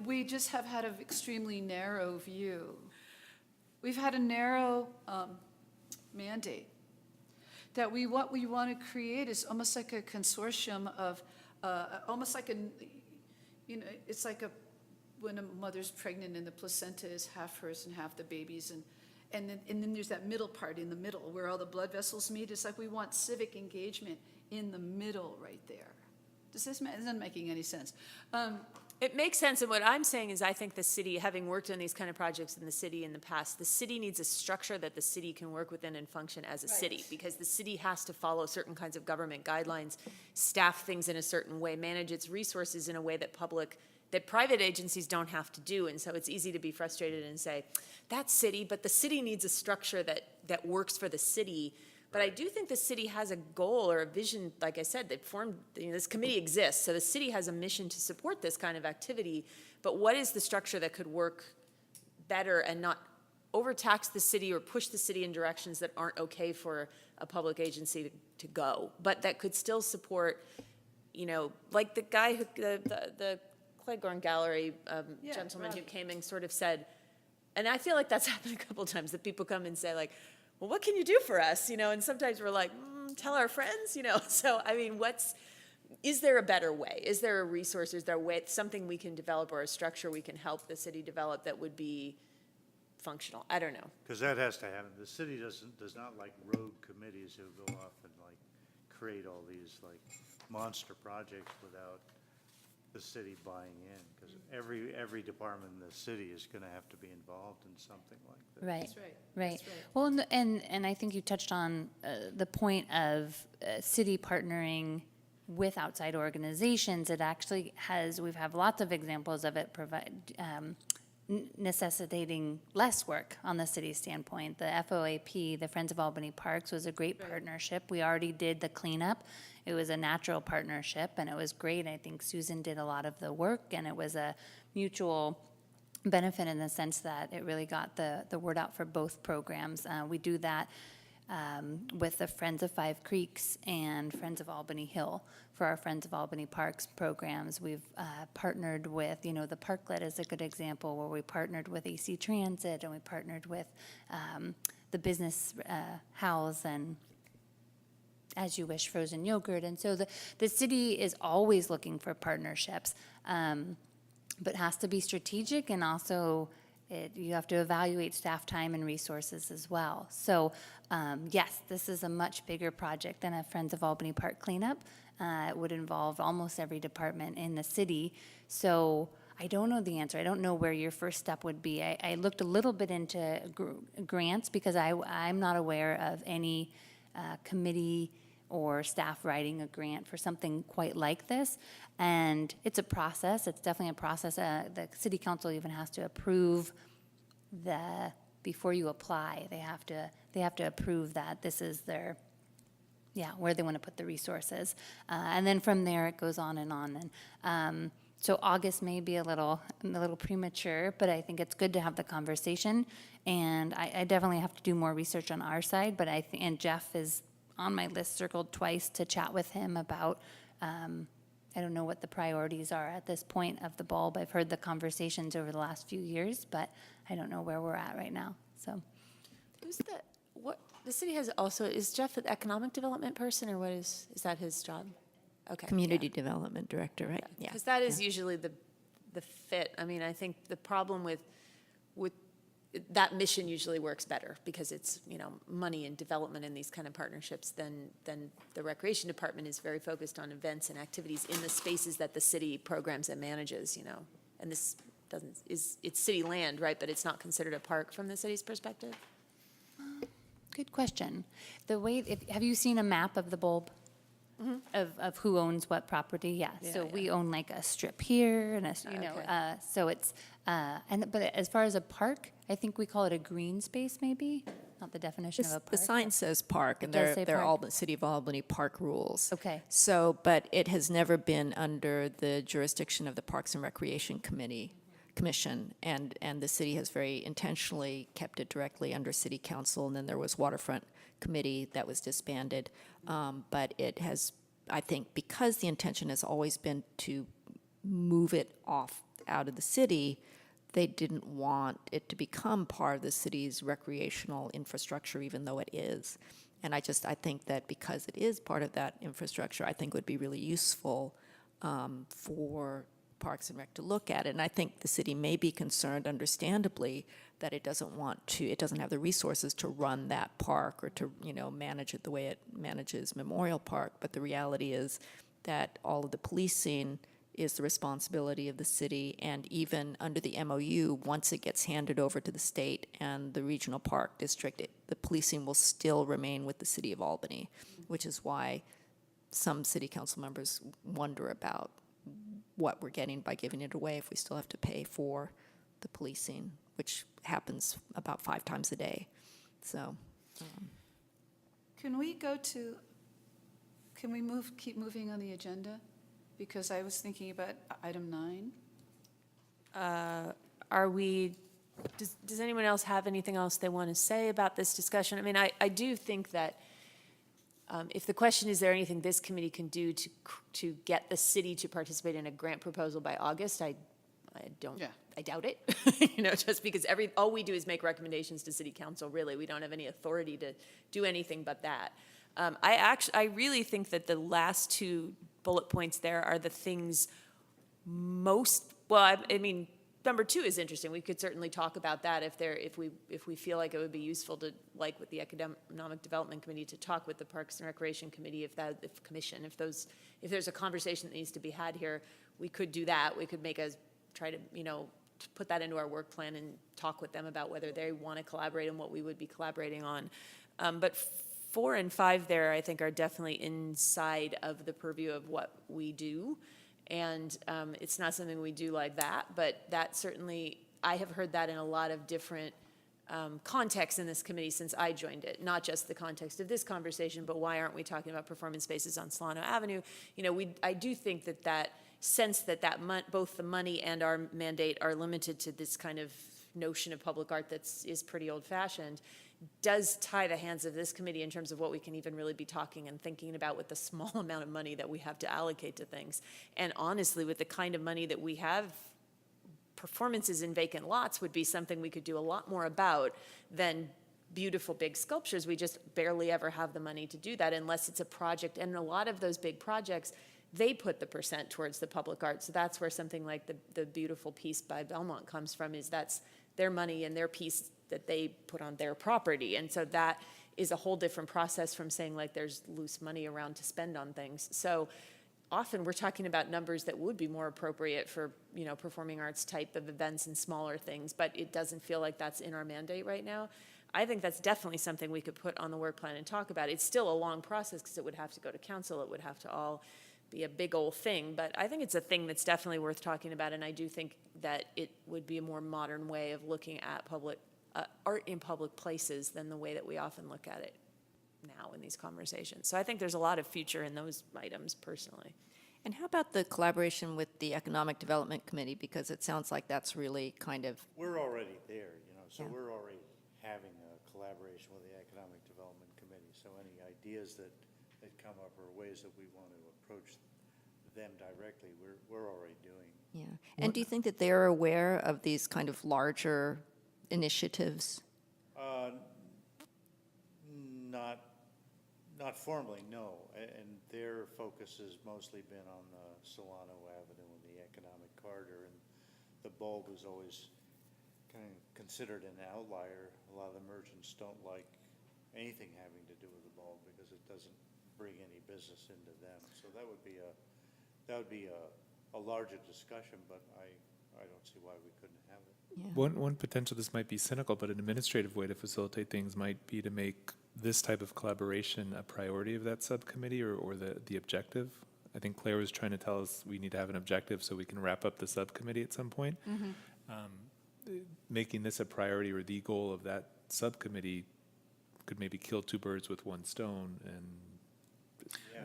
we just have had an extremely narrow view. We've had a narrow mandate. That what we want to create is almost like a consortium of, almost like it's like when a mother's pregnant and the placenta is half hers and half the baby's, and then there's that middle part in the middle where all the blood vessels meet. It's like we want civic engagement in the middle right there. This isn't making any sense. It makes sense, and what I'm saying is I think the city, having worked on these kind of projects in the city in the past, the city needs a structure that the city can work within and function as a city, because the city has to follow certain kinds of government guidelines, staff things in a certain way, manage its resources in a way that public that private agencies don't have to do. And so it's easy to be frustrated and say, that's city, but the city needs a structure that works for the city. But I do think the city has a goal or a vision, like I said, they formed, this committee exists, so the city has a mission to support this kind of activity. But what is the structure that could work better and not overtax the city or push the city in directions that aren't okay for a public agency to go, but that could still support, like the guy who, the Cleghorn Gallery Yeah, gentleman who Robbie. came and sort of said, and I feel like that's happened a couple times, that people come and say like, well, what can you do for us? And sometimes we're like, tell our friends, So, I mean, is there a better way? Is there a resource? Is there a way, something we can develop or a structure we can help the city develop that would be functional? I don't know. Because that has to happen. The city does not like rogue committees who go off and like create all these like monster projects without the city buying in. Because every department in the city is going to have to be involved in something like that. Right. That's right. Right. That's right. Well, and I think you touched on the point of city partnering with outside organizations. It actually we have lots of examples of it necessitating less work on the city standpoint. The FOAP, the Friends of Albany Parks, was a great partnership. We already did the cleanup. It was a natural partnership, and it was great. I think Susan did a lot of the work, and it was a mutual benefit in the sense that it really got the word out for both programs. We do that with the Friends of Five Creeks and Friends of Albany Hill for our Friends of Albany Parks programs. We've partnered with, the Parklet is a good example, where we partnered with AC Transit, and we partnered with the Business House and As You Wish frozen yogurt. And so the city is always looking for partnerships, but has to be strategic, and also you have to evaluate staff time and resources as well. So yes, this is a much bigger project than a Friends of Albany Park cleanup. It would involve almost every department in the city. So I don't know the answer. I don't know where your first step would be. I looked a little bit into grants because I'm not aware of any committee or staff writing a grant for something quite like this. And it's a process. It's definitely a process. The city council even has to approve before you apply, they have to approve that this is where they want to put the resources. And then from there, it goes on and on. And so August may be a little premature, but I think it's good to have the conversation. And I definitely have to do more research on our side, but and Jeff is on my list, circled twice, to chat with him about, I don't know what the priorities are at this point of the bulb. I've heard the conversations over the last few years, but I don't know where we're at right now, so. The city has also, is Jeff an economic development person, or what is that his job? Okay. Community Development Director, right? Yeah. Because that is usually the fit. I mean, I think the problem with that mission usually works better because it's, money and development in these kind of partnerships than the recreation department is very focused on events and activities in the spaces that the city programs and manages, And this it's city land, right? But it's not considered a park from the city's perspective? Good question. Have you seen a map of the bulb? Of who owns what property? Yeah. So we own like a strip here and Okay. so it's, but as far as a park, I think we call it a green space maybe, not the definition of a park. The sign says park, and does say they're all park? the City of Albany park rules. Okay. So, but it has never been under the jurisdiction of the Parks and Recreation Commission, and the city has very intentionally kept it directly under City Council, and then there was Waterfront Committee that was disbanded. But it has, I think, because the intention has always been to move it out of the city, they didn't want it to become part of the city's recreational infrastructure, even though it is. And I think that because it is part of that infrastructure, I think it would be really useful for Parks and Rec to look at it. And I think the city may be concerned, understandably, that it doesn't have the resources to run that park or to, manage it the way it manages Memorial Park. But the reality is that all of the policing is the responsibility of the city, and even under the MOU, once it gets handed over to the state and the regional park district, the policing will still remain with the City of Albany, which is why some city council members wonder about what we're getting by giving it away if we still have to pay for the policing, which happens about 5 times a day. So, Can we keep moving on the agenda? Because I was thinking about item 9. Does anyone else have anything else they want to say about this discussion? I mean, I do think that if the question is there anything this committee can do to get the city to participate in a grant proposal by August, I doubt it. Just because all we do is make recommendations to city council, really. We don't have any authority to do anything but that. I really think that the last 2 bullet points there are the things number 2 is interesting. We could certainly talk about that if we feel like it would be useful to, like with the Economic Development Committee, to talk with the Parks and Recreation Committee, if there's a conversation that needs to be had here, we could do that. We could try to put that into our work plan and talk with them about whether they want to collaborate and what we would be collaborating on. But 4 and 5 there, I think, are definitely inside of the purview of what we do. And it's not something we do like that, but that certainly, I have heard that in a lot of different contexts in this committee since I joined it, not just the context of this conversation, but why aren't we talking about performance spaces on Solano Avenue? I do think that sense that both the money and our mandate are limited to this kind of notion of public art is pretty old-fashioned, does tie the hands of this committee in terms of what we can even really be talking and thinking about with the small amount of money that we have to allocate to things. And honestly, with the kind of money that we have, performances in vacant lots would be something we could do a lot more about than beautiful big sculptures. We just barely ever have the money to do that unless it's a project. And a lot of those big projects, they put the percent towards the public art. So that's where something like the beautiful piece by Belmont comes from, is that's their money and their piece that they put on their property. And so that is a whole different process from saying like there's loose money around to spend on things. So often we're talking about numbers that would be more appropriate for, performing arts type of events and smaller things, but it doesn't feel like that's in our mandate right now. I think that's definitely something we could put on the work plan and talk about. It's still a long process because it would have to go to council. It would have to all be a big old thing, but I think it's a thing that's definitely worth talking about, and I do think that it would be a more modern way of looking at public art in public places than the way that we often look at it now in these conversations. So I think there's a lot of future in those items personally. and how about the collaboration with the Economic Development Committee? Because it sounds like that's really kind of, We're already there, so Yeah. we're already having a collaboration with the Economic Development Committee. So any ideas that come up or ways that we want to approach them directly, we're already doing. yeah. And do you think that they're aware of these kind of larger initiatives? Not formally, no. And their focus has mostly been on Solano Avenue and the economic corridor. And the bulb is always kind of considered an outlier. A lot of the merchants don't like anything having to do with the bulb because it doesn't bring any business into them. So that would be a larger discussion, but I don't see why we couldn't have it. Yeah. One potential, this might be cynical, but an administrative way to facilitate things might be to make this type of collaboration a priority of that subcommittee or the objective. I think Claire was trying to tell us we need to have an objective so we can wrap up the subcommittee at some point. Making this a priority or the goal of that subcommittee could maybe kill 2 birds with 1 stone. And Yeah,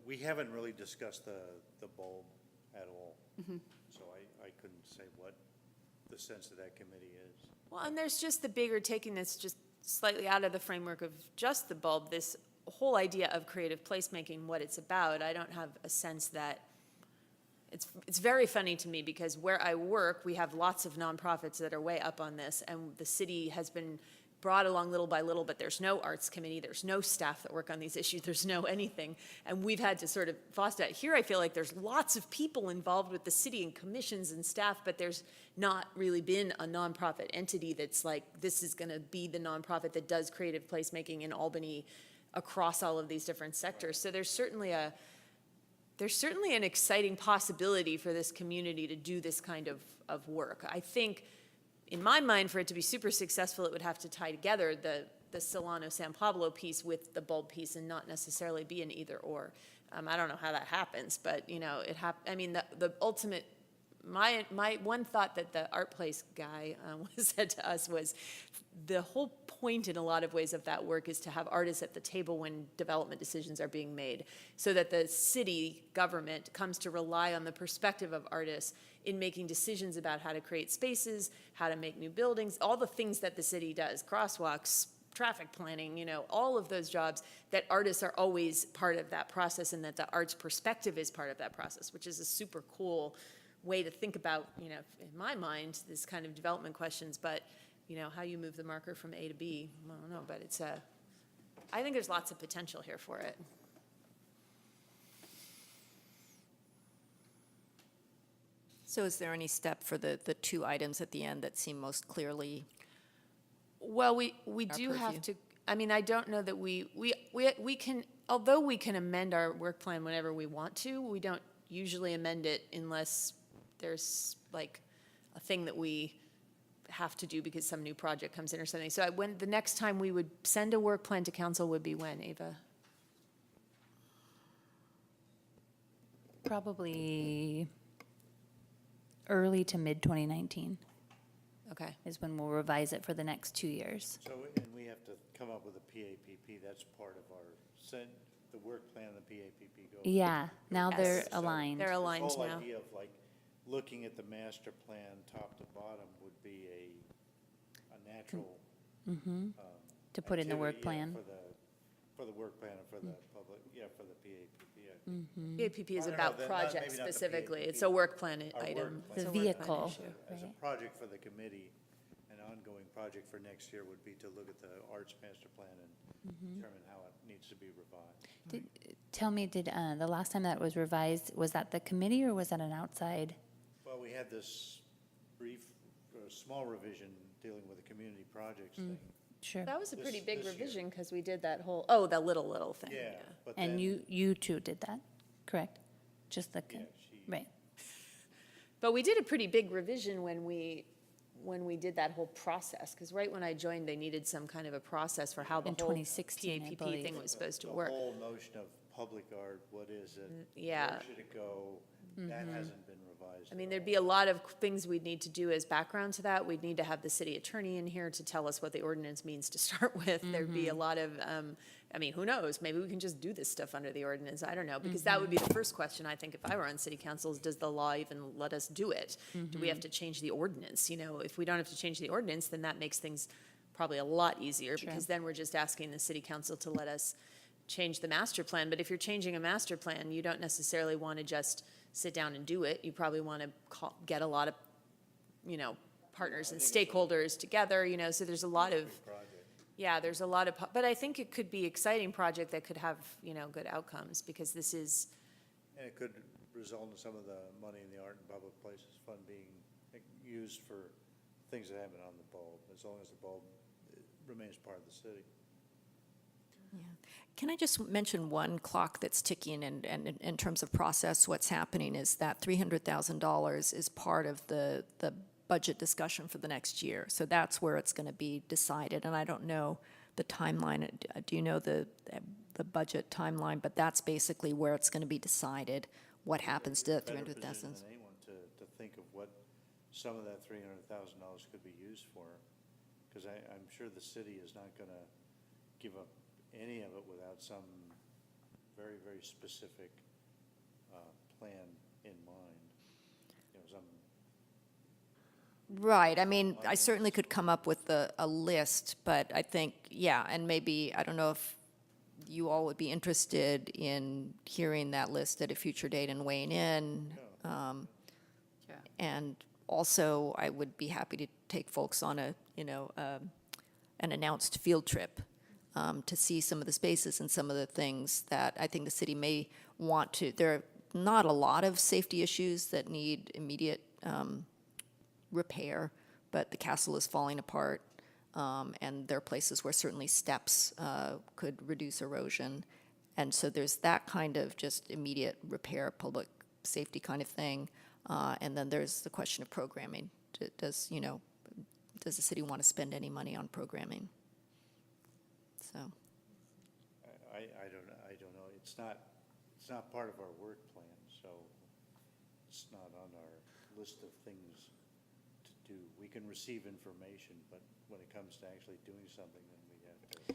we haven't really discussed the bulb at all. So I couldn't say what the sense of that committee is. Well, and there's just the bigger, taking this just slightly out of the framework of just the bulb, this whole idea of creative placemaking, what it's about. I don't have a sense that, it's very funny to me because where I work, we have lots of nonprofits that are way up on this, and the city has been brought along little by little, but there's no arts committee, there's no staff that work on these issues, there's no anything, and we've had to sort of foster that. Here I feel like there's lots of people involved with the city and commissions and staff, but there's not really been a nonprofit entity that's like, this is gonna be the nonprofit that does creative placemaking in Albany across all of these different sectors. So there's certainly an exciting possibility for this community to do this kind of work. I think, in my mind, for it to be super successful, it would have to tie together the the Solano San Pablo piece with the bulb piece and not necessarily be an either or. I don't know how that happens, but, you know, I mean, the ultimate, my one thought that the art place guy said to us was, the whole point in a lot of ways of that work is to have artists at the table when development decisions are being made, so that the city government comes to rely on the perspective of artists in making decisions about how to create spaces, how to make new buildings, all the things that the city does, crosswalks, traffic planning, you know, all of those jobs, that artists are always part of that process, and that the arts perspective is part of that process, which is a super cool way to think about, you know, in my mind, this kind of development questions. But, you know, how you move the marker from A to B, I don't know, but I think there's lots of potential here for it. So is there any step for the two items at the end that seem most clearly? Well, we Our do have purview. to, I mean, I don't know that we can, although we can amend our work plan whenever we want to, we don't usually amend it unless there's like a thing that we have to do because some new project comes in or something. So when, the next time we would send a work plan to council would be when, Ava? Probably early to mid 2019 Okay. is when we'll revise it for the next 2 years. So, and we have to come up with a PAPP, that's part of the work plan, the PAPP goes. Yeah, now Yes. they're So- aligned. They're aligned This whole now. idea of like looking at the master plan top to bottom would be a natural. To put in the work activity, yeah, plan. For the work plan and for the public, yeah, for the PAPP, I think. PAPP is I don't know, about that- project maybe not the specifically. PAPP, It's a work plan our work item. plan. It's a The work plan vehicle. issue. As a Right. project for the committee, an ongoing project for next year would be to look at the arts master plan and determine how it needs to be revised. Tell me, did the last time that was revised, was that the committee or was that an outside? Well, we had this brief, small revision dealing with the community projects thing. Sure. That was a pretty This- big this year. revision because we did that whole, oh, the little thing. Yeah, but then. And you two did that, correct? Just the, Yeah, right. But we did a pretty big revision when we did that whole process, because right when I joined, they needed some kind of a process for how the In whole 2016, I PAPP believe. thing was supposed to The work. whole notion of public art, what is it? yeah. Where should it go? That hasn't been revised. I mean, at there'd all. be a lot of things we'd need to do as background to that. We'd need to have the city attorney in here to tell us what the ordinance means to start with. There'd be a lot of, I mean, who knows? Maybe we can just do this stuff under the ordinance. I don't know, because that would be the first question, I think, if I were on city council, is does the law even let us do it? Do we have to change the ordinance? You know, if we don't have to change the ordinance, then that makes things probably a lot easier, because then we're just asking the city council to let us change the master plan. But if you're changing a master plan, you don't necessarily want to just sit down and do it. You probably want to get a lot of, you know, partners and stakeholders together, you know, so there's a lot of, yeah, there's a lot of, but I think it could be exciting project that could have, you know, good outcomes, because this is, And it could result in some of the money in the art and public places fund being used for things that happen on the bulb, as long as the bulb remains part of the city. Can I just mention one clock that's ticking, and in terms of process, what's happening is that $300,000 is part of the budget discussion for the next year. So that's where it's going to be decided, and I don't know the timeline. Do you know the budget timeline? But that's basically where it's going to be decided, what happens to that Better 300,000. positioned than anyone to think of what some of that $300,000 could be used for, because I'm sure the city is not going to give up any of it without some very, very specific plan in mind. You know, some, Right, I mean, I certainly could come up with a list, but I think, yeah, and maybe, I don't know if you all would be interested in hearing that list at a future date and weighing in. And also, I would be happy to take folks on a, you know, an announced field trip to see some of the spaces and some of the things that I think the city may want to. There are not a lot of safety issues that need immediate repair, but the castle is falling apart, and there are places where certainly steps could reduce erosion. And so there's that kind of just immediate repair, public safety kind of thing. And then there's the question of programming. Does the city want to spend any money on programming? so. I don't know. It's not part of our work plan, so it's not on our list of things to do. We can receive information, but when it comes to actually doing something, then we have to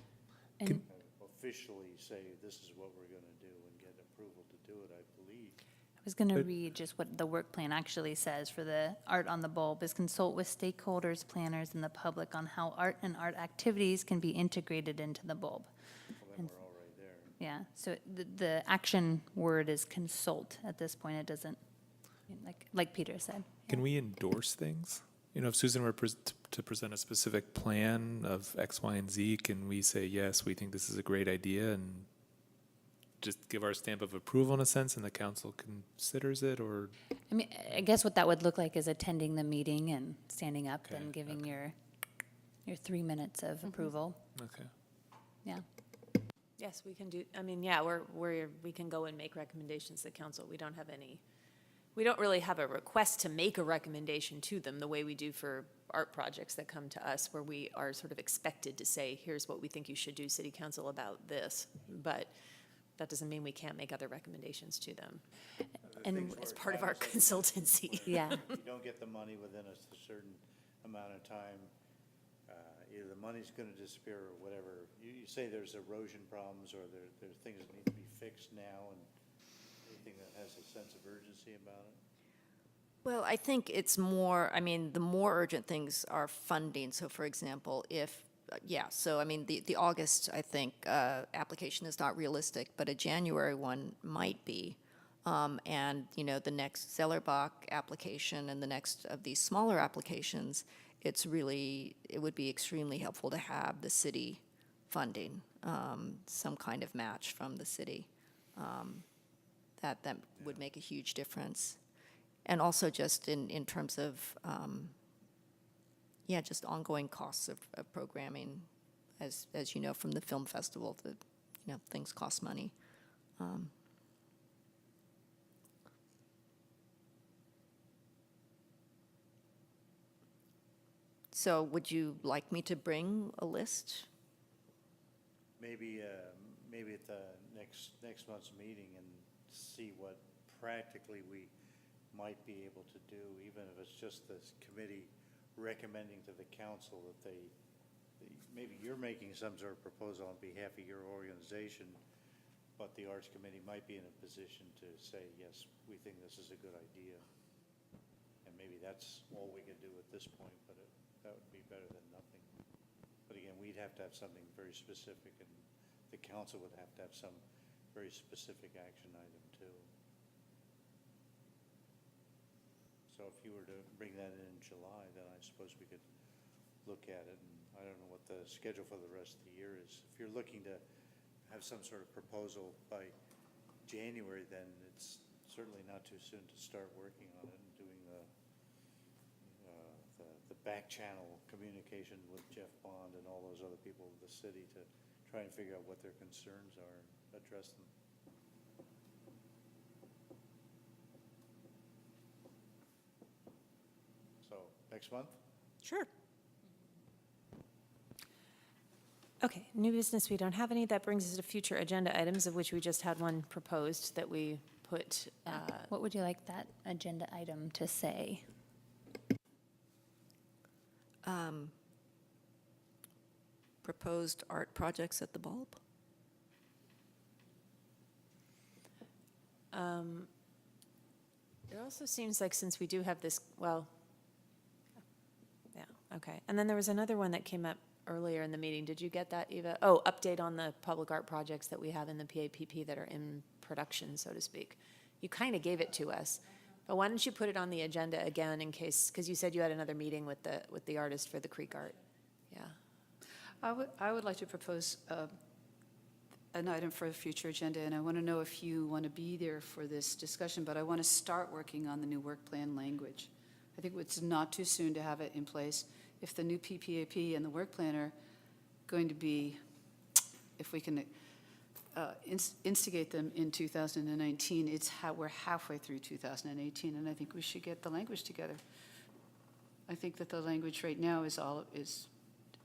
And officially say, this is what we're going to do and get approval to do it, I believe. I was going to read just what the work plan actually says for the Art on the Bulb, is consult with stakeholders, planners, and the public on how art and art activities can be integrated into the bulb. Well, then we're all right there. Yeah, so the action word is consult at this point. It doesn't, like Peter said. Can we endorse things? You know, if Susan were to present a specific plan of X, Y, and Z, can we say, yes, we think this is a great idea, and just give our stamp of approval in a sense, and the council considers it, or? I mean, I guess what that would look like is attending the meeting and standing up Okay, and giving your 3 minutes of approval. Okay. Yeah. Yes, we can do, I mean, yeah, we can go and make recommendations to council. We don't really have a request to make a recommendation to them the way we do for art projects that come to us, where we are sort of expected to say, here's what we think you should do, city council, about this. But that doesn't mean we can't make other recommendations to them. And As part of our consultancy. yeah, If you don't get the money within a certain amount of time, either the money's going to disappear or whatever. You say there's erosion problems, or there are things that need to be fixed now, and anything that has a sense of urgency about it? Well, I think it's more, I mean, the more urgent things are funding. So for example, so I mean, the August, I think, application is not realistic, but a January one might be. And, you know, the next Zellerbach application and the next of these smaller applications, it would be extremely helpful to have the city funding, some kind of match from the city. That would make a huge difference. And also just in terms of, just ongoing costs of programming, as you know, from the film festival, things cost money. So would you like me to bring a list? Maybe at the next month's meeting, and see what practically we might be able to do, even if it's just this committee recommending to the council that maybe you're making some sort of proposal on behalf of your organization, but the Arts Committee might be in a position to say, yes, we think this is a good idea. And maybe that's all we can do at this point, but that would be better than nothing. But again, we'd have to have something very specific, and the council would have to have some very specific action item too. So if you were to bring that in July, then I suppose we could look at it, and I don't know what the schedule for the rest of the year is. If you're looking to have some sort of proposal by January, then it's certainly not too soon to start working on it and doing the back channel communication with Jeff Bond and all those other people of the city to try and figure out what their concerns are and address them. So, next month? Sure. Okay, new business, we don't have any. That brings us to future agenda items, of which we just had one proposed that we put, what would you like that agenda item to say? Proposed art projects at the bulb? it also seems like, since we do have this, well, yeah, okay. And then there was another one that came up earlier in the meeting. Did you get that, Eva? Oh, update on the public art projects that we have in the PAPP that are in production, so to speak. You kind of gave it to us, but why don't you put it on the agenda again in case, because you said you had another meeting with the artist for the Creek Art. Yeah. I would like to propose an item for a future agenda, and I want to know if you want to be there for this discussion, but I want to start working on the new work plan language. I think it's not too soon to have it in place. If the new PPAP and the work plan are going to be, if we can instigate them in 2019, we're halfway through 2018, and I think we should get the language together. I think that the language right now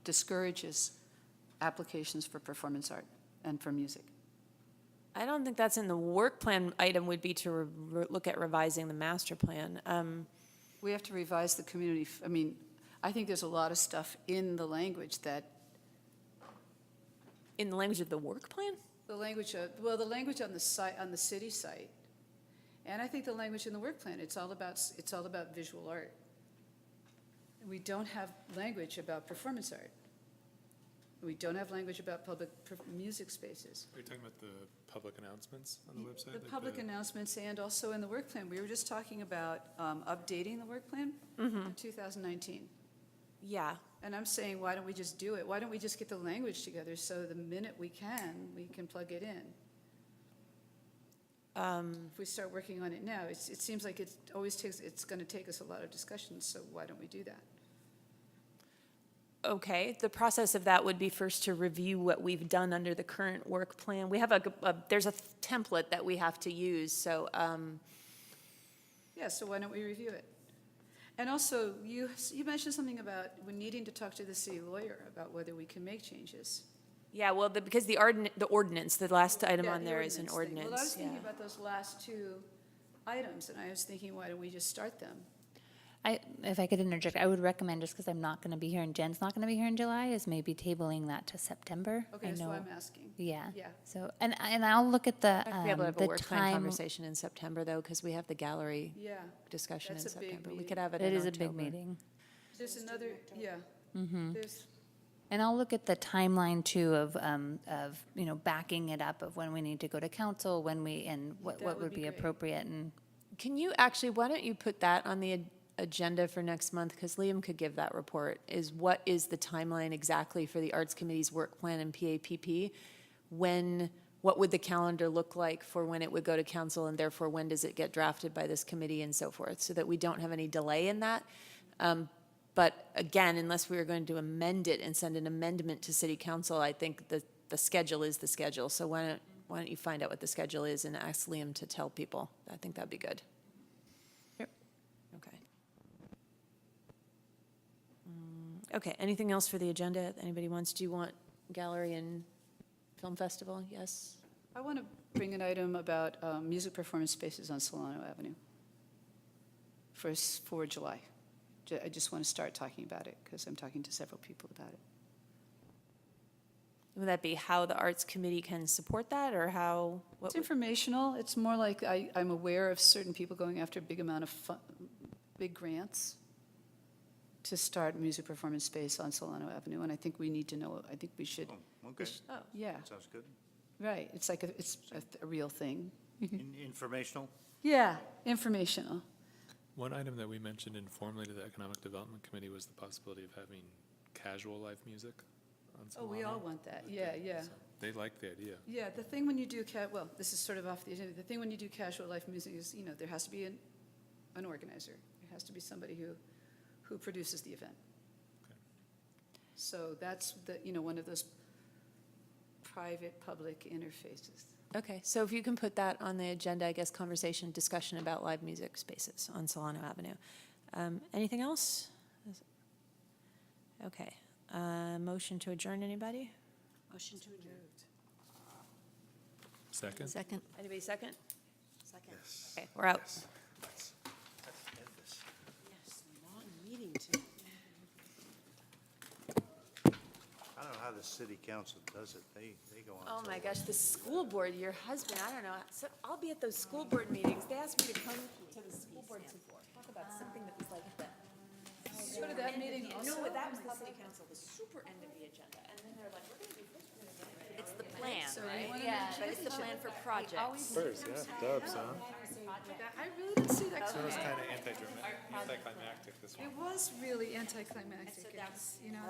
discourages applications for performance art and for music. I don't think that's in the work plan item would be to look at revising the master plan. We have to revise the community, I mean, I think there's a lot of stuff in the language that, In the language of the work plan? the language the language on the site, on the city site, and I think the language in the work plan, it's all about visual art. We don't have language about performance art. We don't have language about public music spaces. Are you talking about the public announcements on the website? The like public announcements and also in the work plan. We were just talking about updating the work plan in 2019. Yeah. And I'm saying, why don't we just do it? Why don't we just get the language together so the minute we can plug it in? If we start working on it now, it seems like it's going to take us a lot of discussions, so why don't we do that? Okay, the process of that would be first to review what we've done under the current work plan. We have there's a template that we have to use, so, Yeah, so why don't we review it? And also, you mentioned something about we needing to talk to the city lawyer about whether we can make changes. yeah, well, because the ordinance, the last item Yeah, on the there is an thing. ordinance, Well, I was thinking yeah. about those last two items, and I was thinking, why don't we just start them? If I could interject, I would recommend, just because I'm not going to be here and Jen's not going to be here in July, is maybe tabling that to September. Okay, I that's know- why I'm asking. Yeah. Yeah. So, and I'll look at the, I'd be able to have a the work plan time. conversation in September, though, because we have the gallery Yeah. discussion in That's a big September. We meeting. could have it in It is October. a big meeting. There's another, yeah. Mm-hmm. There's, And I'll look at the timeline too of, backing it up of when we need to go to council, when we, and what That would would be be great. appropriate and. Can you why don't you put that on the agenda for next month? Because Liam could give that report, what is the timeline exactly for the Arts Committee's work plan and PAPP? What would the calendar look like for when it would go to council, and therefore when does it get drafted by this committee and so forth, so that we don't have any delay in that? But again, unless we are going to amend it and send an amendment to city council, I think the schedule is the schedule. So why don't you find out what the schedule is and ask Liam to tell people? I think that'd be good. Sure. Okay. Okay, anything else for the agenda? Anybody do you want gallery and film festival? Yes? I want to bring an item about music performance spaces on Solano Avenue for July. I just want to start talking about it because I'm talking to several people about it. Would that be how the Arts Committee can support that, or how? It's informational. It's more like I'm aware of certain people going after a big amount of big grants to start music performance space on Solano Avenue, and I think we need to know, I think we should, Oh, okay, yeah, sounds good. right. It's like, it's a real thing. Informational? Yeah, informational. One item that we mentioned informally to the Economic Development Committee was the possibility of having casual live music on Oh, we all Solano. want that. Yeah, yeah. So They like the idea. Yeah, the thing when you do, well, this is sort of off the agenda, the thing when you do casual life music is, there has to be an organizer. There has to be somebody who produces the event. Okay. So that's one of those private-public interfaces. Okay, so if you can put that on the agenda, I guess, discussion about live music spaces on Solano Avenue. Anything else? Okay, motion to adjourn, anybody? Motion to adjourn. Second? Second. Anybody second? Second. Yes. Okay, we're out. Let's end this. Yes, long meeting tonight. I don't know how the city council does it. They go on. Oh till my gosh, the school board, your husband, I don't know, so I'll be at those school board meetings. They asked me to come to the school board to talk about something that was like the. Go to that meeting also? No, that was the city council, the super end of the agenda. And then they're like, we're gonna be first, we're gonna get it. It's the plan, So you right? want to But it's the plan for projects. First, yeah, Dubs, huh? I really didn't see that It was coming. kind of anticlimactic, this one. It was really anticlimactic. I was really,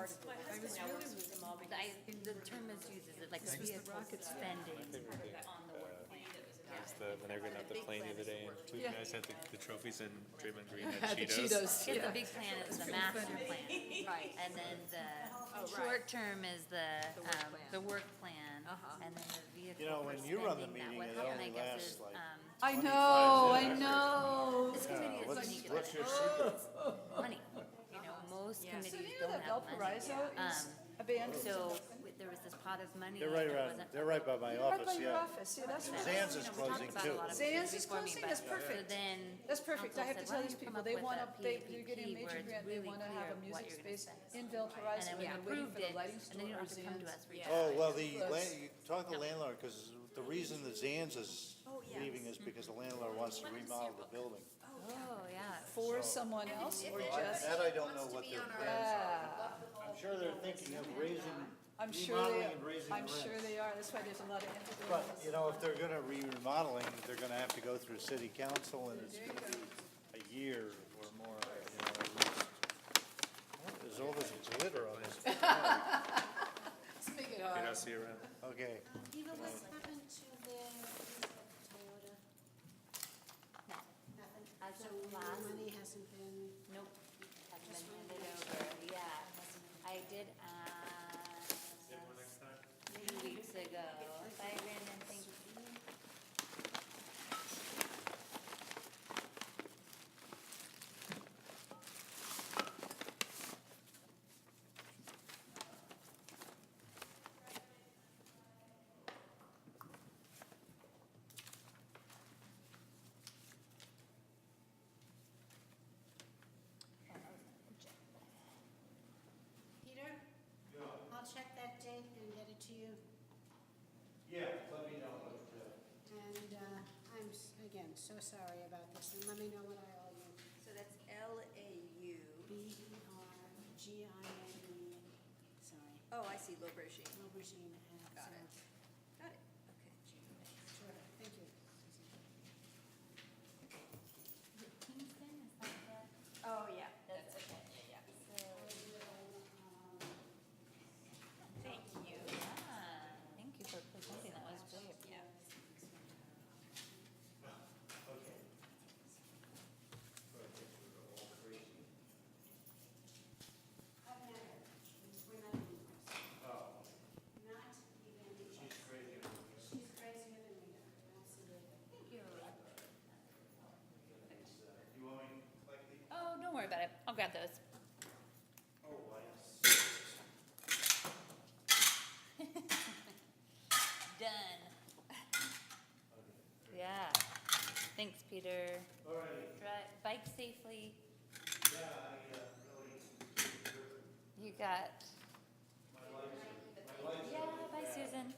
The term is used, is it like vehicle spending on the work plan? When they were getting out the plane the other day, and two Yeah. guys had the trophies, and Draymond Green had had the Cheetos. Cheetos. If the big plan is the master plan. Right. And then the short term is the work plan, and then the vehicle You know, for when you run the spending, that meeting, what it happened, only I guess, lasts is, like I know. This committee is unique about What's your it. secret? Money. Most So committees you know don't that have money. Valparaiso is abandoned? So there was this pot of money. They're right that around, wasn't they're right by my Right office, by your yeah. office, yeah, that's right. Zan's is You know, we talked closing about a too. lot of Zan's things is before me, closing? but- That's perfect. So then. That's perfect. I council have to said, tell "Why these don't you people, come they up want with to, a they're getting a PAPP where major it's grant, they really want to have a clear what music you're gonna space spend?" in Ville And Horizon, then and we they're waiting approved for the it, lighting and then store you or don't have to come to Zan's. us for. Oh, well, Close. you talk to the landlord, because the reason the Zan's is leaving is because the landlord wants to remodel the building. Oh, yeah. For someone else or just? That I don't know what their plans are. I'm sure they're thinking of I'm sure remodeling they, and raising I'm the sure rents. they are. That's why there's a lot of empty But, buildings. you know, if they're gonna remodeling, they're gonna have to go through city council, and it's gonna be a year or more, you know, at least. There's all this glitter on this. Let's make it hard. See you around. Okay, Eva, what's happened to their, Toyota? Nothing? As So of the last- money hasn't been, Nope, hasn't been handed over, yeah. I did ask 2 weeks ago, bye Brandon, thank you. Peter? I'll check that date and get it to you. yeah, let me know what, And again, so sorry about this, and let me know what I owe you. So that's LAU. Bergiane, sorry, Oh, I see, L'Aubergine. Aubergine. Got it. Got it, okay. Sure, thank you. Kingston, is that the? Oh, yeah. That's okay, yeah, so. Thank you. Yeah, thank you for presenting, that was really, yeah. I've met her. We're not even close. Not even close. She's crazier than we are, absolutely. Thank you. You want me to collect these? Oh, don't worry about it, I'll grab those. Done. Yeah, thanks, Peter. All right, Drive, bike safely. yeah, I, really, You got, my lights are, yeah, bye Susan.